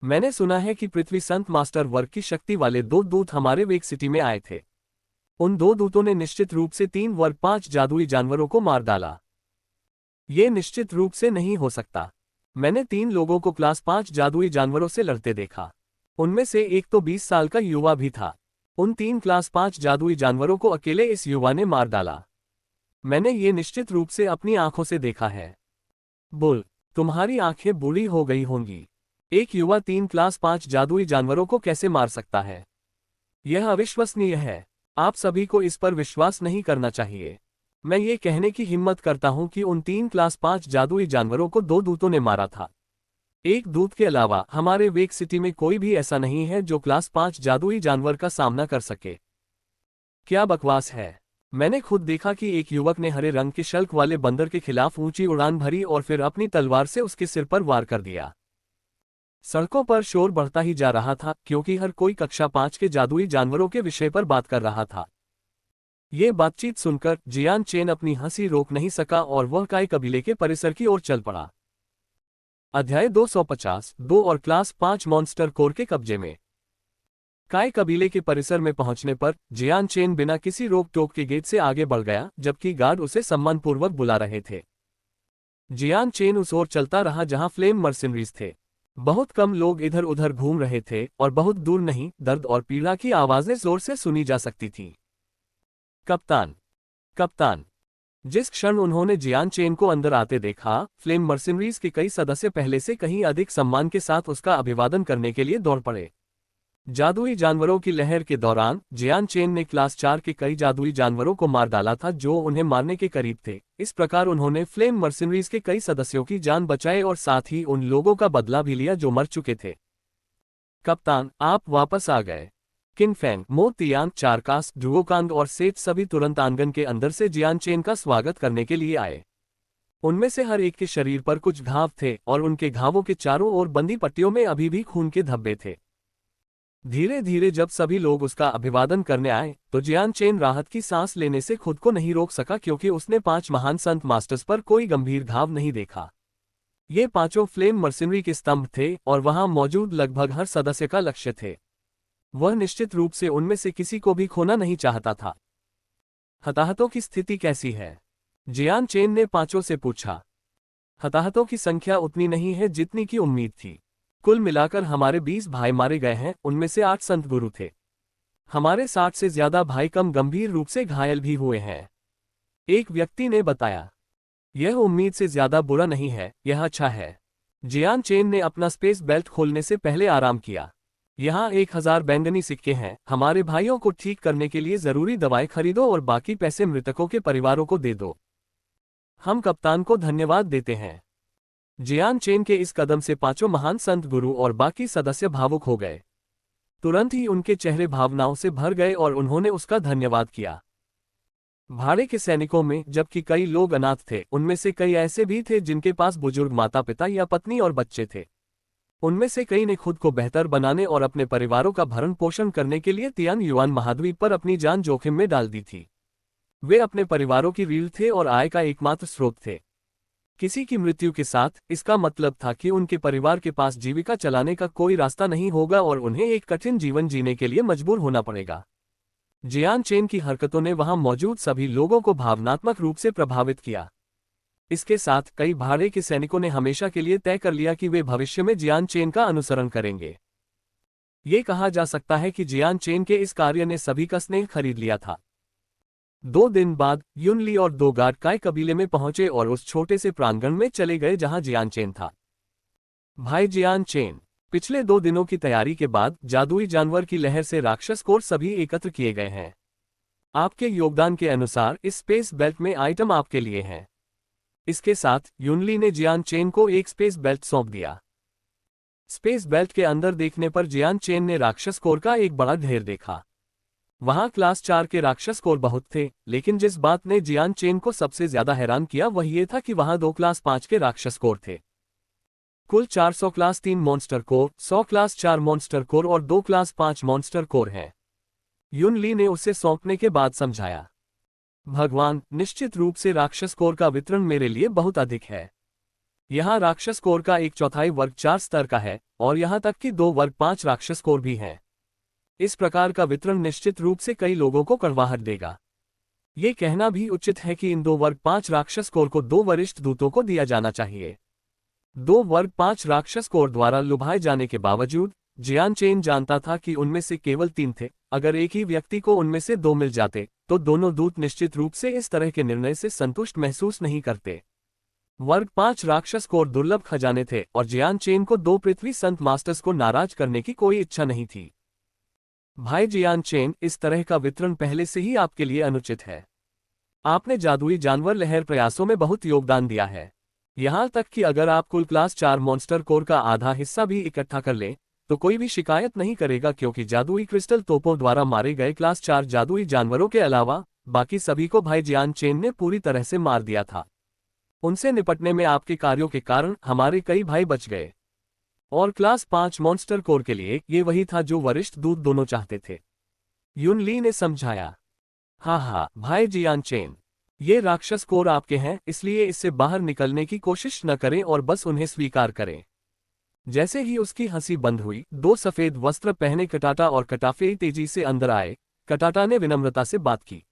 मैंने सुना है कि पृथ्वी संत मास्टर वर्ग की शक्ति वाले 2 दूत हमारे वेक सिटी में आए थे। उन 2 दूतों ने निश्चित रूप से 3 वर्ग 5 जादुई जानवरों को मार डाला। ये निश्चित रूप से नहीं हो सकता। मैंने 3 लोगों को क्लास 5 जादुई जानवरों से लड़ते देखा। उनमें से एक तो 20 साल का युवा भी था। उन 3 क्लास 5 जादुई जानवरों को अकेले इस युवा ने मार डाला। मैंने ये निश्चित रूप से अपनी आंखों से देखा है। बुल, तुम्हारी आंखें बूढ़ी हो गई होंगी। एक युवा 3 क्लास 5 जादुई जानवरों को कैसे मार सकता है? यह अविश्वसनीय है। आप सभी को इस पर विश्वास नहीं करना चाहिए। मैं ये कहने की हिम्मत करता हूं कि उन 3 क्लास 5 जादुई जानवरों को 2 दूतों ने मारा था। एक दूत के अलावा हमारे वेक सिटी में कोई भी ऐसा नहीं है जो क्लास 5 जादुई जानवर का सामना कर सके। क्या बकवास है। मैंने खुद देखा कि एक युवक ने हरे रंग के शल्क वाले बंदर के खिलाफ ऊंची उड़ान भरी और फिर अपनी तलवार से उसके सिर पर वार कर दिया। सड़कों पर शोर बढ़ता ही जा रहा था क्योंकि हर कोई कक्षा 5 के जादुई जानवरों के विषय पर बात कर रहा था। ये बातचीत सुनकर जियान चेन अपनी हंसी रोक नहीं सका और वह काय कबीले के परिसर की ओर चल पड़ा। अध्याय 250 2 और क्लास 5 मॉन्स्टर कोर के कब्जे में। काय कबीले के परिसर में पहुंचने पर जियान चेन बिना किसी रोक टोक के गेट से आगे बढ़ गया, जबकि गार्ड उसे सम्मानपूर्वक बुला रहे थे। जियान चेन उस ओर चलता रहा जहां फ्लेम मर्सिनरीज थे। बहुत कम लोग इधर उधर घूम रहे थे और बहुत दूर नहीं, दर्द और पीड़ा की आवाजें जोर से सुनी जा सकती थीं। कप्तान, कप्तान। जिस क्षण उन्होंने जियान चेन को अंदर आते देखा, फ्लेम मर्सिनरीज के कई सदस्य पहले से कहीं अधिक सम्मान के साथ उसका अभिवादन करने के लिए दौड़ पड़े। जादुई जानवरों की लहर के दौरान जियान चेन ने क्लास 4 के कई जादुई जानवरों को मार डाला था जो उन्हें मारने के करीब थे। इस प्रकार उन्होंने फ्लेम मर्सिनरीज के कई सदस्यों की जान बचाई और साथ ही उन लोगों का बदला भी लिया जो मर चुके थे। कप्तान, आप वापस आ गए। किंग फेंग, मो तियान, चारकास, ड्रुओकांग और सेठ सभी तुरंत आंगन के अंदर से जियान चेन का स्वागत करने के लिए आए। उनमें से हर एक के शरीर पर कुछ घाव थे और उनके घावों के चारों ओर बंदी पट्टियों में अभी भी खून के धब्बे थे। धीरे धीरे जब सभी लोग उसका अभिवादन करने आए तो जियान चेन राहत की सांस लेने से खुद को नहीं रोक सका क्योंकि उसने 5 महान संत मास्टर्स पर कोई गंभीर घाव नहीं देखा। ये पांचों फ्लेम मर्सिनरी के स्तंभ थे और वहां मौजूद लगभग हर सदस्य का लक्ष्य थे। वह निश्चित रूप से उनमें से किसी को भी खोना नहीं चाहता था। हताहतों की स्थिति कैसी है? जियान चेन ने पांचों से पूछा। हताहतों की संख्या उतनी नहीं है जितनी की उम्मीद थी। कुल मिलाकर हमारे 20 भाई मारे गए हैं, उनमें से 8 संत गुरु थे। हमारे 60 से ज्यादा भाई कम गंभीर रूप से घायल भी हुए हैं, एक व्यक्ति ने बताया। यह उम्मीद से ज्यादा बुरा नहीं है, यह अच्छा है। जियान चेन ने अपना स्पेस बेल्ट खोलने से पहले आराम किया। यहाँ 1000 बैंगनी सिक्के हैं। हमारे भाइयों को ठीक करने के लिए जरूरी दवाएं खरीदो और बाकी पैसे मृतकों के परिवारों को दे दो। हम कप्तान को धन्यवाद देते हैं। जियान चेन के इस कदम से पांचों महान संत गुरु और बाकी सदस्य भावुक हो गए। तुरंत ही उनके चेहरे भावनाओं से भर गए और उन्होंने उसका धन्यवाद किया। भाड़े के सैनिकों में जबकि कई लोग अनाथ थे, उनमें से कई ऐसे भी थे जिनके पास बुजुर्ग माता पिता या पत्नी और बच्चे थे। उनमें से कई ने खुद को बेहतर बनाने और अपने परिवारों का भरण पोषण करने के लिए तियान युआन महाद्वीप पर अपनी जान जोखिम में डाल दी थी। वे अपने परिवारों की रीढ़ थे और आय का एकमात्र स्रोत थे। किसी की मृत्यु के साथ इसका मतलब था कि उनके परिवार के पास जीविका चलाने का कोई रास्ता नहीं होगा और उन्हें एक कठिन जीवन जीने के लिए मजबूर होना पड़ेगा। जियान चेन की हरकतों ने वहां मौजूद सभी लोगों को भावनात्मक रूप से प्रभावित किया। इसके साथ कई भाड़े के सैनिकों ने हमेशा के लिए तय कर लिया कि वे भविष्य में जियान चेन का अनुसरण करेंगे। ये कहा जा सकता है कि जियान चेन के इस कार्य ने सभी का स्नेह खरीद लिया था। 2 दिन बाद युनली और 2 गार्ड काय कबीले में पहुंचे और उस छोटे से प्रांगण में चले गए जहां जियान चेन था। भाई जियान चेन, पिछले 2 दिनों की तैयारी के बाद जादुई जानवर की लहर से राक्षस कोर सभी एकत्र किए गए हैं। आपके योगदान के अनुसार इस स्पेस बेल्ट में आइटम आपके लिए हैं। इसके साथ युनली ने जियान चेन को एक स्पेस बेल्ट सौंप दिया। स्पेस बेल्ट के अंदर देखने पर जियान चेन ने राक्षस कोर का एक बड़ा ढेर देखा। वहां क्लास 4 के राक्षस कोर बहुत थे, लेकिन जिस बात ने जियान चेन को सबसे ज्यादा हैरान किया वह ये था कि वहां 2 क्लास 5 के राक्षस कोर थे। कुल 400 class 3 monster core, 100 class 4 monster core और 2 क्लास 5 मॉन्स्टर कोर हैं। युन ली ने उसे सौंपने के बाद समझाया। भगवान, निश्चित रूप से राक्षस कोर का वितरण मेरे लिए बहुत अधिक है। यहाँ राक्षस कोर का 1/4 वर्ग 4 स्तर का है और यहाँ तक कि 2 वर्ग 5 राक्षस कोर भी हैं। इस प्रकार का वितरण निश्चित रूप से कई लोगों को कड़वाहट देगा। ये कहना भी उचित है कि इन 2 वर्ग 5 राक्षस कोर को 2 वरिष्ठ दूतों को दिया जाना चाहिए। 2 वर्ग 5 राक्षस कोर द्वारा लुभाए जाने के बावजूद जियान चेन जानता था कि उनमें से केवल 3 थे। अगर एक ही व्यक्ति को उनमें से 2 मिल जाते तो दोनों दूत निश्चित रूप से इस तरह के निर्णय से संतुष्ट महसूस नहीं करते। वर्ग 5 राक्षस कोर दुर्लभ खजाने थे और जियान चेन को 2 पृथ्वी संत मास्टर्स को नाराज करने की कोई इच्छा नहीं थी। भाई जियान चेन, इस तरह का वितरण पहले से ही आपके लिए अनुचित है। आपने जादुई जानवर लहर प्रयासों में बहुत योगदान दिया है। यहाँ तक कि अगर आप कुल क्लास 4 मॉन्स्टर कोर का आधा हिस्सा भी इकट्ठा कर लें तो कोई भी शिकायत नहीं करेगा, क्योंकि जादुई क्रिस्टल तोपों द्वारा मारे गए क्लास 4 जादुई जानवरों के अलावा बाकी सभी को भाई जियान चेन ने पूरी तरह से मार दिया था। उनसे निपटने में आपके कार्यों के कारण हमारे कई भाई बच गए और क्लास 5 मॉन्स्टर कोर के लिए ये वही था जो वरिष्ठ दूत दोनों चाहते थे। युन ली ने समझाया। हाँ, भाई जियान चेन, ये राक्षस कोर आपके हैं, इसलिए इससे बाहर निकलने की कोशिश न करें और बस उन्हें स्वीकार करें। जैसे ही उसकी हंसी बंद हुई, 2 सफेद वस्त्र पहने कटाटा और कटाफे तेजी से अंदर आए। कटाटा ने विनम्रता से बात की।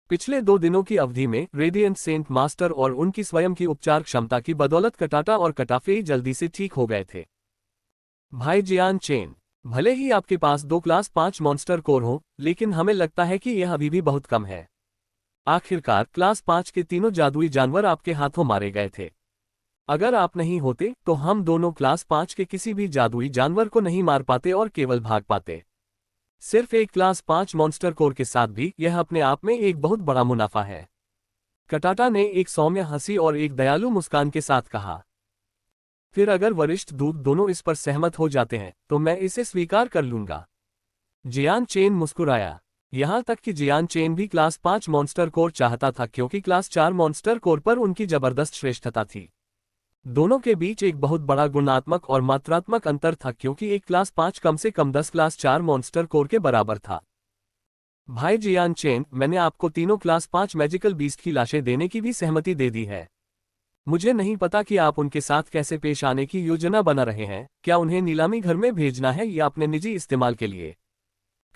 पिछले 2 दिनों की अवधि में रेडिएंट सेंट मास्टर और उनकी स्वयं की उपचार क्षमता की बदौलत कटाटा और कटाफे जल्दी से ठीक हो गए थे। भाई जियान चेन, भले ही आपके पास 2 क्लास 5 मॉन्स्टर कोर हो, लेकिन हमें लगता है कि यह अभी भी बहुत कम है। आखिरकार क्लास 5 के तीनों जादुई जानवर आपके हाथों मारे गए थे। अगर आप नहीं होते तो हम दोनों क्लास 5 के किसी भी जादुई जानवर को नहीं मार पाते और केवल भाग पाते। सिर्फ एक क्लास 5 मॉन्स्टर कोर के साथ भी यह अपने आप में एक बहुत बड़ा मुनाफा है। कटाटा ने एक सौम्य हंसी और एक दयालु मुस्कान के साथ कहा। फिर अगर वरिष्ठ दूत दोनों इस पर सहमत हो जाते हैं तो मैं इसे स्वीकार कर लूंगा। जियान चेन मुस्कुराया। यहाँ तक कि जियान चेन भी क्लास 5 मॉन्स्टर कोर चाहता था, क्योंकि क्लास 4 मॉन्स्टर कोर पर उनकी जबरदस्त श्रेष्ठता थी। दोनों के बीच एक बहुत बड़ा गुणात्मक और मात्रात्मक अंतर था, क्योंकि एक क्लास 5 कम से कम 10 क्लास 4 मॉन्स्टर कोर के बराबर था। भाई जियान चेन, मैंने आपको तीनों क्लास 5 मैजिकल बीस्ट की लाशें देने की भी सहमति दे दी है। मुझे नहीं पता कि आप उनके साथ कैसे पेश आने की योजना बना रहे हैं। क्या उन्हें नीलामी घर में भेजना है या अपने निजी इस्तेमाल के लिए?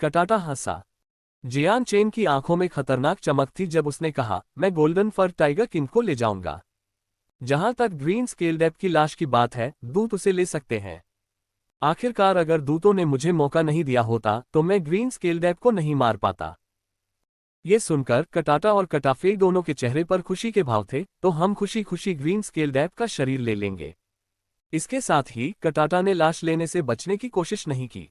कटाटा हंसा। जियान चेन की आंखों में खतरनाक चमक थी जब उसने कहा, मैं गोल्डन फर टाइगर किंग को ले जाऊंगा। जहां तक ग्रीन स्केल डेप की लाश की बात है, दूत उसे ले सकते हैं। आखिरकार अगर दूतों ने मुझे मौका नहीं दिया होता तो मैं ग्रीन स्केल डेप को नहीं मार पाता। ये सुनकर कटाटा और कटाफे दोनों के चेहरे पर खुशी के भाव थे। तो हम खुशी खुशी ग्रीन स्केल डेप का शरीर ले लेंगे। इसके साथ ही कटाटा ने लाश लेने से बचने की कोशिश नहीं की।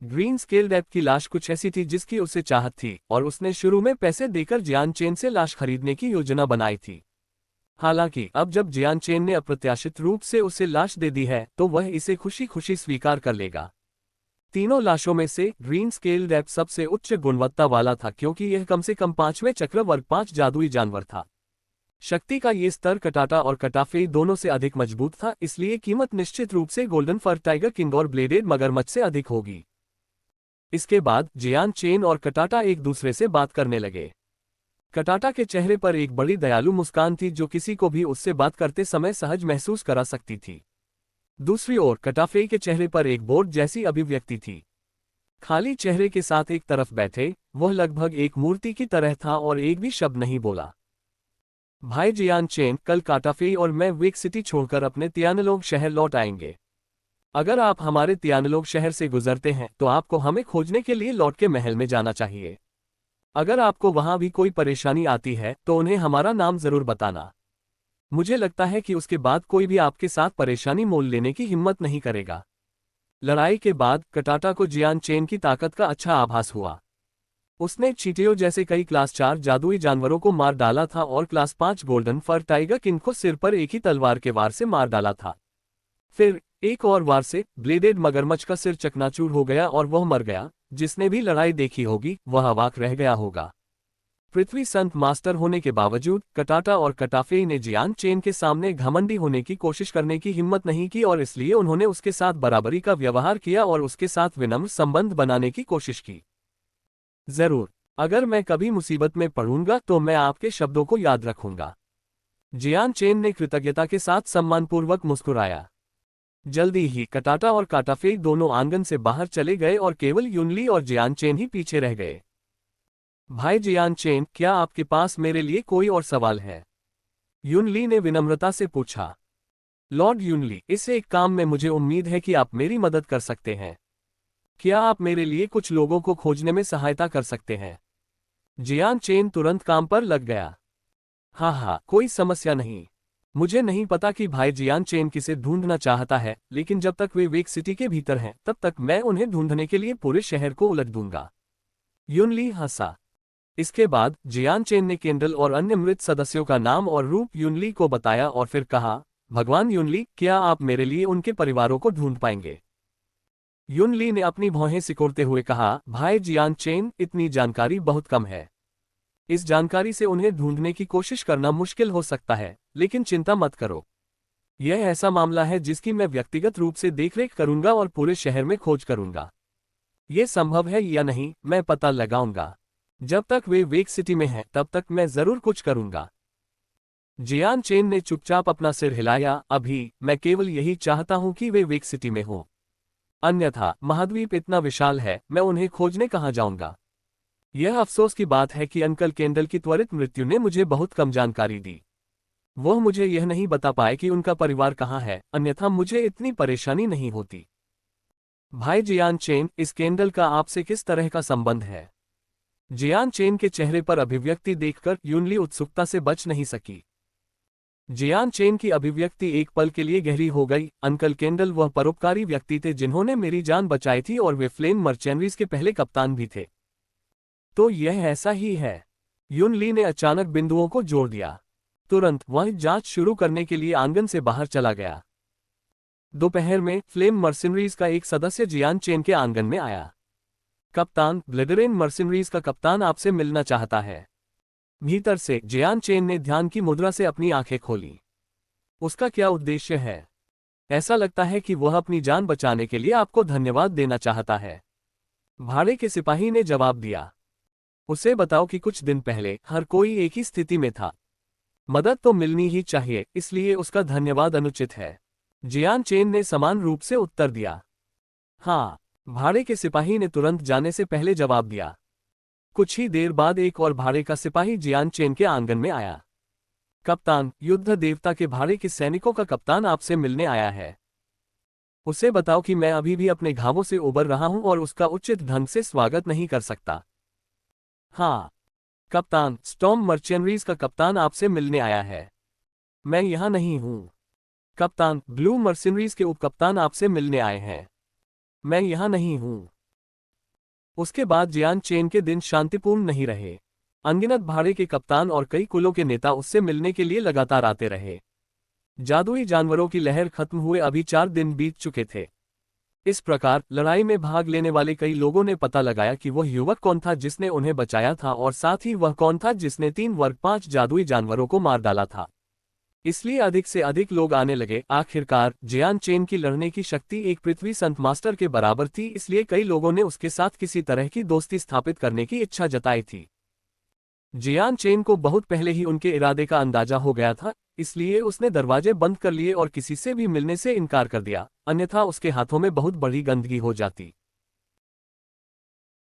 ग्रीन स्केल डेप की लाश कुछ ऐसी थी जिसकी उसे चाहत थी और उसने शुरू में पैसे देकर जियान चेन से लाश खरीदने की योजना बनाई थी। हालांकि अब जब जियान चेन ने अप्रत्याशित रूप से उसे लाश दे दी है तो वह इसे खुशी खुशी स्वीकार कर लेगा। तीनों लाशों में से ग्रीन स्केल डेप सबसे उच्च गुणवत्ता वाला था, क्योंकि यह कम से कम 5वें चक्र वर्ग 5 जादुई जानवर था। शक्ति का ये स्तर कटाटा और कटाफे दोनों से अधिक मजबूत था, इसलिए कीमत निश्चित रूप से गोल्डन फर टाइगर किंग और ब्लेडेड मगरमच्छ से अधिक होगी। इसके बाद जियान चेन और कटाटा एक दूसरे से बात करने लगे। कटाटा के चेहरे पर एक बड़ी दयालु मुस्कान थी जो किसी को भी उससे बात करते समय सहज महसूस करा सकती थी। दूसरी ओर कटाफे के चेहरे पर एक बोर्ड जैसी अभिव्यक्ति थी। खाली चेहरे के साथ एक तरफ बैठे वह लगभग एक मूर्ति की तरह था और एक भी शब्द नहीं बोला। भाई जियान चेन, कल कटाफे और मैं वेक सिटी छोड़कर अपने तियानलोंग शहर लौट आएंगे। अगर आप हमारे तियानलोंग शहर से गुजरते हैं तो आपको हमें खोजने के लिए लौट के महल में जाना चाहिए। अगर आपको वहां भी कोई परेशानी आती है तो उन्हें हमारा नाम जरूर बताना। मुझे लगता है कि उसके बाद कोई भी आपके साथ परेशानी मोल लेने की हिम्मत नहीं करेगा। लड़ाई के बाद कटाटा को जियान चेन की ताकत का अच्छा आभास हुआ। उसने चींटियों जैसे कई क्लास 4 जादुई जानवरों को मार डाला था और क्लास 5 गोल्डन फर टाइगर किंग को सिर पर एक ही तलवार के वार से मार डाला था। फिर एक और वार से ब्लेडेड मगरमच्छ का सिर चकनाचूर हो गया और वह मर गया। जिसने भी लड़ाई देखी होगी वह अवाक रह गया होगा। पृथ्वी संत मास्टर होने के बावजूद कटाटा और कटाफेई ने जियान चेन के सामने घमंडी होने की कोशिश करने की हिम्मत नहीं की और इसलिए उन्होंने उसके साथ बराबरी का व्यवहार किया और उसके साथ विनम्र संबंध बनाने की कोशिश की। जरूर, अगर मैं कभी मुसीबत में पड़ूंगा तो मैं आपके शब्दों को याद रखूंगा। जियान चेन ने कृतज्ञता के साथ सम्मानपूर्वक मुस्कुराया। जल्दी ही कटाटा और काटाफेई दोनों आंगन से बाहर चले गए और केवल युनली और जियान चेन ही पीछे रह गए। भाई जियान चेन, क्या आपके पास मेरे लिए कोई और सवाल है? युनली ने विनम्रता से पूछा। लॉर्ड युनली, इस एक काम में मुझे उम्मीद है कि आप मेरी मदद कर सकते हैं। क्या आप मेरे लिए कुछ लोगों को खोजने में सहायता कर सकते हैं? जियान चेन तुरंत काम पर लग गया। हाँ, कोई समस्या नहीं। मुझे नहीं पता कि भाई जियान चेन किसे ढूंढना चाहता है, लेकिन जब तक वे वेक सिटी के भीतर हैं तब तक मैं उन्हें ढूंढने के लिए पूरे शहर को उलट दूंगा। युनली हंसा। इसके बाद जियान चेन ने केंडल और अन्य मृत सदस्यों का नाम और रूप युनली को बताया और फिर कहा, भगवान युनली, क्या आप मेरे लिए उनके परिवारों को ढूंढ पाएंगे? युनली ने अपनी भौहें सिकोड़ते हुए कहा, भाई जियान चेन, इतनी जानकारी बहुत कम है। इस जानकारी से उन्हें ढूंढने की कोशिश करना मुश्किल हो सकता है, लेकिन चिंता मत करो। यह ऐसा मामला है जिसकी मैं व्यक्तिगत रूप से देखरेख करूंगा और पूरे शहर में खोज करूंगा। यह संभव है या नहीं, मैं पता लगाऊंगा। जब तक वे वेक सिटी में हैं तब तक मैं जरूर कुछ करूंगा। जियान चेन ने चुपचाप अपना सिर हिलाया। अभी मैं केवल यही चाहता हूं कि वे वेक सिटी में हों। अन्यथा महाद्वीप इतना विशाल है, मैं उन्हें खोजने कहां जाऊंगा। यह अफसोस की बात है कि अंकल केंडल की त्वरित मृत्यु ने मुझे बहुत कम जानकारी दी। वह मुझे यह नहीं बता पाए कि उनका परिवार कहां है, अन्यथा मुझे इतनी परेशानी नहीं होती। भाई जियान चेन, इस केंडल का आपसे किस तरह का संबंध है? जियान चेन के चेहरे पर अभिव्यक्ति देखकर युनली उत्सुकता से बच नहीं सकी। जियान चेन की अभिव्यक्ति एक पल के लिए गहरी हो गई। अंकल केंडल वह परोपकारी व्यक्ति थे जिन्होंने मेरी जान बचाई थी और वे फ्लेम मर्चेंडरीज के पहले कप्तान भी थे। तो यह ऐसा ही है। युनली ने अचानक बिंदुओं को जोड़ दिया। तुरंत वह जांच शुरू करने के लिए आंगन से बाहर चला गया। दोपहर में फ्लेम मर्सिनरीज का एक सदस्य जियान चेन के आंगन में आया। कप्तान, ब्लेडरेन मर्सिनरीज का कप्तान आपसे मिलना चाहता है। भीतर से जियान चेन ने ध्यान की मुद्रा से अपनी आंखें खोली। उसका क्या उद्देश्य है? ऐसा लगता है कि वह अपनी जान बचाने के लिए आपको धन्यवाद देना चाहता है। भाड़े के सिपाही ने जवाब दिया। उसे बताओ कि कुछ दिन पहले हर कोई एक ही स्थिति में था। मदद तो मिलनी ही चाहिए, इसलिए उसका धन्यवाद अनुचित है। जियान चेन ने समान रूप से उत्तर दिया। हाँ, भाड़े के सिपाही ने तुरंत जाने से पहले जवाब दिया। कुछ ही देर बाद एक और भाड़े का सिपाही जियान चेन के आंगन में आया। कप्तान, युद्ध देवता के भाड़े के सैनिकों का कप्तान आपसे मिलने आया है। उसे बताओ कि मैं अभी भी अपने घावों से उबर रहा हूं और उसका उचित ढंग से स्वागत नहीं कर सकता। हाँ कप्तान, स्टॉर्म मर्चेंडरीज का कप्तान आपसे मिलने आया है। मैं यहां नहीं हूं। कप्तान, ब्लू मर्सिनरीज के उपकप्तान आपसे मिलने आए हैं। मैं यहां नहीं हूं। उसके बाद जियान चेन के दिन शांतिपूर्ण नहीं रहे। अनगिनत भाड़े के कप्तान और कई कुलों के नेता उससे मिलने के लिए लगातार आते रहे। जादुई जानवरों की लहर खत्म हुए अभी 4 दिन बीत चुके थे। इस प्रकार लड़ाई में भाग लेने वाले कई लोगों ने पता लगाया कि वह युवक कौन था जिसने उन्हें बचाया था और साथ ही वह कौन था जिसने 3 वर्ग 5 जादुई जानवरों को मार डाला था। इसलिए अधिक से अधिक लोग आने लगे। आखिरकार जियान चेन की लड़ने की शक्ति एक पृथ्वी संत मास्टर के बराबर थी, इसलिए कई लोगों ने उसके साथ किसी तरह की दोस्ती स्थापित करने की इच्छा जताई थी। जियान चेन को बहुत पहले ही उनके इरादे का अंदाजा हो गया था, इसलिए उसने दरवाजे बंद कर लिए और किसी से भी मिलने से इनकार कर दिया, अन्यथा उसके हाथों में बहुत बड़ी गंदगी हो जाती।